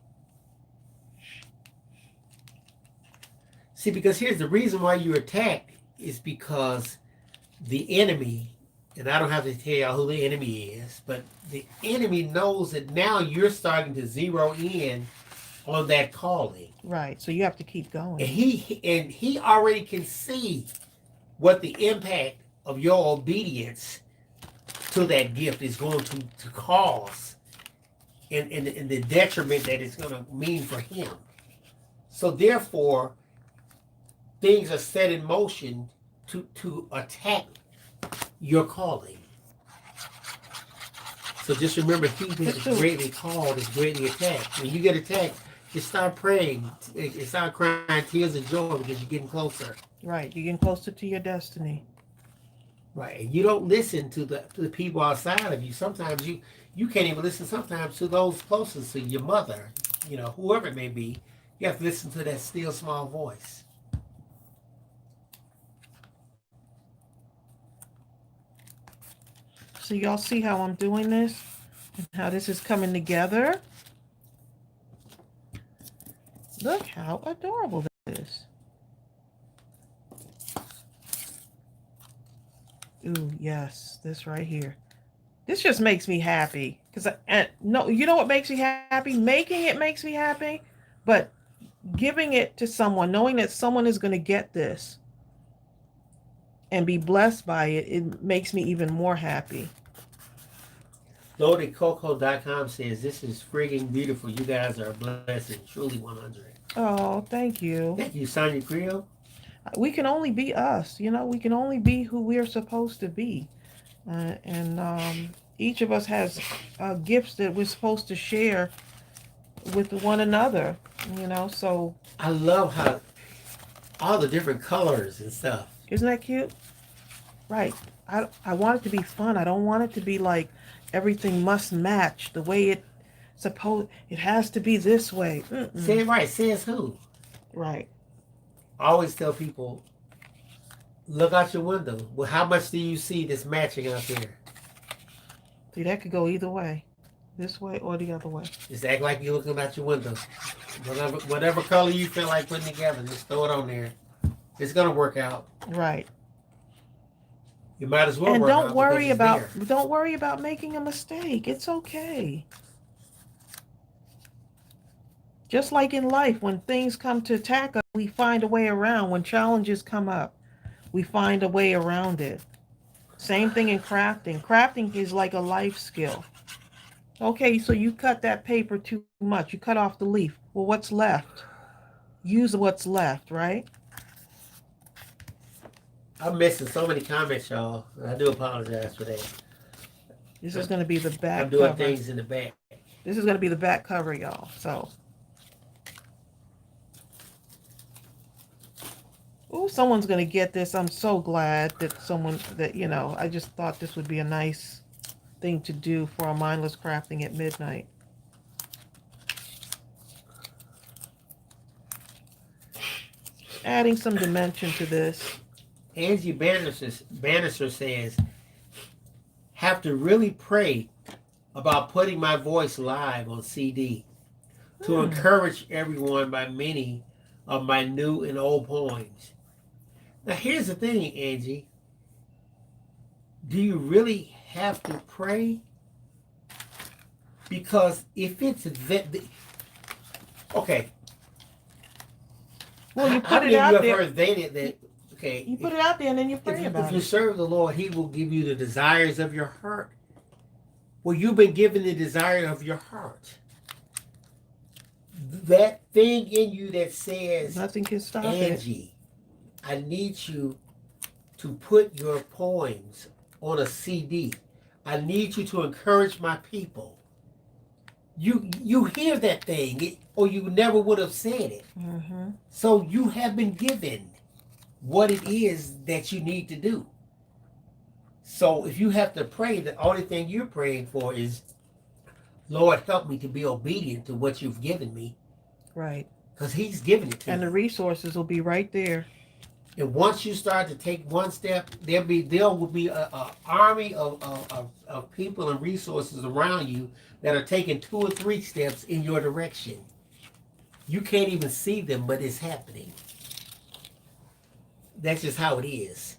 See, because here's the reason why you're attacked is because the enemy, and I don't have to tell y'all who the enemy is, but the enemy knows that now you're starting to zero in on that calling. Right. So you have to keep going. And he already can see what the impact of your obedience to that gift is going to cause and the detriment that it's going to mean for him. So therefore, things are set in motion to attack your calling. So just remember, he who is greatly called is greatly attacked. When you get attacked, just start praying. Start crying tears of joy because you're getting closer. Right. You're getting closer to your destiny. Right. And you don't listen to the people outside of you. Sometimes you can't even listen sometimes to those closest to your mother, whoever it may be. You have to listen to that still small voice. So y'all see how I'm doing this and how this is coming together? Look how adorable that is. Ooh, yes, this right here. This just makes me happy. No, you know what makes me happy? Making it makes me happy, but giving it to someone, knowing that someone is going to get this and be blessed by it, it makes me even more happy. LoadedCoco.com says, this is friggin' beautiful. You guys are a blessing. Truly 100. Oh, thank you. Thank you, Sonia Creel. We can only be us, we can only be who we're supposed to be. Each of us has gifts that we're supposed to share with one another, so. I love how all the different colors and stuff. Isn't that cute? Right. I want it to be fun. I don't want it to be like everything must match the way it has to be this way. Say it right. Says who? Right. I always tell people, look out your window. Well, how much do you see that's matching out there? See, that could go either way. This way or the other way. Just act like you're looking out your window. Whatever color you feel like putting together, just throw it on there. It's gonna work out. Right. You might as well. And don't worry about making a mistake. It's okay. Just like in life, when things come to attack us, we find a way around. When challenges come up, we find a way around it. Same thing in crafting. Crafting is like a life skill. Okay, so you cut that paper too much. You cut off the leaf. Well, what's left? Use what's left, right? I'm missing so many comments, y'all. I do apologize for that. This is going to be the back I'm doing cover. things in the back. This is going to be the back cover, y'all. So. Oh, someone's going to get this. I'm so glad that I just thought this would be a nice thing to do for a mindless crafting at midnight. Adding some dimension to this. Angie Bannister says, have to really pray about putting my voice live on CD to encourage everyone by many of my new and old poems. Now, here's the thing, Angie. do you really have to pray? Because if it's that, okay. Well, you How put many it of you out have there. heard that okay, You put it out there and then you pray about if you it. serve the Lord, He will give you the desires of your heart. Well, you've been given the desire of your heart. That thing in you that says, Nothing can stop it. Angie, I need you to put your poems on a CD. I need you to encourage my people. You hear that thing, or you never would have said it. Mm-hmm. So you have been given what it is that you need to do. So if you have to pray, the only thing you're praying for is, Lord, help me to be obedient to what you've given me. Right. Because He's given it to you. And the resources will be right there. And once you start to take one step, there will be a army of people and resources around you that are taking 2 or 3 steps in your direction. You can't even see them, but it's happening. That's just how it is.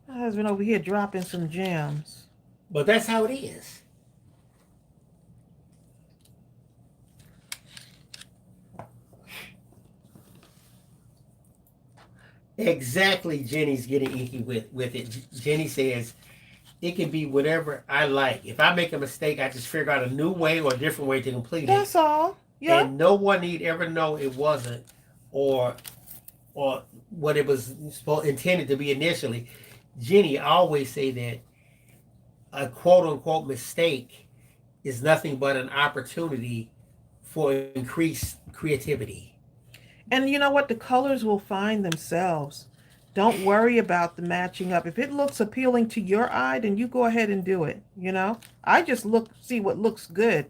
My husband over here dropping some gems. But that's how it is. Exactly, Jenny's getting inky with it. Jenny says, it can be whatever I like. If I make a mistake, I just figure out a new way or a different way to complete it. That's all. Yeah. And no one need ever know it wasn't or what it was intended to be initially. Jenny, I always say that a quote unquote mistake is nothing but an opportunity for increased creativity. And you know what? The colors will find themselves. Don't worry about the matching up. If it looks appealing to your eye, then you go ahead and do it. You know, I just see what looks good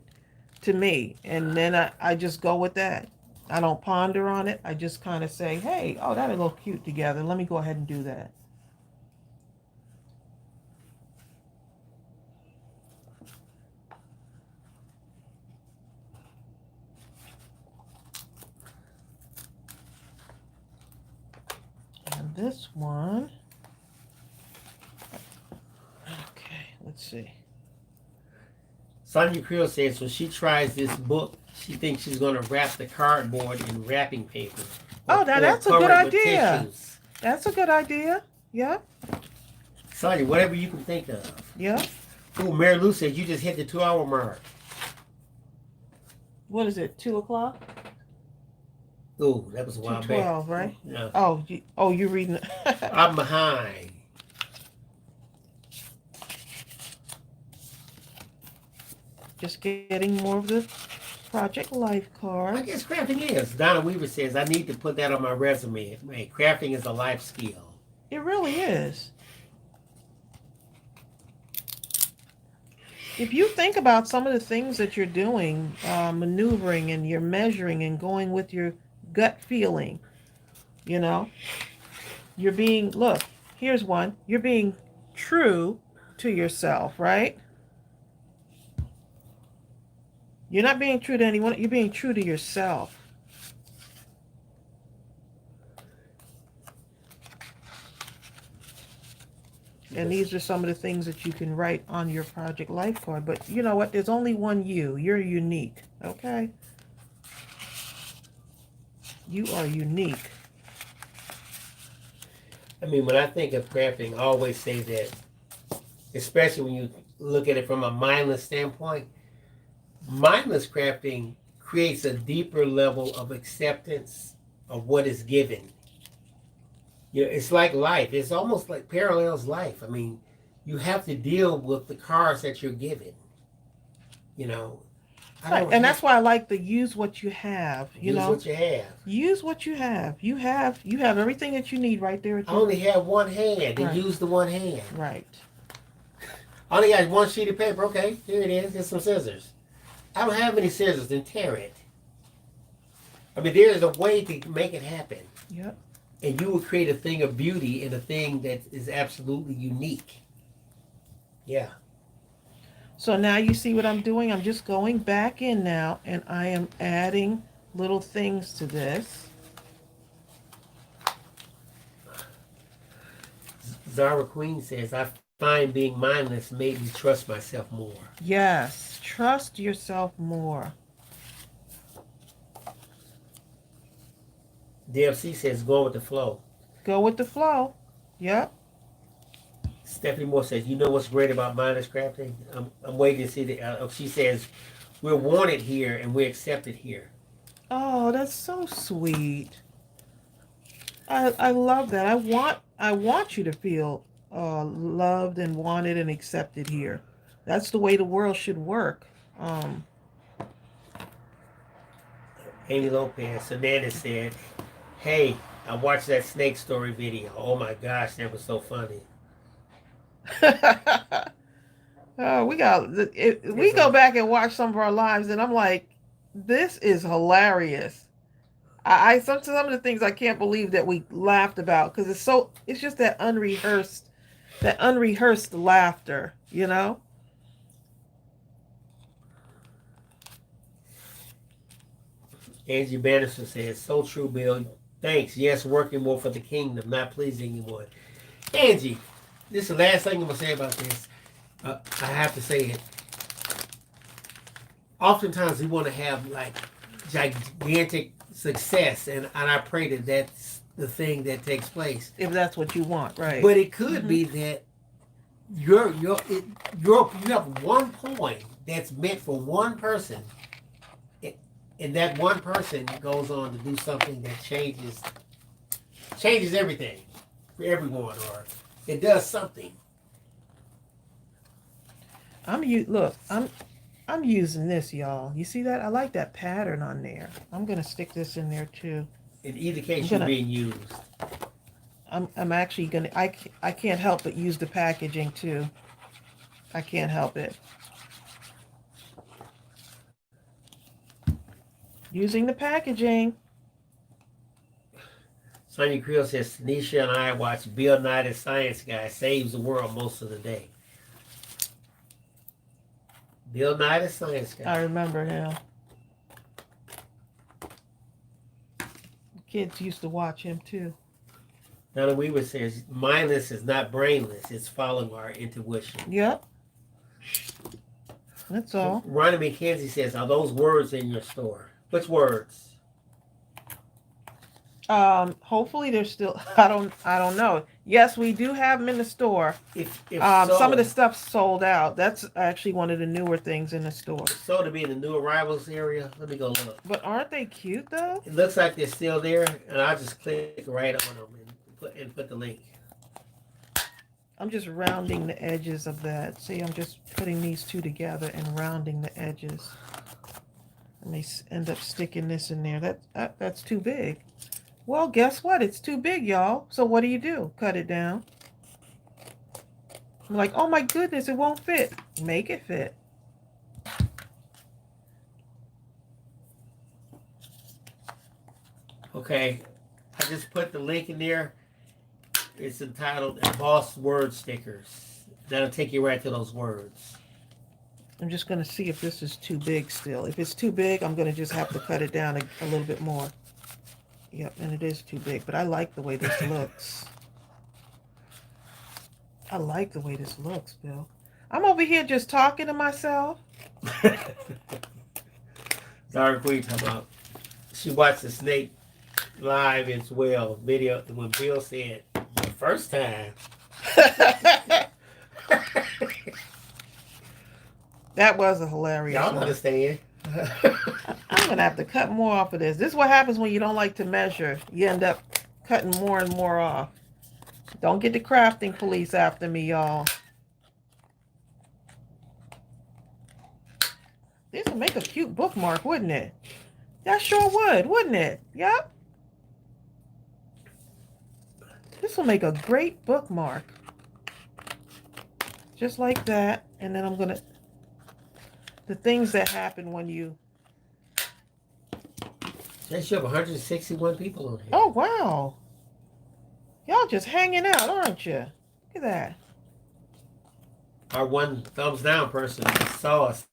to me, and then I just go with that. I don't ponder on it. I just kind of say, hey, oh, that'll look cute together. Let me go ahead and do that. And this one, okay, let's see. Sonia Creel says when she tries this book, she thinks she's going to wrap the cardboard in wrapping paper. Oh, that's a good idea. That's a good idea. Yeah. Sonia, whatever you can think of. Yeah. Oh, Mary Lou said you just hit the 2-hour mark. What is it? 2:00? Oh, that was a while back. 2:12, right? Yeah. Oh, you're reading. I'm behind. Just getting more of the project life card. I guess crafting is. Donna Weaver says I need to put that on my resume. Man, crafting is a life skill. It really is. If you think about some of the things that you're doing, maneuvering and you're measuring and going with your gut feeling, you know, you're being, look, here's one. You're being true to yourself, right? You're not being true to anyone. You're being true to yourself. And these are some of the things that you can write on your project life card. But you know what? There's only one you. You're unique. Okay? You are unique. I mean, when I think of crafting, I always say that, especially when you look at it from a mindless standpoint, mindless crafting creates a deeper level of acceptance of what is given. You know, it's like life. It's almost like parallels life. I mean, you have to deal with the cards that you're given. You know, Right. And that's why I like to use what you have. You know, use what you have. Use what you have. You have everything that you need right there. I only have one hand, and Right. use the one hand. Right. I only got one sheet of paper. Okay, here it is. Here's some scissors. I don't have any scissors, then tear it. I mean, there's a way to make it happen. Yep. And you will create a thing of beauty and a thing that is absolutely unique. Yeah. So now you see what I'm doing? I'm just going back in now and I am adding little things to this. Zara Queen says, I find being mindless made me trust myself more. Yes, trust yourself more. DFC says, go with the flow. Go with the flow. Yep. Stephanie Moore says, you know what's great about mindless crafting? I'm waiting to see the. She says, we're wanted here and we're accepted here. Oh, that's so sweet. I love that. I want you to feel loved and wanted and accepted here. That's the way the world should work. Amy Lopez, Savannah said, hey, I watched that snake story video. Oh my gosh, that was so funny. We go back and watch some of our lives, and I'm like, this is hilarious. I some of the things I can't believe that we laughed about because it's just that unrehearsed laughter, you know. Angie Bannister says, so true, Bill. Thanks. Yes, working more for the kingdom, not pleasing anyone. Angie, this is the last thing I'm going to say about this. I have to say it. Oftentimes we want to have like gigantic success, and I pray that that's the thing that takes place. If that's what you want, right? But it could be that you have one point that's meant for one person, and that one person goes on to do something that changes everything for everyone, or it does something. I'm using this, y'all. You see that? I like that pattern on there. I'm gonna stick this in there too. In either case, you're being used. I'm actually gonna. I can't help but use the packaging too. I can't help it. Using the packaging. Sonia Creel says, Tanisha and I watch Bill Nye the Science Guy saves the world most of the day. Bill Nye the Science Guy. I remember him. Kids used to watch him too. Donna Weaver says, mindless is not brainless. It's following our intuition. Yep. That's all. Ronnie McKenzie says, are those words in your store? Which words? Hopefully they're still. I don't know. Yes, we do have them in the store. If some of the stuff's sold out. That's actually one of the newer things in the store. So to be in the new arrivals area, let me go look. But aren't they cute though? It looks like they're still there, and I'll just click right on them and put the link. I'm just rounding the edges of that. See, I'm just putting these two together and rounding the edges. I may end up sticking this in there. That's too big. Well, guess what? It's too big, y'all. So what do? Cut it down. I'm like, oh my goodness, it won't fit. Make it fit. Okay, I just put the link in there. It's entitled Embossed Word Stickers. That'll take you right to those words. I'm just going to see if this is too big still. If it's too big, I'm going to just have to cut it down a little bit more. Yep, and it is too big, but I like the way this looks. I like the way this looks, Bill. I'm over here just talking to myself. Zara Queen talking about, she watched the snake live as well video when Bill said the first time. That was a hilarious Y'all one. understand. I'm gonna have to cut more off of this. This is what happens when you don't like to measure. You end up cutting more and more off. Don't get the crafting police after me, y'all. This would make a cute bookmark, wouldn't it? That sure would, wouldn't it? Yep. This will make a great bookmark. Just like that. And then I'm gonna... The things that happen when you... They show have 161 people on here. Oh, wow. Y'all just hanging out, aren't you? Look at that. Our one thumbs down person saw us.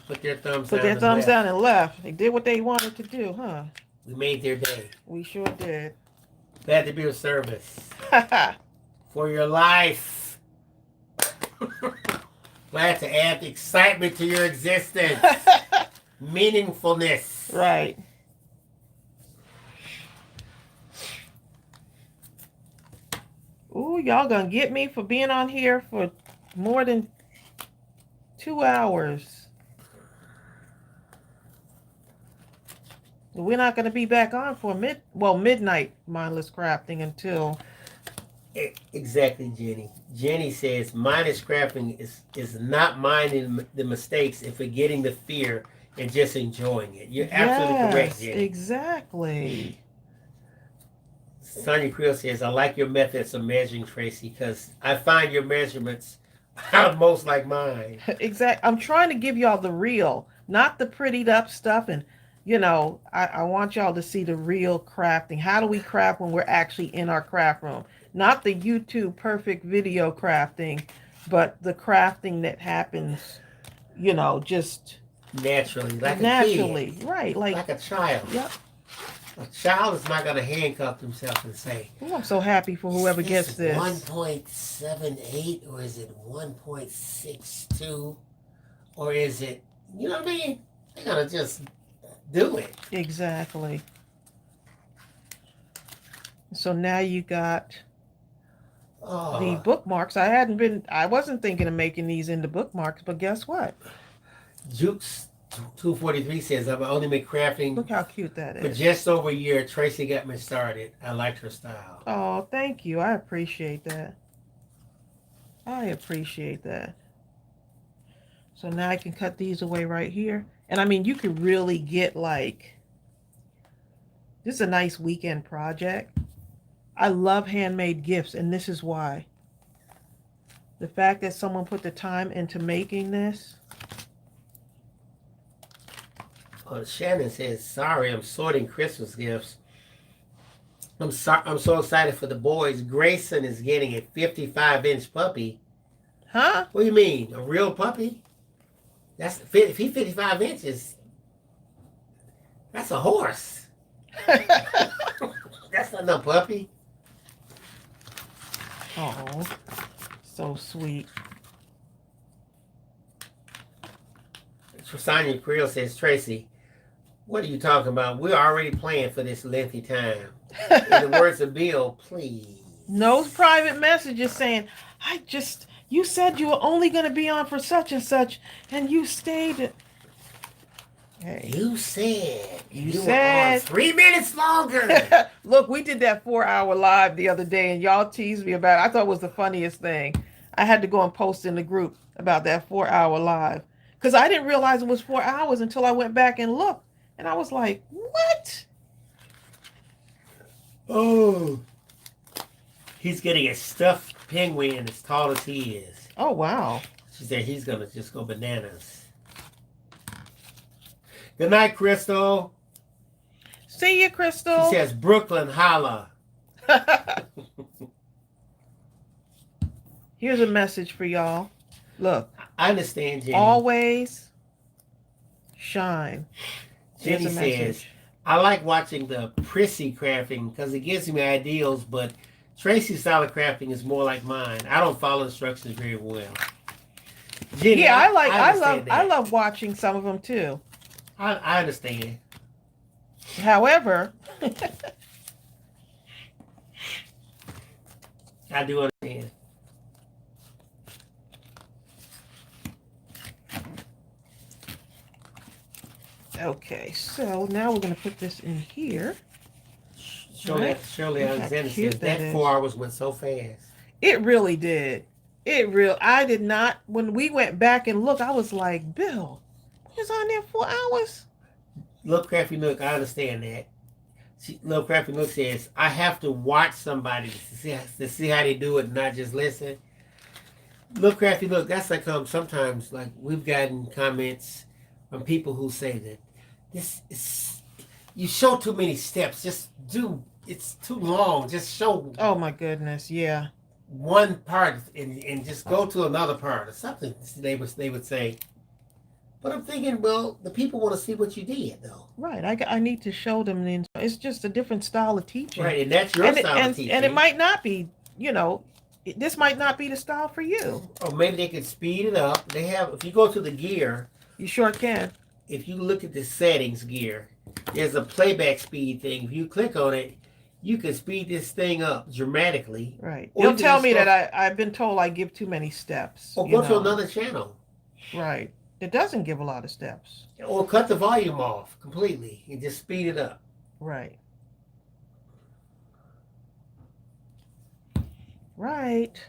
Put their thumbs down. Put their thumbs down and left. They did what they wanted to do, huh? We made their day. We sure did. Glad to be of service. for your life. Glad to add excitement to your existence. Meaningfulness. Right. Ooh, y'all gonna get me for being on here for more than 2 hours. We're not gonna be back on for midnight mindless crafting until. Exactly, Jenny. Jenny says mindless crafting is not minding the mistakes and forgetting the fear and just enjoying it. You're absolutely correct, Jenny. Exactly. Sonia Creel says, I like your methods of measuring, Tracy, because I find your measurements are most like mine. Exactly. I'm trying to give y'all the real, not the prettied up stuff. And, I want y'all to see the real crafting. How do we craft when we're actually in our craft room? Not the YouTube perfect video crafting, but the crafting that happens, just naturally, like naturally. a kid. Right. Like a child. Yep. A child is not going to handcuff himself and say, I'm so happy for whoever gets this. 1.78 or is it 1.62 or is it, you know what I mean? They're going to just do it. Exactly. So now you got the bookmarks. I wasn't thinking of making these into bookmarks, but guess what? Jukes 243 says, I've only been crafting. Look how cute that is. For just over a year. Tracy got me started. I liked her style. Oh, thank you. I appreciate that. So now I can cut these away right here. And you can really get this is a nice weekend project. I love handmade gifts, and this is why. The fact that someone put the time into making this. Shannon says, sorry, I'm sorting Christmas gifts. I'm so excited for the boys. Grayson is getting a 55-inch puppy. Huh? What do you mean? A real puppy? If he's 55 inches, that's a horse. That's not no puppy. Oh, so sweet. Sonia Creel says, Tracy, what are you talking about? We're already planning for this lengthy time. In the words of Bill, please. No private messages saying, you said you were only going to be on for such and such, and you stayed. Hey. You said were on 3 minutes longer. Look, we did that 4-hour live the other day, and y'all teased me about it. I thought it was the funniest thing. I had to go and post in the group about that 4-hour live. Because I didn't realize it was 4 hours until I went back and looked. And I was like, what? Oh. He's getting a stuffed penguin as tall as he is. Oh, wow. She said he's going to just go bananas. Good night, Crystal. See you, Crystal. She says, Brooklyn, holla. Here's a message for y'all. Look. I understand, Jenny. Always shine. Jenny says, I like watching the prissy crafting because it gives me ideals, but Tracy's style of crafting is more like mine. I don't follow instructions very well. Jenny, yeah, I love watching some of them too. I understand. However, I do understand. Okay, so now we're going to put this in here. Shirley Alexander says that 4 hours went so fast. It really did. I did not, when we went back and looked, I was like, Bill, we was on there 4 hours? Little Crafty Nook, I understand that. Little Crafty Nook says, I have to watch somebody to see how they do it, not just listen. Little Crafty Nook, that's like sometimes, like we've gotten comments from people who say that this is, you show too many steps. Just it's too long. Just show. Oh my goodness, yeah. One part and just go to another part or something. They would say. But I'm thinking, well, the people want to see what you did, though. Right. I need to show them. It's just a different style of teaching. Right, and that's your style of teaching. And it might not be, this might not be the style for you. Or maybe they can speed it up. They have, if you go to the gear, You sure can. if you look at the settings gear, there's a playback speed thing. If you click on it, you can speed this thing up dramatically. Right. Or They'll you can tell just me go- that I've been told I give too many steps. Or you go to know. another channel. Right. It doesn't give a lot of steps. Or cut the volume off completely and just speed it up. Right. Right.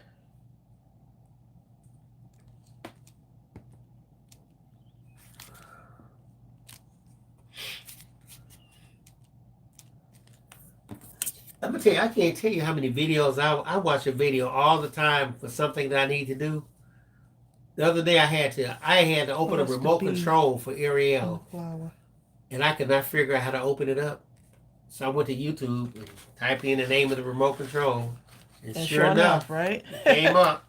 I'm gonna tell you, I can't tell you how many videos I watch a video all the time for something that I need to do. The other day I had to open a that's the remote bee control for on Ariel, the flower. and I could not figure out how to open it up. So I went to YouTube and typed in the name of the remote control, and sure enough, right? it came up.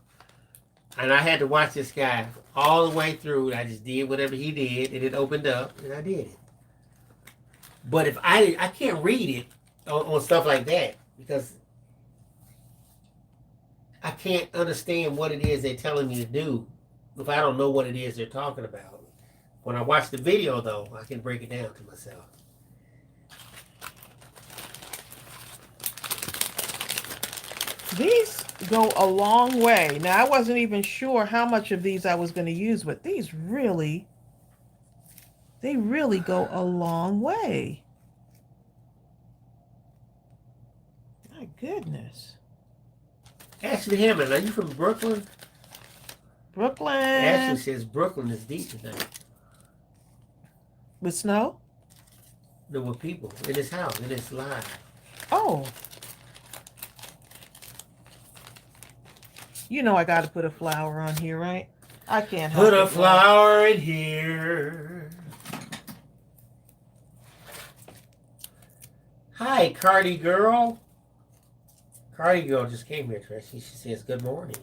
And I had to watch this guy all the way through. I just did whatever he did, and it opened up, and I did it. But if I can't read it on stuff like that because I can't understand what it is they're telling me to do if I don't know what it is they're talking about. When I watch the video, though, I can break it down to myself. These go a long way. Now, I wasn't even sure how much of these I was going to use, but these really, they really go a long way. My goodness. Ashley Hammond, are you from Brooklyn? Brooklyn. Ashley says Brooklyn is deep tonight. With snow? No, with people in this house, in this live. Oh. You know I got to put a flower on here, right? I can't help Put a it, flower in here. Hi, Cardi Girl. Cardi Girl just came here, Tracy. She says good morning.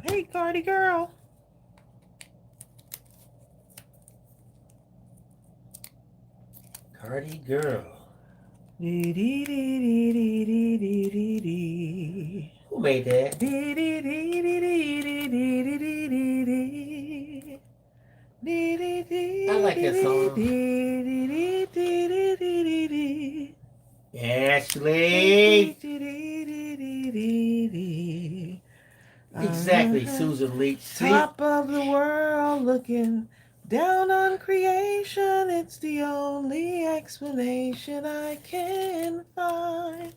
Hey, Cardi girl. Cardi Girl. Dee, dee, dee, dee, dee, dee, dee, dee, dee. Who made that? Dee, dee, dee, dee, dee, dee, dee, dee, dee, dee, dee. Dee, dee, dee, I like that song. dee, dee, dee, dee, dee, dee, dee, dee. Ashley. Dee, dee, dee, dee, dee, dee. Exactly, Susan Leach. See? Top of the world looking down on creation. It's the only explanation I can find.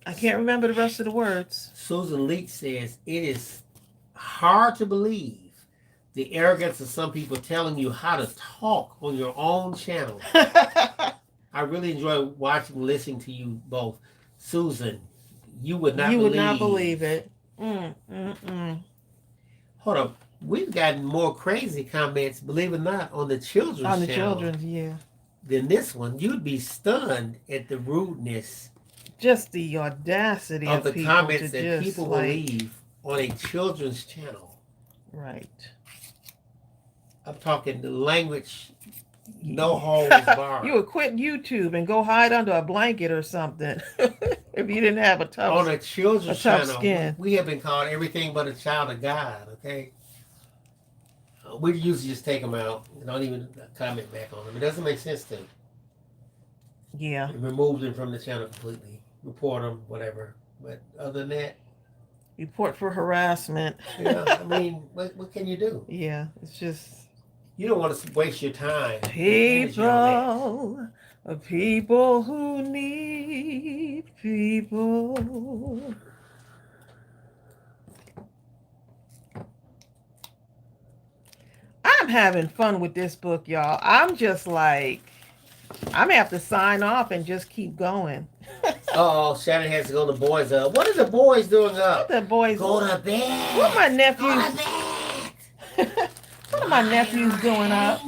I can't remember the rest of the words. Susan Leach says it is hard to believe the arrogance of some people telling you how to talk on your own channel. I really enjoy watching, listening to you both. Susan, you would not believe it. Hold up. We've gotten more crazy comments, believe it or not, on the children's channel. On the children's, yeah. Than this one. You'd be stunned at the rudeness Just the audacity of the people comments to that just, people will leave on a children's channel. Right. I'm talking the language, no holds barred. You would quit YouTube and go hide under a blanket or something if you didn't have a tough On a children's tough channel, skin. we have been called everything but a child of God, okay? We usually just take them out and don't even comment back on them. It doesn't make sense to Yeah. remove them from the channel completely, report them, whatever. But other than that, Report for harassment. yeah, I mean, what can you do? Yeah, it's just You don't want to waste your time. and energy on people who need people. I'm having fun with this book, y'all. I'm just like, I'm gonna have to sign off and just keep going. Uh-oh, Shannon has to go to the boys' up. What are the boys doing up? The boys, Go to bed. what my Go nephews, to bed. what are my nephews doing up?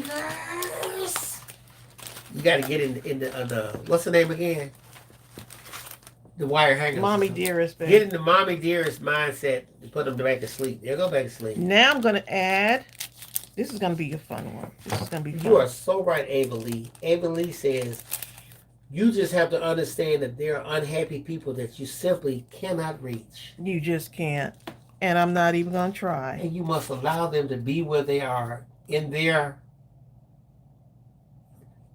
You got to get in the what's the name again? The wire hangers. Mommy dearest, baby. Get in the mommy dearest mindset to put them back to sleep. They'll go back to sleep. Now I'm gonna add. This is gonna be a fun one. This is gonna be fun. You are so right, Ava Lee. Ava Lee says, You just have to understand that there are unhappy people that you simply cannot reach. You just can't. And I'm not even going to try. And you must allow them to be where they are in their...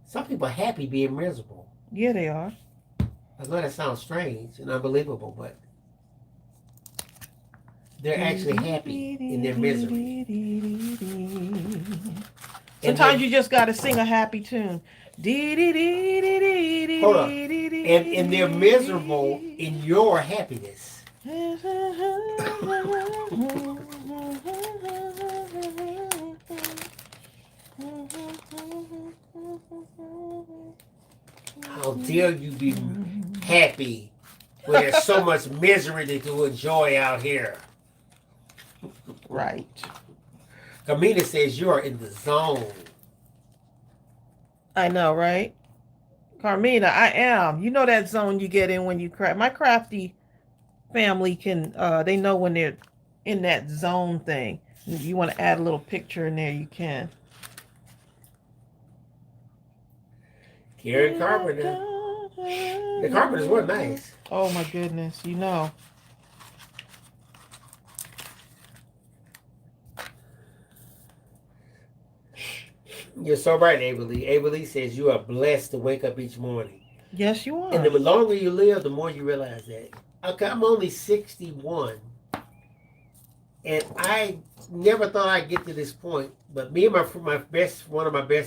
Some people are happy being miserable. Yeah, they are. I know that sounds strange and unbelievable, but they're actually happy in their misery. Sometimes you just got to sing a happy tune. Hold on. And they're miserable in your happiness. How dare you be happy when there's so much misery to enjoy out here? Right. Kamina says you are in the zone. I know, right? Carmina, I am. You know that zone you get in when you craft. My crafty family can, they know when they're in that zone thing. You want to add a little picture in there, you can. Karen Carpenter. The carpenters were nice. Oh my goodness, you know. You're so right, Averly. Averly says you are blessed to wake up each morning. Yes, you are. And the longer you live, the more you realize that. Okay, I'm only 61. And I never thought I'd get to this point. But me and one of my best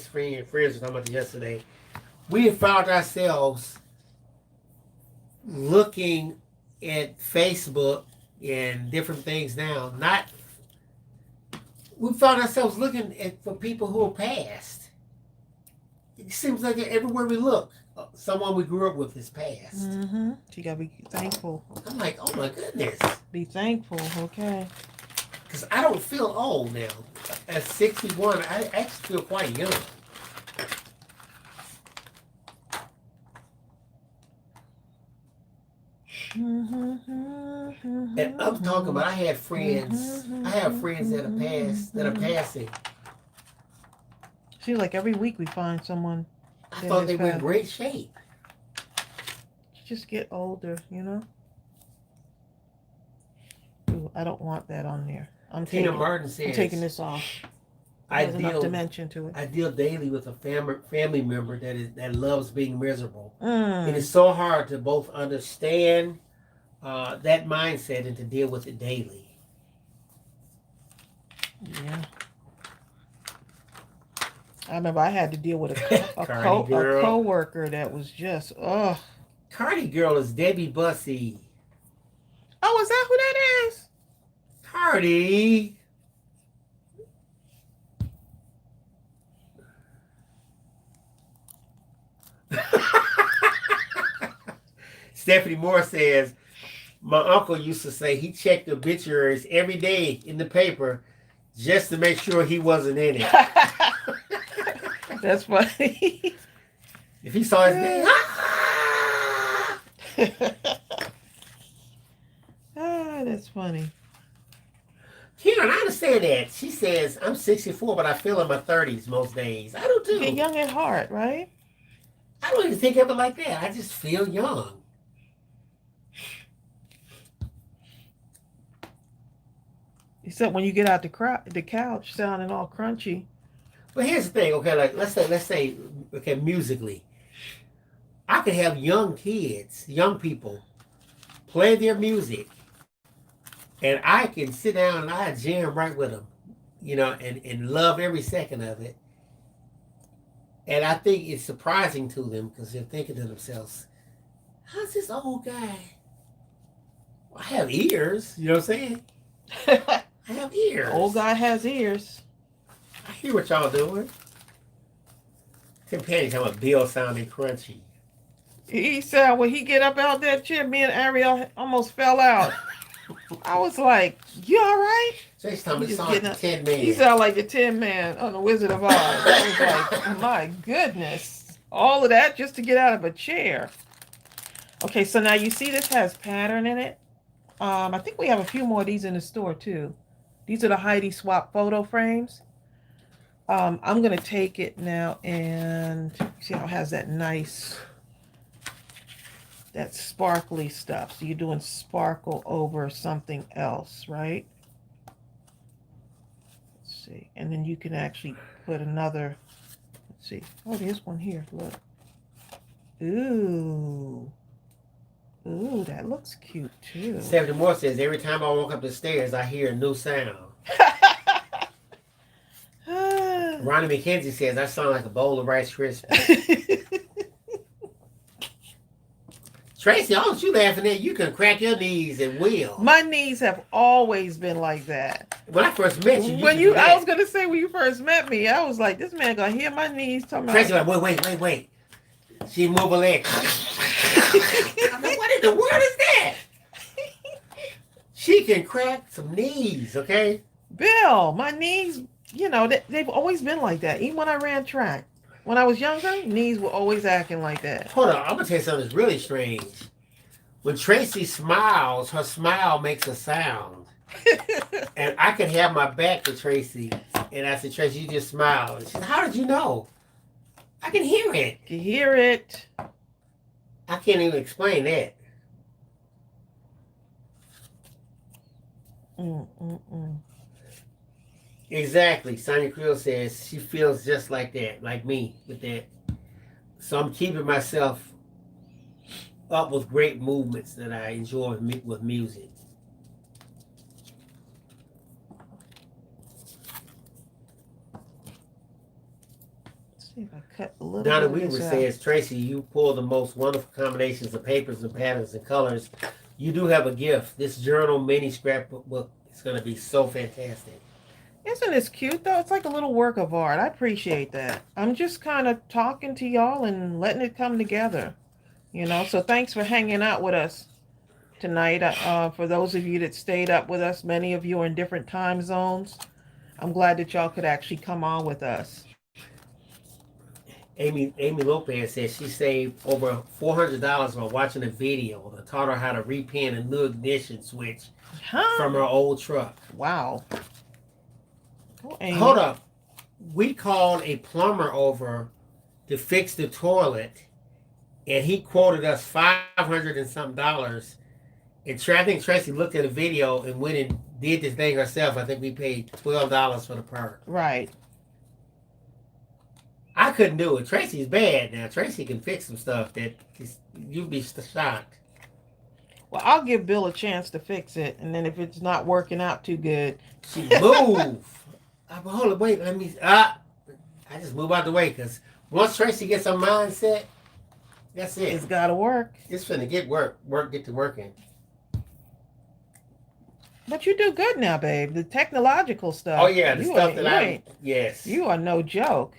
friends were talking about this yesterday. We have found ourselves looking at Facebook and different things now. We found ourselves looking for people who are passed. It seems like everywhere we look, someone we grew up with is passed. Mm-hmm. You gotta be thankful. I'm like, oh my goodness. Be thankful, okay. Because I don't feel old now. At 61, I actually feel quite young. And I'm talking about I have friends that are passing. Seems like every week we find someone. I thought they were in great shape. You just get older, you know? Ooh, I don't want that on there. Tina Martin says, I'm taking this off. There's enough dimension to it. I deal daily with a family member that loves being miserable. Mm. It is so hard to both understand that mindset and to deal with it daily. Yeah. I remember I had to deal with a co-worker that was just, ugh. Cardi girl is Debbie Bussey. Oh, is that who that is? Cardi. Stephanie Moore says, my uncle used to say he checked obituaries every day in the paper just to make sure he wasn't in it. That's funny. If he saw his name, that's funny. Karen, I understand that. She says, I'm 64, but I feel in my 30s most days. I do too. You're young at heart, right? I don't even think of it like that. I just feel young. Except when you get out the couch sounding all crunchy. But here's the thing, okay, like let's say, okay, musically. I could have young people, play their music, and I can sit down and I jam right with them, you know, and love every second of it. And I think it's surprising to them because they're thinking to themselves, how's this old guy? I have ears, you know what I'm saying? I have ears. Old guy has ears. I hear what y'all doing. Tim Penny talking about Bill sounding crunchy. He said when he get up out that chair, me and Ariel almost fell out. I was like, you all right? So he's talking about the Tin Man. He sounded like the Tin Man on the Wizard of Oz. I was like, oh my goodness. All of that just to get out of a chair. Okay, so now you see this has pattern in it. I think we have a few more of these in the store too. These are the HEIDI SWAPP photo frames. I'm going to take it now and see how it has that nice that sparkly stuff. So you're doing sparkle over something else, right? Let's see. And then you can actually put another, let's see. Oh, there's one here. Look. Ooh. Ooh, that looks cute too. Stephanie Moore says, every time I walk up the stairs, I hear a new sound. Ronnie McKenzie says, I sound like a bowl of Rice Krispies. Tracy, all you laughing at, you can crack your knees and wheel. My knees have always been like that. When I first met you, I was gonna say when you first met me, I was like, this man gonna hear my knees talking Tracy, about. like, wait. She move her leg. I'm like, what in the world is that? She can crack some knees, okay? Bill, my knees, you know, they've always been like that. Even when I ran track. When I was younger, knees were always acting like that. Hold on, I'm going to tell you something that's really strange. When Tracy smiles, her smile makes a sound. And I could have my back to Tracy, and I said, Tracy, you just smiled. She said, how did you know? I can hear it. You hear it. I can't even explain that. Exactly. Sonia Creel says she feels just like that, like me with that. So I'm keeping myself up with great movements that I enjoy with music. Let's see if I cut a little Donna bit of Weaver this says, Tracy, you pull the most wonderful combinations of papers and patterns and colors. You do have a gift. This journal mini scrapbook is going to be so fantastic. Isn't this cute though? It's like a little work of art. I appreciate that. I'm just kind of talking to y'all and letting it come together, you know. So thanks for hanging out with us tonight. For those of you that stayed up with us, many of you are in different time zones. I'm glad that y'all could actually come on with us. Amy Lopez says she saved over $400 while watching a video that taught her how to repin a new ignition switch from her old truck. Wow. Hold up. We called a plumber over to fix the toilet, and he quoted us $500 and something. And I think Tracy looked at a video and went and did this thing herself. I think we paid $12 for the part. Right. I couldn't do it. Tracy's bad now. Tracy can fix some stuff that you'd be shocked. Well, I'll give Bill a chance to fix it, and then if it's not working out too good, she move. Hold on, wait. Let me. I just move out the way because once Tracy gets her mindset, that's it. It's got to work. It's finna get get to working. But you do good now, babe. The technological stuff. Oh yeah, the stuff that yes. You are no joke.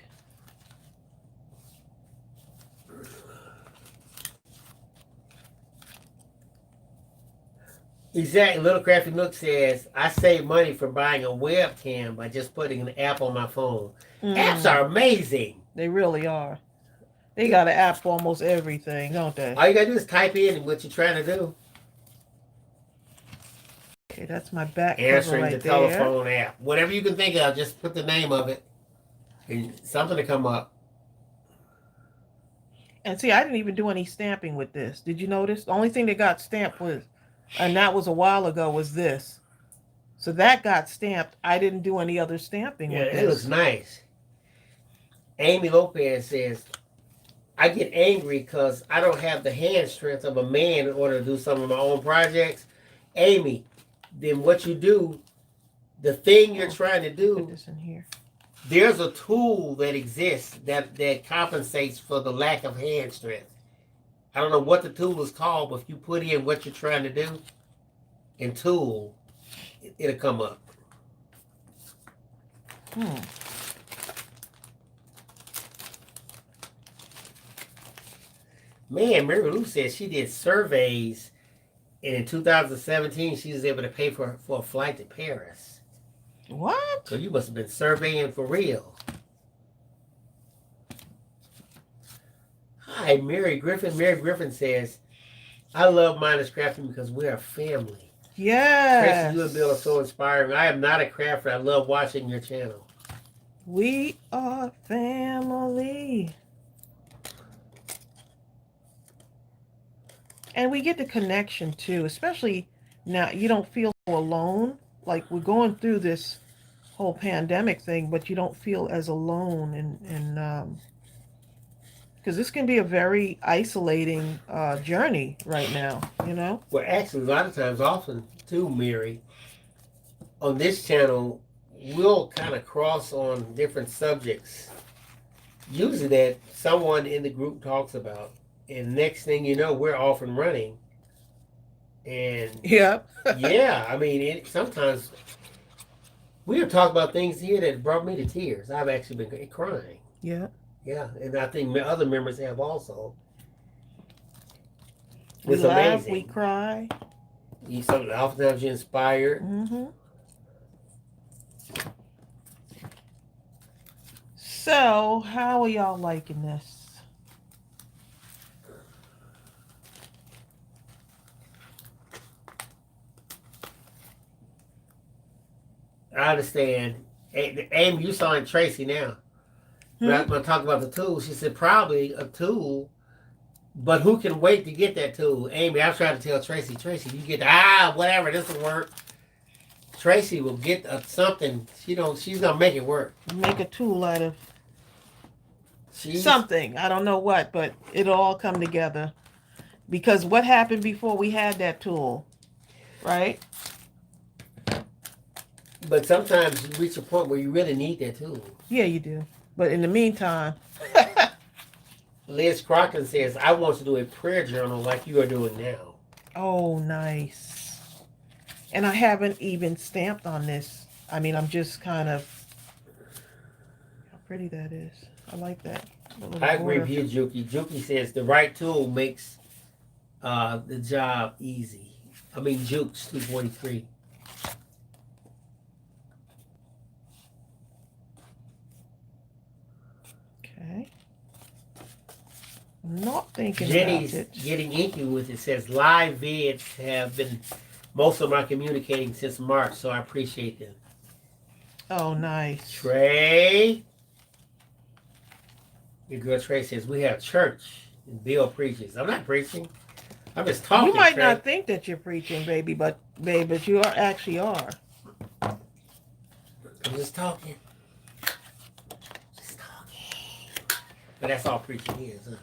Exactly. Little Crafty Nook says, I save money from buying a webcam by just putting an app on my phone. Apps are amazing. They really are. They got an app for almost everything, don't they? All you gotta do is type in what you're trying to do. Okay, that's my back Answering cover right the telephone app. Whatever you can think of, just put the name of it and something to come up. And see, I didn't even do any stamping with this. Did you notice? The only thing that got stamped was, and that was a while ago, was this. So that got stamped. I didn't do any other stamping with this. It looks nice. Amy Lopez says, I get angry because I don't have the hand strength of a man in order to do some of my own projects. Amy, then what you do, the thing you're trying to do, put this in here. There's a tool that exists that compensates for the lack of hand strength. I don't know what the tool is called, but if you put in what you're trying to do in tool, it'll come up. Man, Mary Lou says she did surveys, and in 2017 she was able to pay for a flight to Paris. What? So you must have been surveying for real. Hi, Mary Griffin. Mary Griffin says, I love Mindless Crafting because we're a family. Yes. Tracy, you and Bill are so inspiring. I am not a crafter. I love watching your channel. We are family. And we get the connection too, especially now you don't feel so alone. Like we're going through this whole pandemic thing, but you don't feel as alone and because this can be a very isolating journey right now, you know? Well, actually, a lot of times, often too, Mary, on this channel, we'll kind of cross on different subjects, usually that someone in the group talks about. And next thing you know, we're off and running. And Yeah. yeah, I mean, sometimes we have talked about things here that brought me to tears. I've actually been crying. Yeah. Yeah, and I think other members have also. We It's laugh, amazing. we cry. Oftentimes you're inspired. Mm-hmm. So, how are y'all liking this? I understand. Amy, you saw in Tracey now. When I talked about the tool, she said probably a tool, but who can wait to get that tool? Amy, I was trying to tell Tracey, you get whatever, this will work. Tracey will get something. She's gonna make it work. Make a tool out of something. I don't know what, but it'll all come together. Because what happened before we had that tool, right? But sometimes you reach a point where you really need that tool. Yeah, you do. But in the meantime, Liz Crockett says, I want to do a prayer journal like you are doing now. Oh, nice. And I haven't even stamped on this. I mean, I'm just kind of... How pretty that is. I like that. I agree with you, Juki. Juki says the right tool makes the job easy. I mean, Jukes 243. Okay. I'm not thinking Jenny's about it. getting inky with it. Says live vids have been most of my communicating since March, so I appreciate them. Oh, nice. Trey. Your girl Trey says we have church and Bill preaches. I'm not preaching. I'm just talking. You might Trey. not think that you're preaching, baby, but you actually are. I'm just talking. Just talking. But that's all preaching is, huh?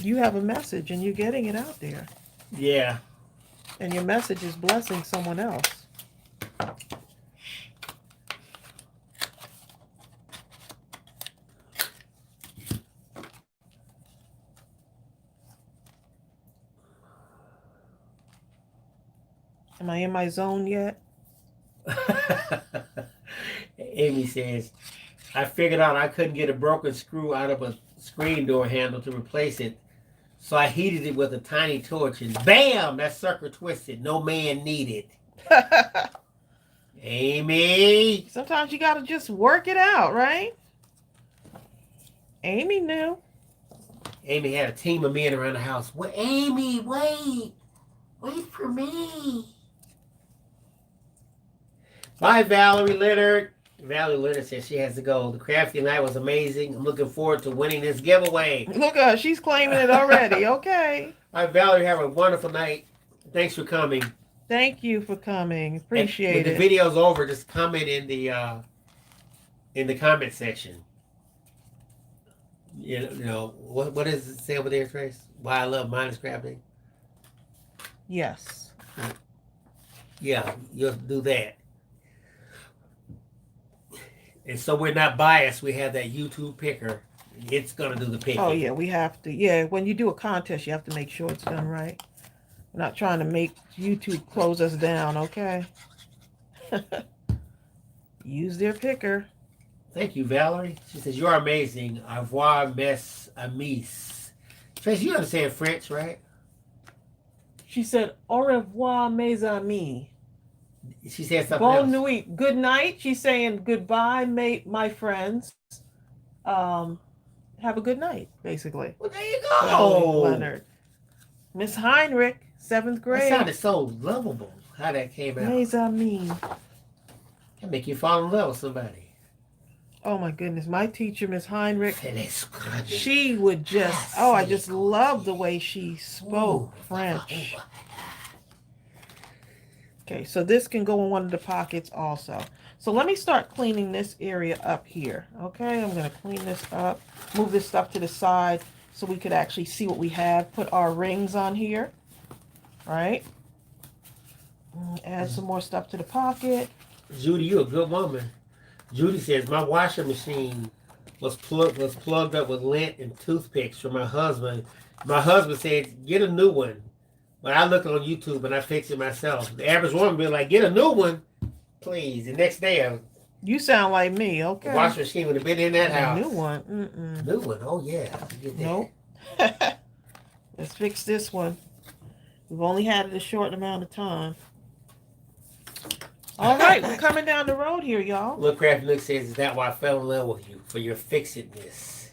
You have a message and you're getting it out there. Yeah. And your message is blessing someone else. Am I in my zone yet? Amy says, I figured out I couldn't get a broken screw out of a screen door handle to replace it, so I heated it with a tiny torch and bam, that sucker twisted. No man needed. Amy. Sometimes you gotta just work it out, right? Amy knew. Amy had a team of men around the house. Well, Amy, wait. Wait for me. Bye, Valerie Leonard. Valerie Leonard says she has to go. The crafty night was amazing. I'm looking forward to winning this giveaway. Look at her. She's claiming it already. Okay. All right, Valerie, have a wonderful night. Thanks for coming. Thank you for coming. Appreciate it. When the video's over, just comment in the comment section. You know what does it say over there, Trace? Why I love Mindless Crafting? Yes. Yeah, you'll do that. And so we're not biased. We have that YouTube picker. It's going to do the picking. Oh, yeah, we have to. Yeah, when you do a contest, you have to make sure it's done right. We're not trying to make YouTube close us down, okay? Use their picker. Thank you, Valerie. She says, you're amazing. Au revoir, mes amis. Tracy, you understand French, right? She said, au revoir, mes amis. She said something Bonne else. nuit. Good night. She's saying goodbye, my friends. Have a good night, basically. Well, there you go. Leonard. Miss Heinrich, 7th grade. That sounded so lovable, how that came out. Mes amis. That make you fall in love with somebody. Oh my goodness, my teacher, Miss Heinrich, Finish scrubbing. she would just, oh, I just love the way she spoke French. Okay, so this can go in one of the pockets also. So let me start cleaning this area up here. Okay, I'm going to clean this up, move this stuff to the side so we could actually see what we have. Put our rings on here, right? Add some more stuff to the pocket. Judy, you're a good woman. Judy says, my washing machine was plugged up with lint and toothpicks for my husband. My husband said, get a new one. But I looked on YouTube and I fixed it myself. The average woman be like, get a new one, please. The next day, you sound like me, okay. The washing machine would have been in that house. A new one. Mm-mm. New one, oh yeah. Nope. Let's fix this one. We've only had it a short amount of time. All right, we're coming down the road here, y'all. Look, Crafty Look says, is that why I fell in love with you? For your fixedness.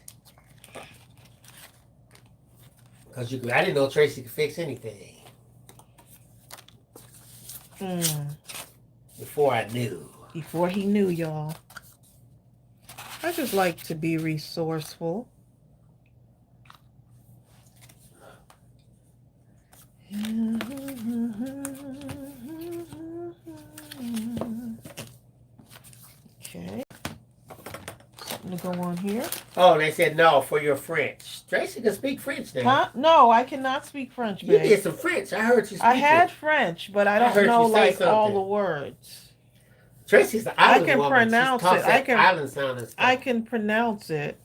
Because I didn't know Tracey could fix anything. Before I knew. Before he knew, y'all. I just like to be resourceful. Okay. Something to go on here. Oh, they said no for your French. Tracey can speak French now. Huh? No, I cannot speak French, babe. You did some French. I heard you speak I had it. French, but I don't know like all the words. Tracey's the island I can woman. pronounce it. I can island sound and stuff. I can pronounce it.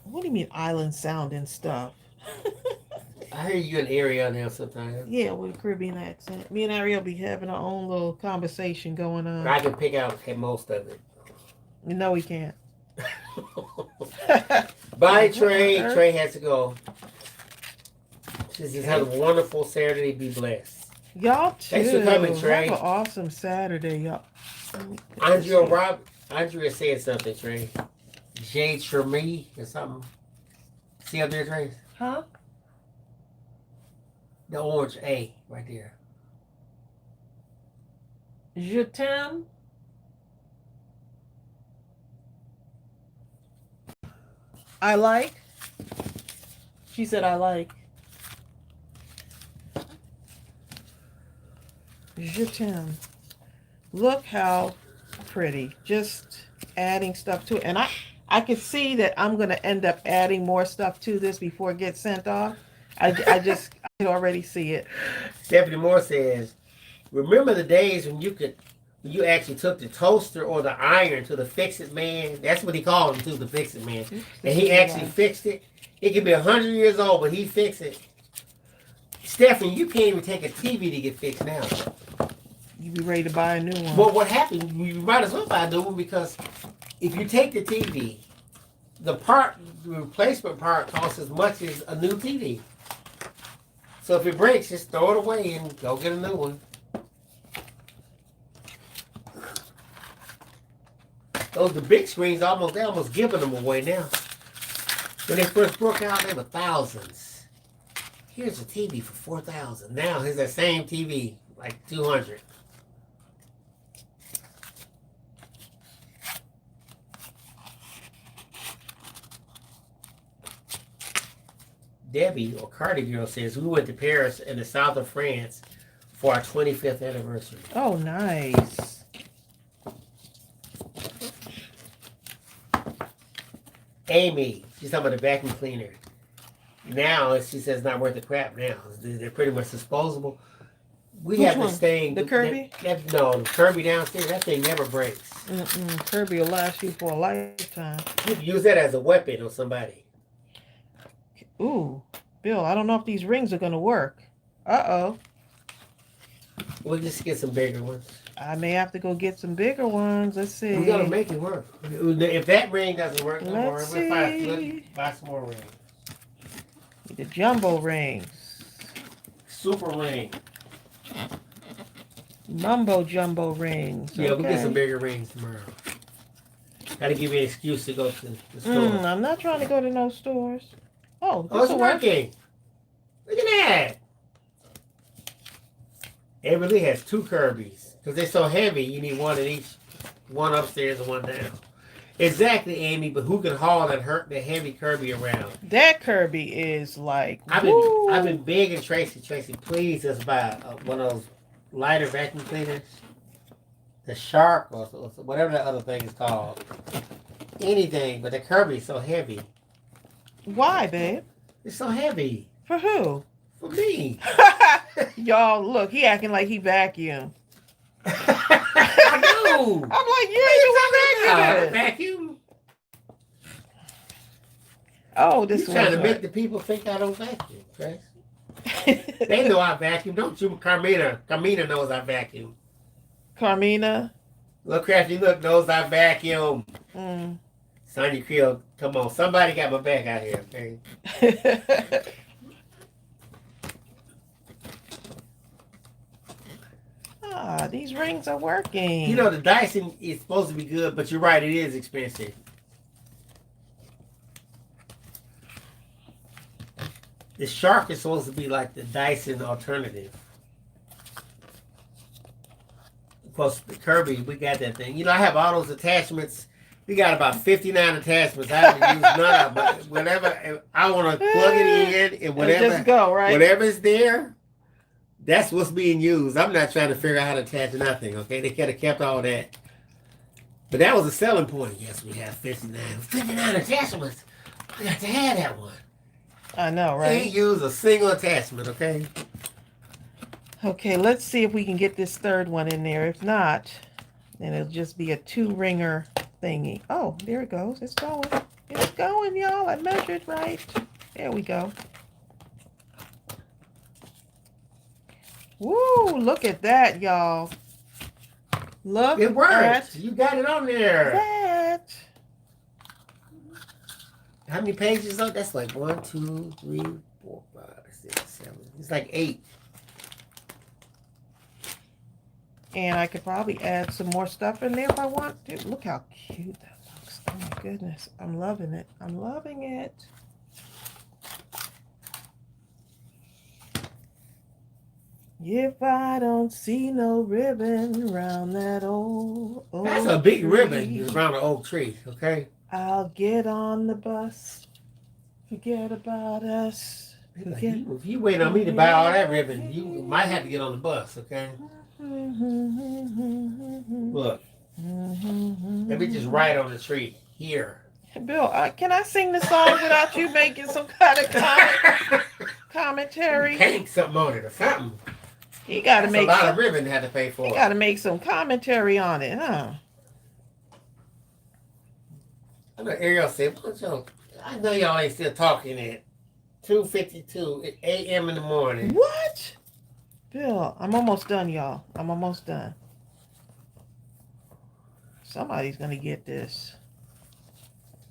What do you mean island sound and stuff? I hear you and Ariel now sometimes. Yeah, with a Caribbean accent. Me and Ariel be having our own little conversation going on. I can pick out most of it. No, we can't. Bye, Trey. Trey has to go. She says, have a wonderful Saturday. Be blessed. Y'all too. Thanks for coming, Trey. Have an awesome Saturday, y'all. Andrea said something, Trey. Jade Shermie or something. See up there, Trey? Huh? The orange A right there. Je t'aime. I like. She said I like. Je t'aime. Look how pretty. Just adding stuff to it. And I can see that I'm going to end up adding more stuff to this before it gets sent off. I can already see it. Stephanie Moore says, remember the days when you actually took the toaster or the iron to the fix-it man? That's what he called him, too, the fix-it man. And he actually fixed it. It could be 100 years old, but he fixed it. Stephanie, you can't even take a TV to get fixed now. You be ready to buy a new one. Well, what happened, you might as well buy a new one because if you take the TV, the replacement part costs as much as a new TV. So if it breaks, just throw it away and go get a new one. The big screens, they're almost giving them away now. When they first broke out, they were thousands. Here's a TV for $4,000. Now here's that same TV, like $200. Debbie, or Cardi Girl, says, we went to Paris in the south of France for our 25th anniversary. Oh, nice. Amy, she's talking about the vacuum cleaner. Now, she says, not worth the crap now. They're pretty much disposable. We have this thing. The Kirby? No, the Kirby downstairs, that thing never breaks. Kirby will last you for a lifetime. You can use that as a weapon on somebody. Ooh, Bill, I don't know if these rings are going to work. Uh-oh. We'll just get some bigger ones. I may have to go get some bigger ones. Let's see. We got to make it work. If that ring doesn't work, Let's see. We'll buy some more rings. The jumbo rings. Super ring. Mumbo jumbo rings. Yeah, we'll get some bigger rings tomorrow. Got to give you an excuse to go to the store. I'm not trying to go to no stores. Oh, it's working. Look at that. It really has two Kirby's. Because they're so heavy, you need one in each One upstairs and one down. Exactly, Amy. But who can haul that heavy Kirby around? That Kirby is like. I've been begging Tracey, please let's buy one of those lighter vacuum cleaners, the Shark or whatever that other thing is called. Anything, but the Kirby is so heavy. Why, babe? It's so heavy. For who? For me. Y'all, look, he acting like he vacuumed. I do. I'm like, you ain't doing vacuum. Oh, this is trying to make the people think I don't vacuum, Trace. They know I vacuum, don't you, Carmina? Carmina knows I vacuum. Carmina? Look, Crafty, look, knows I vacuum. Sonya Creel, come on. Somebody got my back out here, okay? These rings are working. You know, the Dyson is supposed to be good, but you're right, it is expensive. The Shark is supposed to be like the Dyson alternative. Of course, the Kirby, we got that thing. You know, I have all those attachments. We got about 59 attachments. I haven't used none of them. But whenever I want to plug it in and whatever, just go, right? Whatever's there, that's what's being used. I'm not trying to figure out how to attach nothing, okay? They could have kept all that. But that was a selling point. Yes, we have 59 attachments. I got to have that one. I know, right? Can't use a single attachment, okay? Okay, let's see if we can get this third one in there. If not, then it'll just be a 2-ringer thingy. Oh, there it goes. It's going. It's going, y'all. I measured right. There we go. Woo, look at that, y'all. Look it works. at you got it on there. that. How many pages though? That's like 1, 2, 3, 4, 5, 6, 7. It's like 8. And I could probably add some more stuff in there if I want to. Look how cute that looks. Oh my goodness. I'm loving it. I'm loving it. If I don't see no ribbon around that old That's a big ribbon around the old tree, okay? I'll get on the bus. Forget about us. If you wait on me to buy all that ribbon, you might have to get on the bus, okay? Look. Let me just write on the tree. Here. Bill, can I sing the song without you making some kind of commentary? Hang something on it or something. You gotta make a lot of ribbon to have to pay for. You gotta make some commentary on it, huh? I know Ariel said, I know y'all ain't still talking at 2:52 a.m. in the morning. What? Bill, I'm almost done, y'all. I'm almost done. Somebody's gonna get this.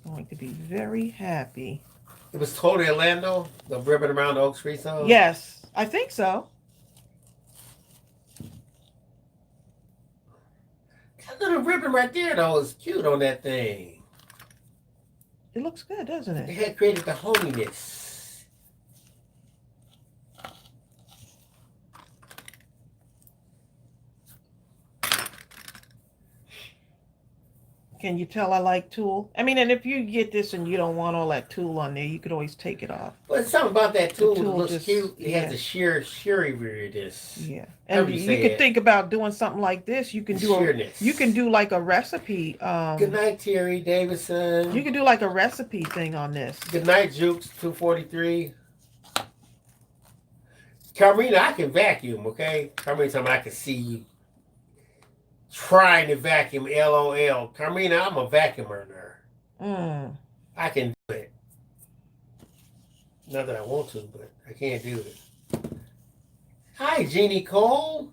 I'm going to be very happy. It was totally Orlando, the ribbon around the oak tree song? Yes, I think so. That little ribbon right there, though, is cute on that thing. It looks good, doesn't it? It had created the hominess. Can you tell I like tulle? I mean, and if you get this and you don't want all that tulle on there, you could always take it off. But something about that tulle tulle looks just, cute. It yeah. has the sheeriness. Yeah, and you could think about doing something like this. You can do like a recipe. Good night, Terry Davidson. You can do like a recipe thing on this. Good night, Jukes 243. Carmina, I can vacuum, okay? Carmina, something I can see you trying to vacuum, LOL. Carmina, I'm a vacuum earner. I can do it. Not that I want to, but I can't do it. Hi, Jeannie Cole.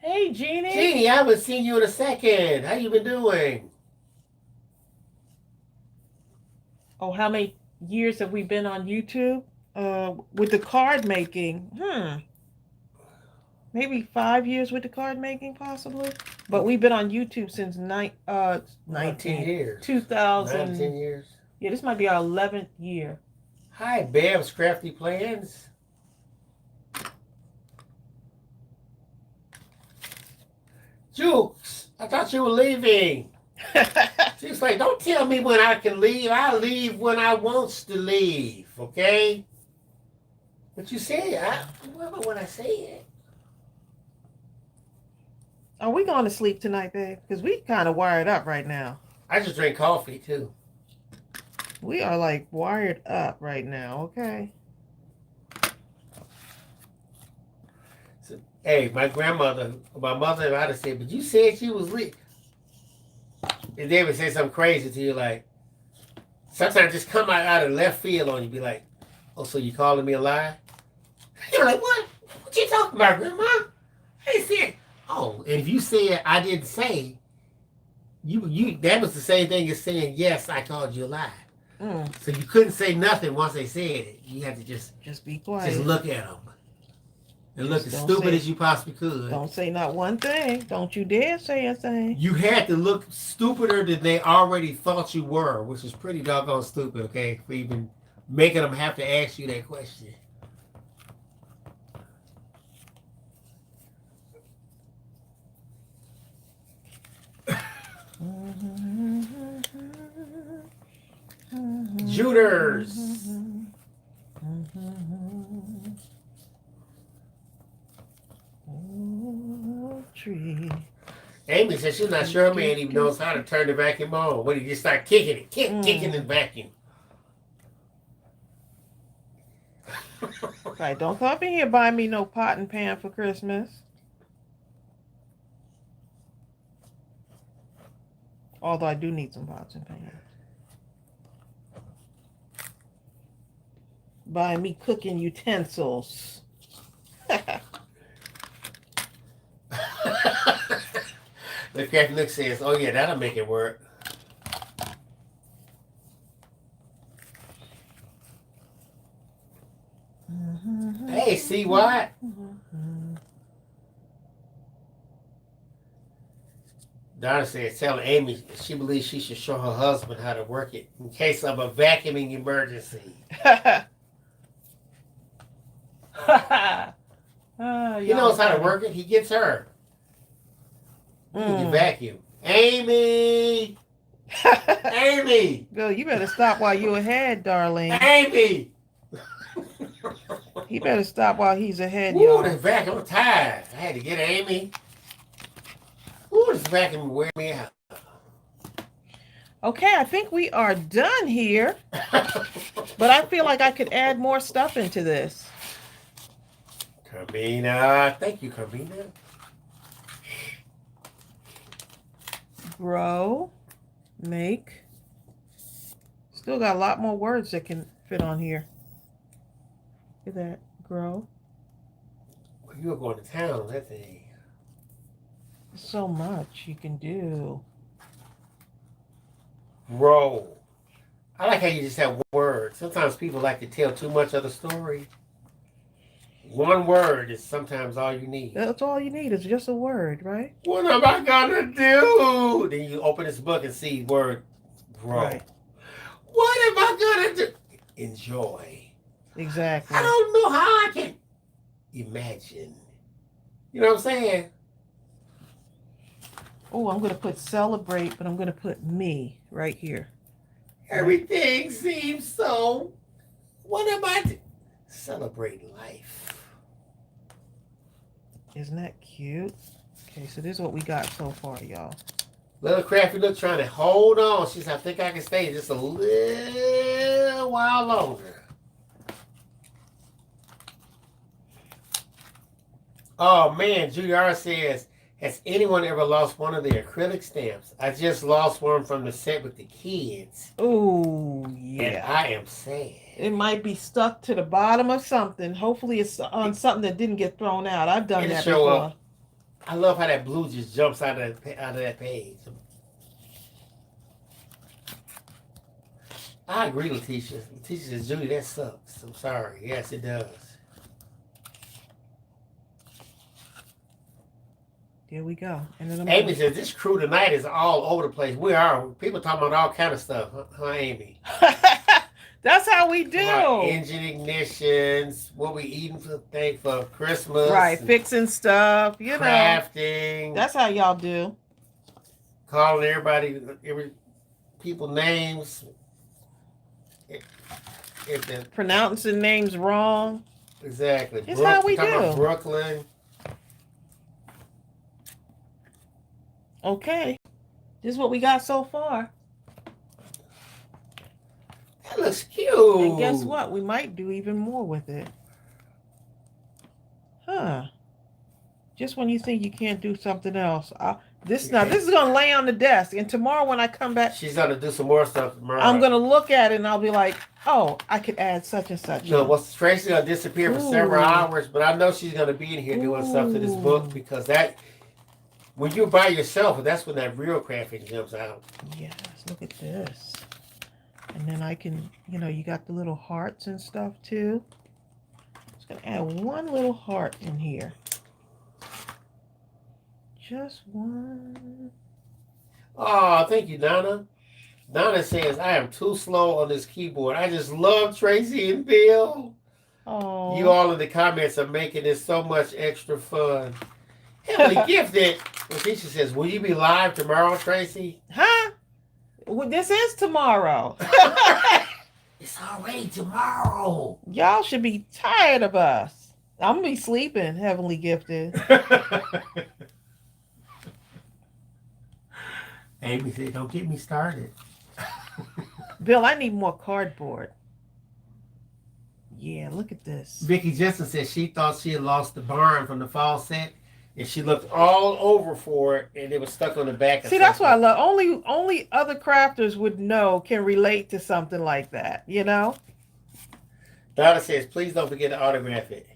Hey, Jeannie. Jeannie, I haven't seen you in a second. How you been doing? Oh, how many years have we been on YouTube? With the card making. Maybe 5 years with the card making, possibly. But we've been on YouTube since 19 years. 2000. 19 years. Yeah, this might be our 11th year. Hi, Bev's Crafty Plans. Jukes, I thought you were leaving. She was like, don't tell me when I can leave. I leave when I wants to leave, okay? But you said, I remember what I said. Are we going to sleep tonight, babe? Because we kind of wired up right now. I just drink coffee, too. We are like wired up right now, okay? So, hey, my mother and I said, but you said she was lit. And they would say something crazy to you, like, sometimes just come out of left field on you, be like, oh, so you calling me a lie? You're like, what? What you talking about, Grandma? I said, oh, and if you said I didn't say, you that was the same thing as saying, yes, I called you a lie. So you couldn't say nothing once they said it. You had to just be quiet. Just look at them. And look as stupid as you possibly could. Don't say not one thing. Don't you dare say a thing. You had to look stupider than they already thought you were, which is pretty doggone stupid, okay? For even making them have to ask you that question. Juners. Tree. Amy said she's not sure her man even knows how to turn the vacuum on. When he just start kicking it, kicking the vacuum. Right, don't come up in here buy me no pot and pan for Christmas. Although I do need some pots and pans. Buy me cooking utensils. The Captain Luke says, oh yeah, that'll make it work. Hey, see what? Donna says, tell Amy she believes she should show her husband how to work it in case of a vacuuming emergency. He knows how to work it. He gets her. He can vacuum. Amy! Amy! Bill, you better stop while you're ahead, darling. Amy! He better stop while he's ahead, Ooh, y'all. this vacuum, I'm tired. I had to get Amy. Ooh, this vacuum will wear me out. Okay, I think we are done here. But I feel like I could add more stuff into this. Carmina. Thank you, Carmina. Grow. Make. Still got a lot more words that can fit on here. Look at that. Grow. Well, you were going to town on that thing. So much you can do. Grow. I like how you just have one word. Sometimes people like to tell too much of the story. One word is sometimes all you need. That's all you need is just a word, right? What am I gonna do? Then you open this book and see word grow. Right. What am I gonna do? Enjoy. Exactly. I don't know how I can imagine. You know what I'm saying? Oh, I'm going to put celebrate, but I'm going to put me right here. Everything seems so. What am I doing? Celebrate life. Isn't that cute? Okay, so this is what we got so far, y'all. Little Crafty Look trying to hold on. She said, I think I can stay just a little while longer. Oh, man. Judy says, has anyone ever lost one of their acrylic stamps? I just lost one from the set with the kids. Oh, yeah. And I am sad. It might be stuck to the bottom of something. Hopefully it's on something that didn't get thrown out. I've done that before. I love how that blue just jumps out of that page. I agree, Letitia. Letitia says, Judy, that sucks. I'm sorry. Yes, it does. Here we go. And then Amy says, this crew tonight is all over the place. We are. People talking about all kind of stuff. Huh, Amy? That's how we do. Engine ignitions, what we eating for Christmas. Right, fixing stuff, you crafting. know. That's how y'all do. calling every people names. If the, Pronouncing names wrong. exactly. It's how we talking about do. Brooklyn. Okay. This is what we got so far. That looks cute. And guess what? We might do even more with it. Huh. Just when you think you can't do something else. This is gonna lay on the desk, and tomorrow when I come back, she's gonna do some more stuff tomorrow. I'm gonna look at it and I'll be like, oh, I could add such and such. No, well, Tracy's gonna disappear for several hours, but I know she's gonna be in here doing stuff to this book, because that, when you're by yourself, that's when that real crafting comes out. Yes, look at this. And then I can, you got the little hearts and stuff too. Just gonna add one little heart in here. Just one. Oh, thank you, Donna. Donna says, I am too slow on this keyboard. I just love Tracy and Bill. Oh. You all in the comments are making this so much extra fun. Heavily gifted. Letitia says, will you be live tomorrow, Tracy? Huh? Well, this is tomorrow. It's already tomorrow. Y'all should be tired of us. I'm going to be sleeping, heavenly gifted. Amy said, don't get me started. Bill, I need more cardboard. Yeah, look at this. Vicki Jensen said she thought she had lost the barn from the fall set, and she looked all over for it, and it was stuck on the back. See, that's what I love. Only other crafters would know, can relate to something like that, Donna says, please don't forget to autograph it.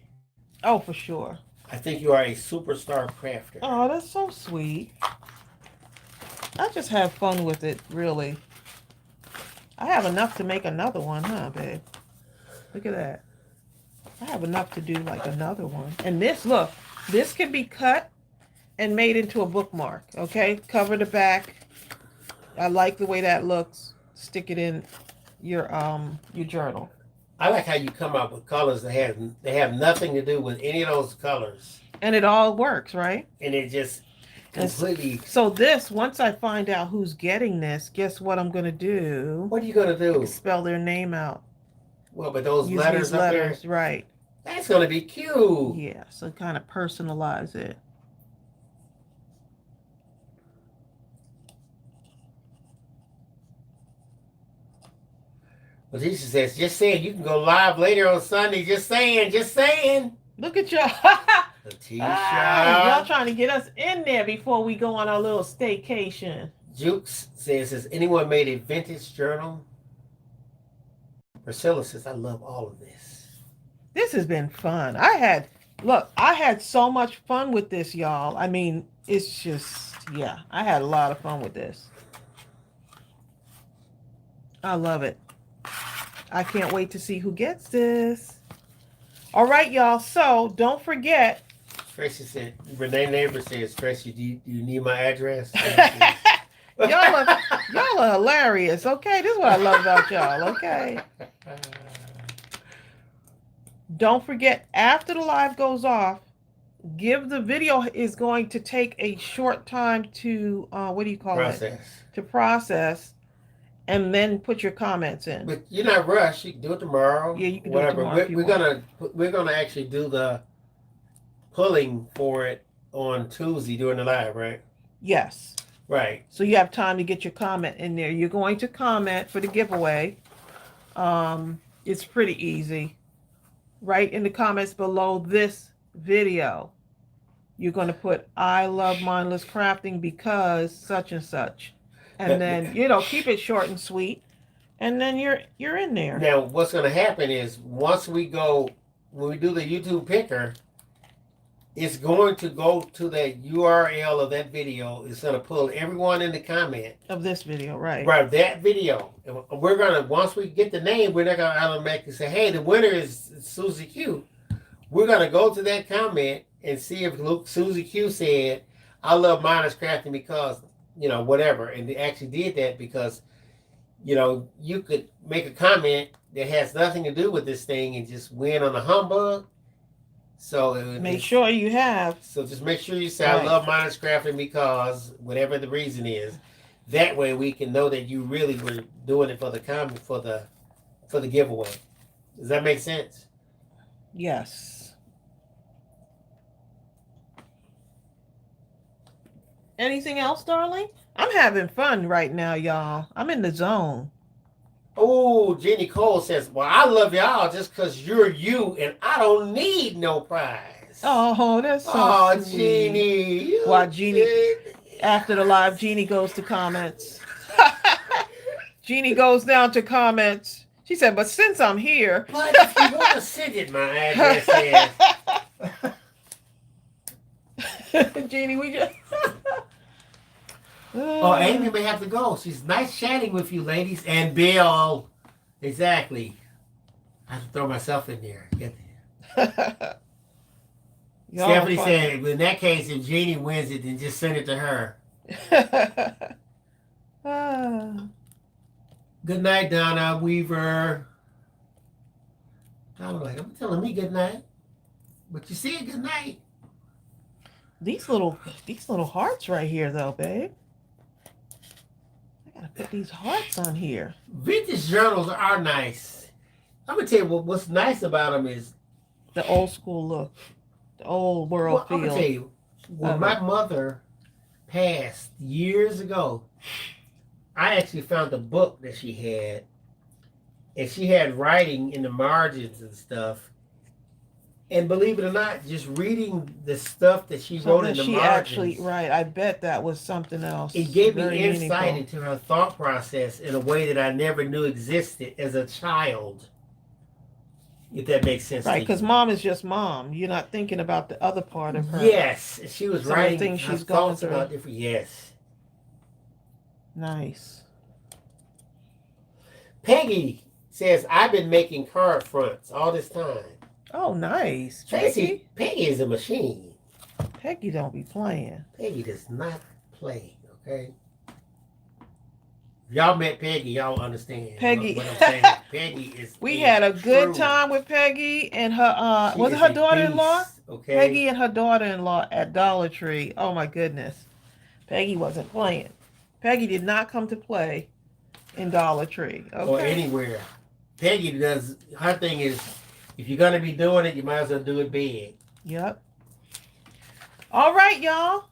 Oh, for sure. I think you are a superstar crafter. Oh, that's so sweet. I just have fun with it, really. I have enough to make another one, huh, babe? Look at that. I have enough to do like another one. And this, look, this can be cut and made into a bookmark, okay? Cover the back. I like the way that looks. Stick it in your journal. I like how you come up with colors that have nothing to do with any of those colors. And it all works, right? And it just completely. So this, once I find out who's getting this, guess what I'm going to do? What are you going to do? Spell their name out. Well, but those Use letters these up letters, there? right. That's going to be cute. Yeah, so kind of personalize it. Letitia says, just saying, you can go live later on Sunday. Just saying. Look at y'all. Letitia. Y'all trying to get us in there before we go on our little staycation. Jukes says, has anyone made a vintage journal? Priscilla says, I love all of this. This has been fun. I had so much fun with this, y'all. I mean, it's just, yeah, I had a lot of fun with this. I love it. I can't wait to see who gets this. All right, y'all. So don't forget. Tracy said, Renee Neighbor says, Tracy, do you need my address? Y'all are hilarious. Okay, this is what I love about y'all. Okay. Don't forget, after the live goes off, the video is going to take a short time to to process, and then put your comments in. But you're not rushed. You can do it tomorrow. Yeah, you can do it tomorrow. We're gonna actually do the pulling for it on Tuesday during the live, right? Yes. Right. So you have time to get your comment in there. You're going to comment for the giveaway. It's pretty easy. Right in the comments below this video, you're going to put, I love Mindless Crafting because such and such. And then, keep it short and sweet. And then you're in there. Now, what's going to happen is when we do the YouTube picker, it's going to go to that URL of that video. It's going to pull everyone in the comment. Of this video, right. Right, that video. And we're going to, once we get the name, we're not going to automatically say, hey, the winner is Susie Q. We're going to go to that comment and see if Susie Q said, I love Mindless Crafting because, whatever. And they actually did that because, you could make a comment that has nothing to do with this thing and just win on a humbug. So make sure you have. So just make sure you say, I love Mindless Crafting because whatever the reason is. That way we can know that you really were doing it for the for the giveaway. Does that make sense? Yes. Anything else, darling? I'm having fun right now, y'all. I'm in the zone. Oh, Jeannie Cole says, well, I love y'all just because you're you and I don't need no prize. Oh, that's so sweet. Jeannie. Why, Jeannie, after the live, Jeannie goes to comments. Jeannie goes down to comments. She said, but since I'm here. But if you want to send it, my address is. Jeannie, we just. Oh, Amy may have to go. She's nice chatting with you, ladies. And Bill. Exactly. I have to throw myself in there. Stephanie said, in that case, if Jeannie wins it, then just send it to her. Good night, Donna Weaver. I'm like, I'm telling me good night. But you see it, good night. These little hearts right here, though, babe. I gotta put these hearts on here. Vintage journals are nice. I'm gonna tell you what's nice about them is the old school look, the old world feel. I'm gonna tell you, when my mother passed years ago, I actually found a book that she had, and she had writing in the margins and stuff. And believe it or not, just reading the stuff that she wrote in the margins. Actually, right, I bet that was something else. It gave me insight into her thought process in a way that I never knew existed as a child. If that makes sense. Right, because mom is just mom. You're not thinking about the other part of her. Yes, she was writing things she's going through. About different. Yes. Nice. Peggy says, I've been making card fronts all this time. Oh, nice. Peggy is a machine. Peggy don't be playing. Peggy does not play, okay? If y'all met Peggy, y'all understand Peggy. what I'm saying. Peggy is We had a good time with Peggy and her, was it her daughter-in-law? Okay. Peggy and her daughter-in-law at Dollar Tree. Oh, my goodness. Peggy wasn't playing. Peggy did not come to play in Dollar Tree. Okay. Or anywhere. Peggy does, her thing is, if you're going to be doing it, you might as well do it big. Yep. All right, y'all.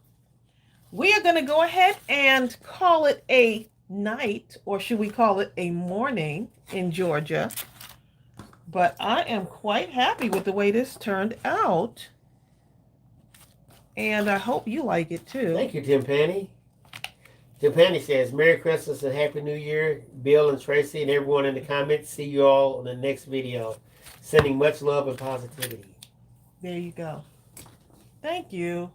We are going to go ahead and call it a night, or should we call it a morning in Georgia. But I am quite happy with the way this turned out. And I hope you like it too. Thank you, Tim Penny. Tim Penny says, Merry Christmas and Happy New Year. Bill and Tracy and everyone in the comments. See you all in the next video. Sending much love and positivity. There you go. Thank you,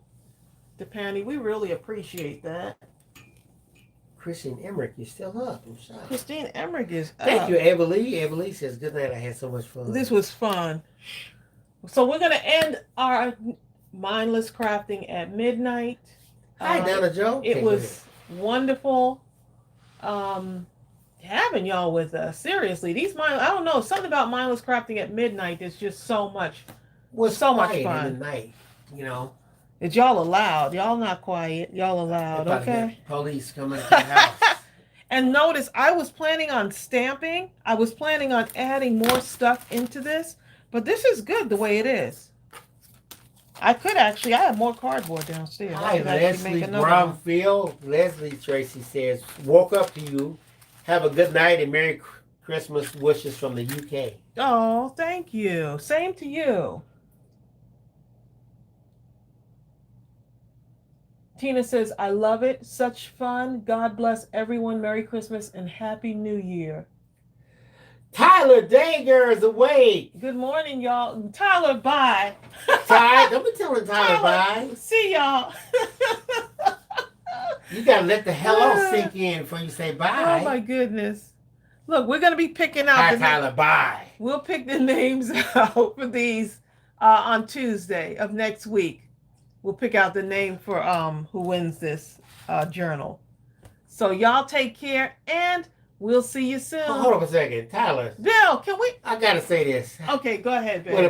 DePanny. We really appreciate that. Christine Emmerich, you're still up. I'm shocked. Christine Emmerich is up. Thank you, Evalie. Evalie says, good night. I had so much fun. This was fun. So we're going to end our Mindless Crafting at midnight. Hi, Donna Joe. It was wonderful having y'all with us. Seriously, I don't know, something about Mindless Crafting at midnight is just so much fun. In the night, you know. It's y'all allowed. Y'all not quiet. Y'all allowed, okay? Police coming to the house. And notice, I was planning on stamping. I was planning on adding more stuff into this, but this is good the way it is. I have more cardboard downstairs. Hi, Leslie Bromfield. Leslie Tracy says, woke up to you. Have a good night and Merry Christmas wishes from the UK. Oh, thank you. Same to you. Tina says, I love it. Such fun. God bless everyone. Merry Christmas and Happy New Year. Tyler Dager is awake. Good morning, y'all. Tyler, bye. Don't be telling Tyler bye. See y'all. You got to let the hello sink in before you say bye. Oh, my goodness. Look, we're going to be picking out. Hi, Tyler, bye. We'll pick the names out for these on Tuesday of next week. We'll pick out the name for who wins this journal. So y'all take care, and We'll see you soon. Hold up a second, Tyler. Bill, can we? I gotta say this. Okay, go ahead, Bill.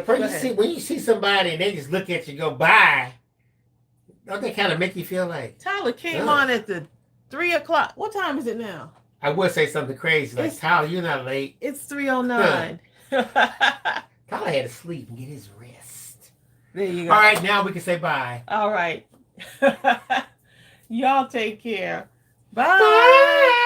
When you see somebody and they just look at you go by, don't they kind of make you feel like? Tyler came on at the 3 o'clock. What time is it now? I would say something crazy like, Tyler, you're not late. It's 3:09. Tyler had to sleep and get his rest. There you go. All right, now we can say bye. All right. Y'all take care. Bye. Bye.